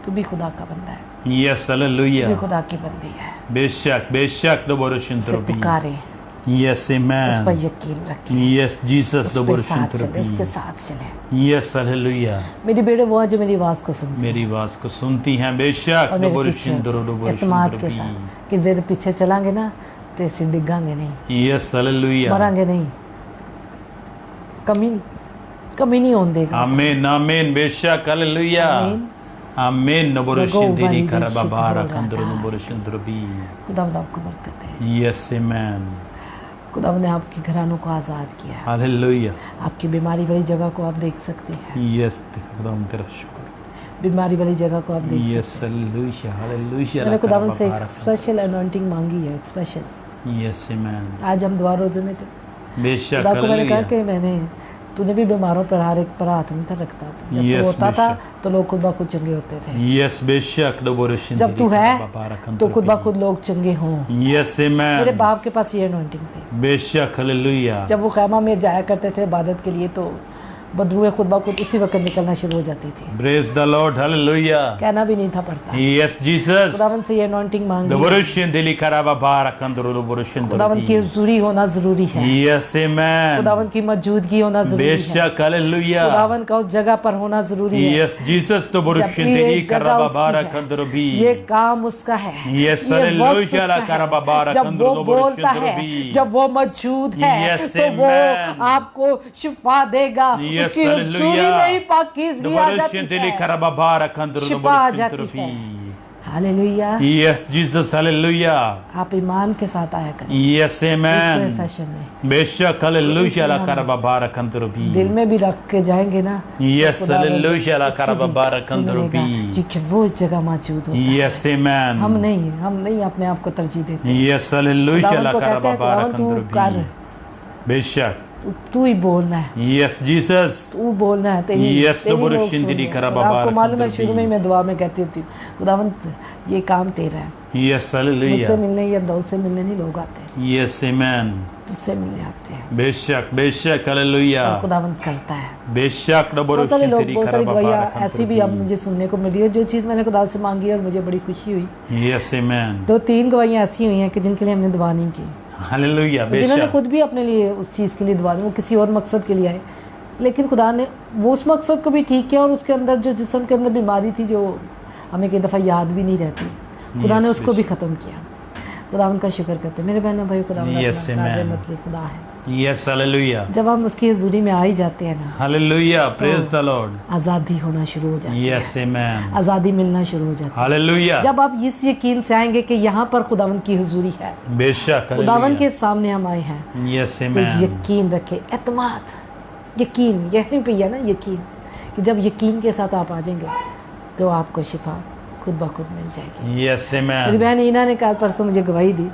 [SPEAKER 2] तू भी खुदा का बंदा है,
[SPEAKER 1] Yes,
[SPEAKER 2] तू भी
[SPEAKER 1] hallelujah.
[SPEAKER 2] खुदा की बंदी है।
[SPEAKER 1] बेशक no borushin
[SPEAKER 2] उसे
[SPEAKER 1] drobi.
[SPEAKER 2] पुकारे,
[SPEAKER 1] Yes,
[SPEAKER 2] उस पर
[SPEAKER 1] amen.
[SPEAKER 2] यकीन रखे,
[SPEAKER 1] Yes, Jesus, no
[SPEAKER 2] उसके
[SPEAKER 1] borushin
[SPEAKER 2] साथ चले, उसके
[SPEAKER 1] drobi.
[SPEAKER 2] साथ चले।
[SPEAKER 1] Yes, hallelujah.
[SPEAKER 2] मेरी बेटे वो है जो मेरी आवाज को सुनती
[SPEAKER 1] मेरी आवाज को सुनती हैं बेशक
[SPEAKER 2] और
[SPEAKER 1] no
[SPEAKER 2] मेरे
[SPEAKER 1] borushin
[SPEAKER 2] पीछे
[SPEAKER 1] no borushin
[SPEAKER 2] एतमाद के
[SPEAKER 1] drobi.
[SPEAKER 2] साथ कि देर पीछे चलांगे ना तो ऐसे डिगांगे नहीं,
[SPEAKER 1] Yes, hallelujah.
[SPEAKER 2] मरांगे नहीं, कमी नहीं होने देगा।
[SPEAKER 1] Amen, amen. बेशक hallelujah.
[SPEAKER 2] आमीन।
[SPEAKER 1] Amen. No borushin
[SPEAKER 2] Go
[SPEAKER 1] dili
[SPEAKER 2] bani
[SPEAKER 1] karababara
[SPEAKER 2] shikora
[SPEAKER 1] kanduru no
[SPEAKER 2] dai.
[SPEAKER 1] borushin drobi.
[SPEAKER 2] खुदावंद आपको बरकत है,
[SPEAKER 1] Yes, amen.
[SPEAKER 2] खुदावंद ने आपके घरानों को आज़ाद किया है,
[SPEAKER 1] Hallelujah.
[SPEAKER 2] आपकी बीमारी वाली जगह को आप देख सकते हैं,
[SPEAKER 1] Yes, खुदावंद तेरा शुक्र.
[SPEAKER 2] बीमारी वाली जगह को आप देख
[SPEAKER 1] Yes,
[SPEAKER 2] सकते
[SPEAKER 1] hallelujah, hallelujah.
[SPEAKER 2] हैं। मैंने खुदावंद से एक
[SPEAKER 1] Karababara.
[SPEAKER 2] स्पेशल अनॉइंटिंग मांगी है, एक स्पेशल।
[SPEAKER 1] Yes, amen.
[SPEAKER 2] आज हम दुआ रोजे में थे,
[SPEAKER 1] बेशक
[SPEAKER 2] खुदा को मैंने कहा
[SPEAKER 1] hallelujah.
[SPEAKER 2] कि मैंने तूने भी बीमारों पर हर एक पर हाथ नहीं था रखता था। जब
[SPEAKER 1] Yes,
[SPEAKER 2] तू होता था
[SPEAKER 1] बेशक।
[SPEAKER 2] तो लोग खुद ब खुद चंगे होते थे।
[SPEAKER 1] Yes, बेशक डबोरुशिन
[SPEAKER 2] जब तू
[SPEAKER 1] दिली
[SPEAKER 2] है
[SPEAKER 1] कराबाबारा
[SPEAKER 2] तो
[SPEAKER 1] कंतुरपी।
[SPEAKER 2] खुद ब खुद लोग चंगे हों।
[SPEAKER 1] Yes,
[SPEAKER 2] मेरे
[SPEAKER 1] amen।
[SPEAKER 2] बाप के पास ये अनॉइंटिंग थी।
[SPEAKER 1] बेशक हालेलुया।
[SPEAKER 2] जब वो खैमा में जाया करते थे इबादत के लिए तो बदरूए खुद ब खुद उसी वक्त निकलना शुरू हो जाती थी।
[SPEAKER 1] Praise the Lord, hallelujah.
[SPEAKER 2] कहना भी नहीं था पड़ता।
[SPEAKER 1] Yes, Jesus।
[SPEAKER 2] खुदावन से ये अनॉइंटिंग मांगी।
[SPEAKER 1] डबोरुशिन दिली कराबाबारा कंतुरपी।
[SPEAKER 2] खुदावन की हुजूरी होना जरूरी है।
[SPEAKER 1] Yes, amen।
[SPEAKER 2] खुदावन की मौजूदगी होना जरूरी है।
[SPEAKER 1] बेशक हालेलुया।
[SPEAKER 2] खुदावन का उस जगह पर होना जरूरी है।
[SPEAKER 1] Yes, Jesus डबोरुशिन
[SPEAKER 2] जबकि
[SPEAKER 1] दिली
[SPEAKER 2] ये जगह
[SPEAKER 1] कराबाबारा
[SPEAKER 2] उसकी है।
[SPEAKER 1] कंतुरपी।
[SPEAKER 2] ये काम उसका है।
[SPEAKER 1] Yes,
[SPEAKER 2] ये वक्त
[SPEAKER 1] हालेलुया
[SPEAKER 2] उसका है।
[SPEAKER 1] कराबाबारा
[SPEAKER 2] जब वो
[SPEAKER 1] कंतुरपी।
[SPEAKER 2] बोलता है, जब वो मौजूद है
[SPEAKER 1] Yes,
[SPEAKER 2] तो वो
[SPEAKER 1] amen।
[SPEAKER 2] आपको शिफा देगा।
[SPEAKER 1] Yes,
[SPEAKER 2] उसकी हुजूरी में ही पाकीज़गी आ जाती
[SPEAKER 1] डबोरुशिन
[SPEAKER 2] है।
[SPEAKER 1] कराबाबारा कंतुरपी।
[SPEAKER 2] शिफा आ जाती है। हालेलुया।
[SPEAKER 1] Yes, Jesus, hallelujah.
[SPEAKER 2] आप ईमान के साथ आया करें
[SPEAKER 1] Yes,
[SPEAKER 2] इस
[SPEAKER 1] amen।
[SPEAKER 2] सेशन में।
[SPEAKER 1] बेशक हालेलुया
[SPEAKER 2] इसलिए हम
[SPEAKER 1] कराबाबारा कंतुरपी।
[SPEAKER 2] दिल में भी रख के जाएंगे ना।
[SPEAKER 1] Yes,
[SPEAKER 2] तो खुदावन
[SPEAKER 1] हालेलुया
[SPEAKER 2] उसकी भी
[SPEAKER 1] कराबाबारा
[SPEAKER 2] सुनेगा,
[SPEAKER 1] कंतुरपी।
[SPEAKER 2] क्योंकि वो इस जगह मौजूद होता है।
[SPEAKER 1] Yes, amen।
[SPEAKER 2] हम नहीं अपने आप को तरजीह देते।
[SPEAKER 1] Yes, हालेलुया
[SPEAKER 2] खुदावन को कहते हैं,
[SPEAKER 1] कराबाबारा
[SPEAKER 2] खुदावन तू
[SPEAKER 1] कंतुरपी।
[SPEAKER 2] कर,
[SPEAKER 1] बेशक।
[SPEAKER 2] तू ही बोलना है,
[SPEAKER 1] Yes, Jesus।
[SPEAKER 2] तू बोलना है। तेरी
[SPEAKER 1] Yes,
[SPEAKER 2] तेरी
[SPEAKER 1] डबोरुशिन
[SPEAKER 2] लोग सुन
[SPEAKER 1] दिली
[SPEAKER 2] रहे हैं।
[SPEAKER 1] कराबाबारा
[SPEAKER 2] और आपको मालूम है
[SPEAKER 1] कंतुरपी।
[SPEAKER 2] शुरू में ही मैं दुआ में कहती होती हूँ, खुदावन ये काम तेरा है।
[SPEAKER 1] Yes,
[SPEAKER 2] मुझसे
[SPEAKER 1] हालेलुया।
[SPEAKER 2] मिलने या दो से मिलने नहीं लोग आते,
[SPEAKER 1] Yes, amen।
[SPEAKER 2] तुझसे मिलने आते हैं।
[SPEAKER 1] बेशक बेशक हालेलुया।
[SPEAKER 2] और खुदावन करता है।
[SPEAKER 1] बेशक
[SPEAKER 2] बहुत सारे
[SPEAKER 1] डबोरुशिन
[SPEAKER 2] लोग,
[SPEAKER 1] दिली
[SPEAKER 2] बहुत सारी
[SPEAKER 1] कराबाबारा
[SPEAKER 2] गवाहियाँ ऐसी भी अब मुझे सुनने को मिली है, जो चीज़ मैंने खुदा से मांगी और मुझे बड़ी खुशी हुई।
[SPEAKER 1] Yes, amen।
[SPEAKER 2] 2-3 गवाहियाँ ऐसी हुई हैं कि जिनके लिए हमने दुआ नहीं की,
[SPEAKER 1] हालेलुया।
[SPEAKER 2] जिन्होंने
[SPEAKER 1] बेशक।
[SPEAKER 2] खुद भी अपने लिए उस चीज़ के लिए दुआ दी, वो किसी और मकसद के लिए आए, लेकिन खुदा ने वो उस मकसद को भी ठीक किया और उसके अंदर जो जिस्म के अंदर बीमारी थी जो हमें कई दफ़ा याद भी नहीं रहती, खुदा ने उसको भी ख़त्म किया। खुदा उनका शुक्र करते हैं। मेरे बहनों भाई, खुदा
[SPEAKER 1] Yes, amen।
[SPEAKER 2] मतलब खुदा है।
[SPEAKER 1] Yes, hallelujah.
[SPEAKER 2] जब हम उसकी हजूरी में आ ही जाते हैं ना,
[SPEAKER 1] हालेलुया। Praise the Lord.
[SPEAKER 2] आज़ादी होना शुरू हो जाती है,
[SPEAKER 1] Yes, amen।
[SPEAKER 2] आज़ादी मिलना शुरू हो जाती है।
[SPEAKER 1] हालेलुया।
[SPEAKER 2] जब आप इस यकीन से आएंगे कि यहाँ पर खुदावन की हुजूरी है,
[SPEAKER 1] बेशक
[SPEAKER 2] खुदावन
[SPEAKER 1] हालेलुया।
[SPEAKER 2] के सामने हम आए हैं,
[SPEAKER 1] Yes,
[SPEAKER 2] तो
[SPEAKER 1] amen।
[SPEAKER 2] यकीन रखें, एतमाद, यकीन, यही पे है ना यकीन, कि जब यकीन के साथ आप आ जाएंगे तो आपको शिफा खुद ब खुद मिल जाएगी।
[SPEAKER 1] Yes,
[SPEAKER 2] मेरी
[SPEAKER 1] amen।
[SPEAKER 2] बहन ईना ने कल परसों मुझे गवाही दी,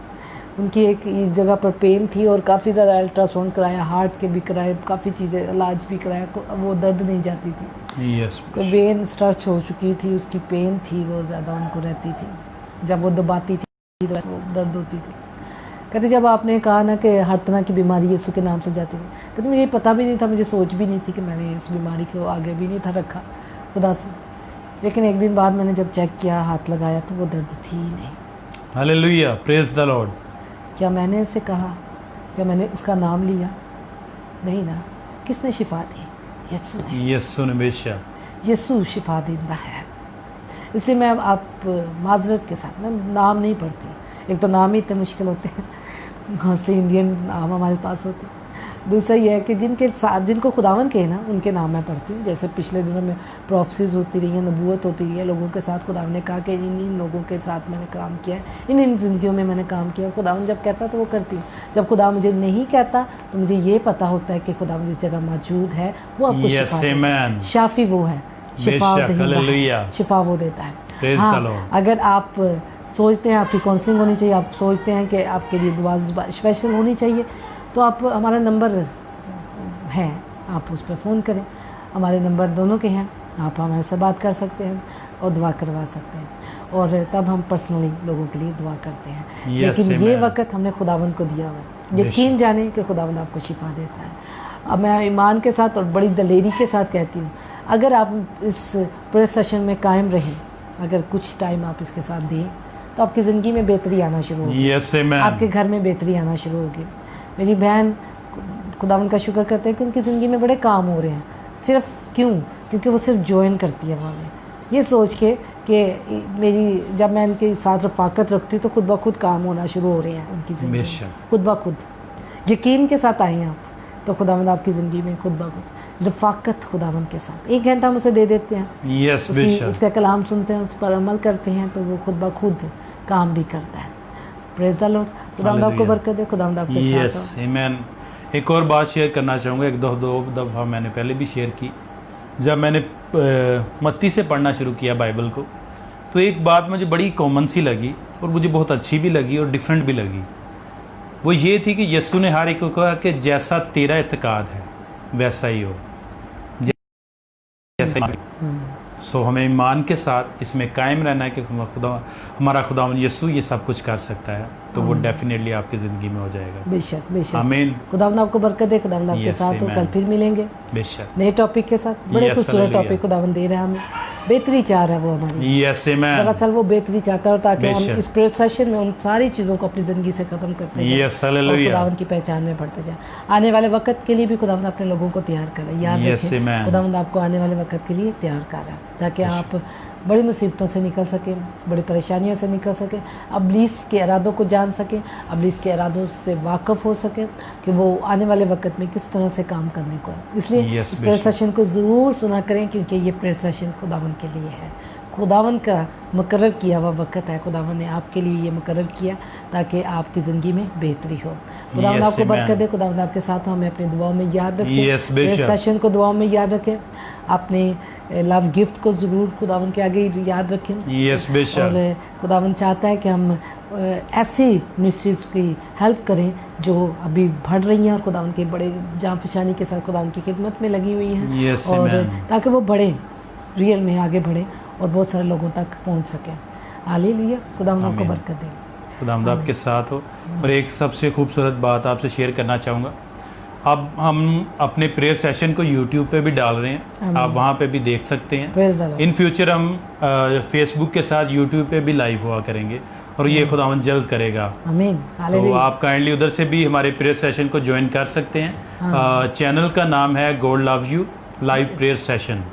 [SPEAKER 2] उनकी एक इस जगह पर पेन थी और काफ़ी ज़्यादा अल्ट्रासाउंड कराया, हार्ट के भी कराए, काफ़ी चीज़ें इलाज भी कराया, वो दर्द नहीं जाती थी।
[SPEAKER 1] Yes,
[SPEAKER 2] कोई वेन स्ट्रेच हो चुकी थी, उसकी पेन थी, वो ज़्यादा उनको रहती थी, जब वो दबाती थी तो वो दर्द होती थी। कहते जब आपने कहा ना कि हर तरह की बीमारी यीशु के नाम से जाती थी, कहते मुझे पता भी नहीं था, मुझे सोच भी नहीं थी कि मैंने इस बीमारी को आगे भी नहीं था रखा खुदा से, लेकिन एक दिन बाद मैंने जब चेक किया, हाथ लगाया तो वो दर्द थी ही नहीं।
[SPEAKER 1] हालेलुया। Praise the Lord.
[SPEAKER 2] क्या मैंने उसे कहा, क्या मैंने उसका नाम लिया? नहीं ना। किसने शिफा दी? यीशु ने।
[SPEAKER 1] यीशु ने बेशक।
[SPEAKER 2] यीशु शिफा देता है। इसलिए मैं आप माजरत के साथ, मैं नाम नहीं पढ़ती, एक तो नाम ही इतने मुश्किल होते हैं, मोस्टली इंडियन नाम हमारे पास होते हैं। दूसरा ये है कि जिनके साथ, जिनको खुदावन के ना, उनके नाम मैं पढ़ती हूँ। जैसे पिछले दिनों में प्रोफेसीज होती रही है, नबूवत होती रही है, लोगों के साथ खुदावन ने कहा कि इन लोगों के साथ मैंने काम किया है, इन ज़िंदगियों में मैंने काम किया। खुदावन जब कहता तो वो करती हूँ, जब खुदा मुझे नहीं कहता तो मुझे ये पता होता है कि खुदावन जिस जगह मौजूद है वो आपको
[SPEAKER 1] Yes,
[SPEAKER 2] शिफा देता है।
[SPEAKER 1] amen।
[SPEAKER 2] शाफी वो है, शिफा
[SPEAKER 1] बेशक,
[SPEAKER 2] दहिंदा है,
[SPEAKER 1] हालेलुया।
[SPEAKER 2] शिफा वो देता है।
[SPEAKER 1] Praise the
[SPEAKER 2] हाँ,
[SPEAKER 1] Lord।
[SPEAKER 2] अगर आप सोचते हैं आपकी काउंसलिंग होनी चाहिए, आप सोचते हैं कि आपके लिए दुआ स्पेशल होनी चाहिए, तो आप, हमारा नंबर है, आप उस पर फ़ोन करें। हमारे नंबर दोनों के हैं, आप हमारे से बात कर सकते हैं और दुआ करवा सकते हैं, और तब हम पर्सनली लोगों के लिए दुआ करते हैं।
[SPEAKER 1] Yes,
[SPEAKER 2] लेकिन ये
[SPEAKER 1] amen।
[SPEAKER 2] वक्त हमने खुदावंद को दिया हुआ है, यकीन जाने कि खुदावंद आपको शिफा देता है। अब मैं ईमान के साथ और बड़ी दलेरी के साथ कहती हूँ, अगर आप इस प्रेयर सेशन में कायम रहें, अगर कुछ टाइम आप इसके साथ दें, तो आपकी ज़िंदगी में बेहतरी आना शुरू होगी।
[SPEAKER 1] Yes, amen।
[SPEAKER 2] आपके घर में बेहतरी आना शुरू होगी। मेरी बहन खुदावन का शुक्र करते हैं कि उनकी ज़िंदगी में बड़े काम हो रहे हैं। सिर्फ क्यों? क्योंकि वो सिर्फ ज्वाइन करती है वहाँ में, ये सोच के कि मेरी, जब मैं इनके साथ रफ़ाकत रखती हूँ तो खुद ब खुद काम होना शुरू हो रहे हैं उनकी ज़िंदगी में,
[SPEAKER 1] बेशक।
[SPEAKER 2] खुद ब खुद। यकीन के साथ आए आप तो खुदावंद आपकी ज़िंदगी में खुद ब खुद रफ़ाकत खुदावंद के साथ 1 घंटा हम उसे दे देते हैं,
[SPEAKER 1] Yes, बेशक।
[SPEAKER 2] उसका कलाम सुनते हैं, उस पर अमल करते हैं, तो वो खुद ब खुद काम भी करता है। Praise the Lord. खुदावंद आपको
[SPEAKER 1] हालेलुया।
[SPEAKER 2] बरकत दे, खुदावंद आपके
[SPEAKER 1] Yes,
[SPEAKER 2] साथ हो।
[SPEAKER 1] amen। एक और बात शेयर करना चाहूँगा, एक दो दफ़ा मैंने पहले भी शेयर की। जब मैंने मत्ती से पढ़ना शुरू किया बाइबल को, तो एक बात मुझे बड़ी कॉमन सी लगी और मुझे बहुत अच्छी भी लगी और डिफरेंट भी लगी। वो ये थी कि यीशु ने हर एक को कहा कि जैसा तेरा इत्काद है वैसा ही हो जैसा। सो हमें ईमान के साथ इसमें कायम रहना है कि हमारा खुदावंद यीशु ये सब कुछ कर सकता है, तो वो डेफिनेटली आपकी ज़िंदगी में हो जाएगा।
[SPEAKER 2] बेशक बेशक।
[SPEAKER 1] आमीन।
[SPEAKER 2] खुदावंद आपको बरकत दे, खुदावंद आपके साथ हो। कल फिर मिलेंगे
[SPEAKER 1] बेशक
[SPEAKER 2] नए टॉपिक के साथ। बड़े खूबसूरत टॉपिक खुदावंद दे रहा है हमें, बेहतरी चाह रहा है वो हमारी।
[SPEAKER 1] यस आमीन।
[SPEAKER 2] दरअसल वो बेहतरी चाहता है ताकि हम इस प्रेयर सेशन में उन सारी चीज़ों को अपनी ज़िंदगी से ख़त्म करते जाएं।
[SPEAKER 1] Yes hallelujah.
[SPEAKER 2] खुदावंद की पहचान में बढ़ते जाएं। आने वाले वक्त के लिए भी खुदावंद अपने लोगों को तैयार कर रहा है। याद रखें खुदावंद आपको आने वाले वक्त के लिए तैयार कर रहा है ताकि आप बड़ी मुसीबतों से निकल सकें, बड़ी परेशानियों से निकल सकें, अब्लीस के इरादों को जान सकें, अब्लीस के इरादों से वाकिफ़ हो सकें कि वो आने वाले वक्त में किस तरह से काम करने को है। इसलिए इस प्रेयर सेशन को ज़रूर सुना करें क्योंकि ये प्रेयर सेशन खुदावंद के लिए है। खुदावंद का मुकर्रर किया हुआ वक्त है। खुदावंद ने आपके लिए ये मुकर्रर किया ताकि आपकी ज़िंदगी में बेहतरी हो। खुदावंद आपको बरकत दे, खुदावंद आपके साथ हो। हमें अपनी दुआओं में याद रखें, प्रेयर सेशन को दुआओं में याद रखें, अपने लव गिफ्ट को ज़रूर खुदावंद के आगे याद रखें। और खुदावंद चाहता है कि हम ऐसी मिनिस्ट्रीज़ की हेल्प करें जो अभी बढ़ रही हैं और खुदावंद के बड़े जान फशानी के साथ खुदावंद की खिदमत में लगी हुई हैं, और ताकि वो बढ़ें, रियल में आगे बढ़ें और बहुत सारे लोगों तक पहुंच सकें। हालेलुया। खुदावंद आपको बरकत दे,
[SPEAKER 1] खुदावंद आपके साथ हो। और एक सबसे खूबसूरत बात आपसे शेयर करना चाहूँगा, अब हम अपने प्रेयर सेशन को YouTube पे भी डाल रहे हैं, आप वहाँ पे भी देख सकते हैं। इन फ्यूचर हम फेसबुक के साथ YouTube पे भी लाइव हुआ करेंगे और ये खुदावंद जल्द करेगा।
[SPEAKER 2] आमीन।
[SPEAKER 1] तो आप काइंडली उधर से भी हमारे प्रेयर सेशन को ज्वाइन कर सकते हैं। चैनल का नाम है God love you live prayer session,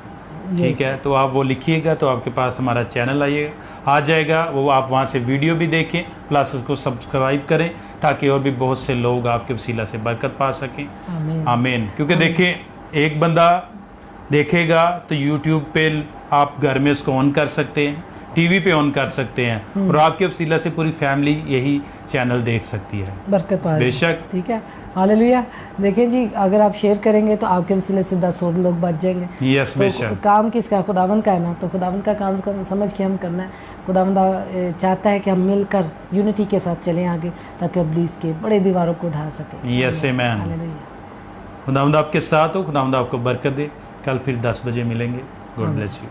[SPEAKER 1] ठीक है। तो आप वो लिखिएगा तो आपके पास हमारा चैनल आ जाएगा, वो आप वहाँ से वीडियो भी देखें, प्लस उसको सब्सक्राइब करें ताकि और भी बहुत से लोग आपके वसीला से बरकत पा सकें। आमीन। क्योंकि देखें, एक बंदा देखेगा तो यूट्यूब पे आप घर में उसको ऑन कर सकते हैं, टीवी पे ऑन कर सकते हैं, और आपके वसीला से पूरी फैमिली यही चैनल देख सकती है।
[SPEAKER 2] बरकत पाए।
[SPEAKER 1] बेशक।
[SPEAKER 2] ठीक है। हालेलुया। देखें जी, अगर आप शेयर करेंगे तो आपके वसीले से 10 और लोग बच जाएंगे।
[SPEAKER 1] यस बेशक।
[SPEAKER 2] तो काम किसका? खुदावंद का है ना, तो खुदावंद का काम को समझ के हम करना है। खुदावंद चाहता है कि हम मिलकर यूनिटी के साथ चलें आगे ताकि इब्लीस के बड़े दीवारों को ढा सकें।
[SPEAKER 1] यस आमीन। खुदावंद आपके साथ हो, खुदावंद आपको बरकत दे। कल फिर 10 बजे मिलेंगे। God bless you.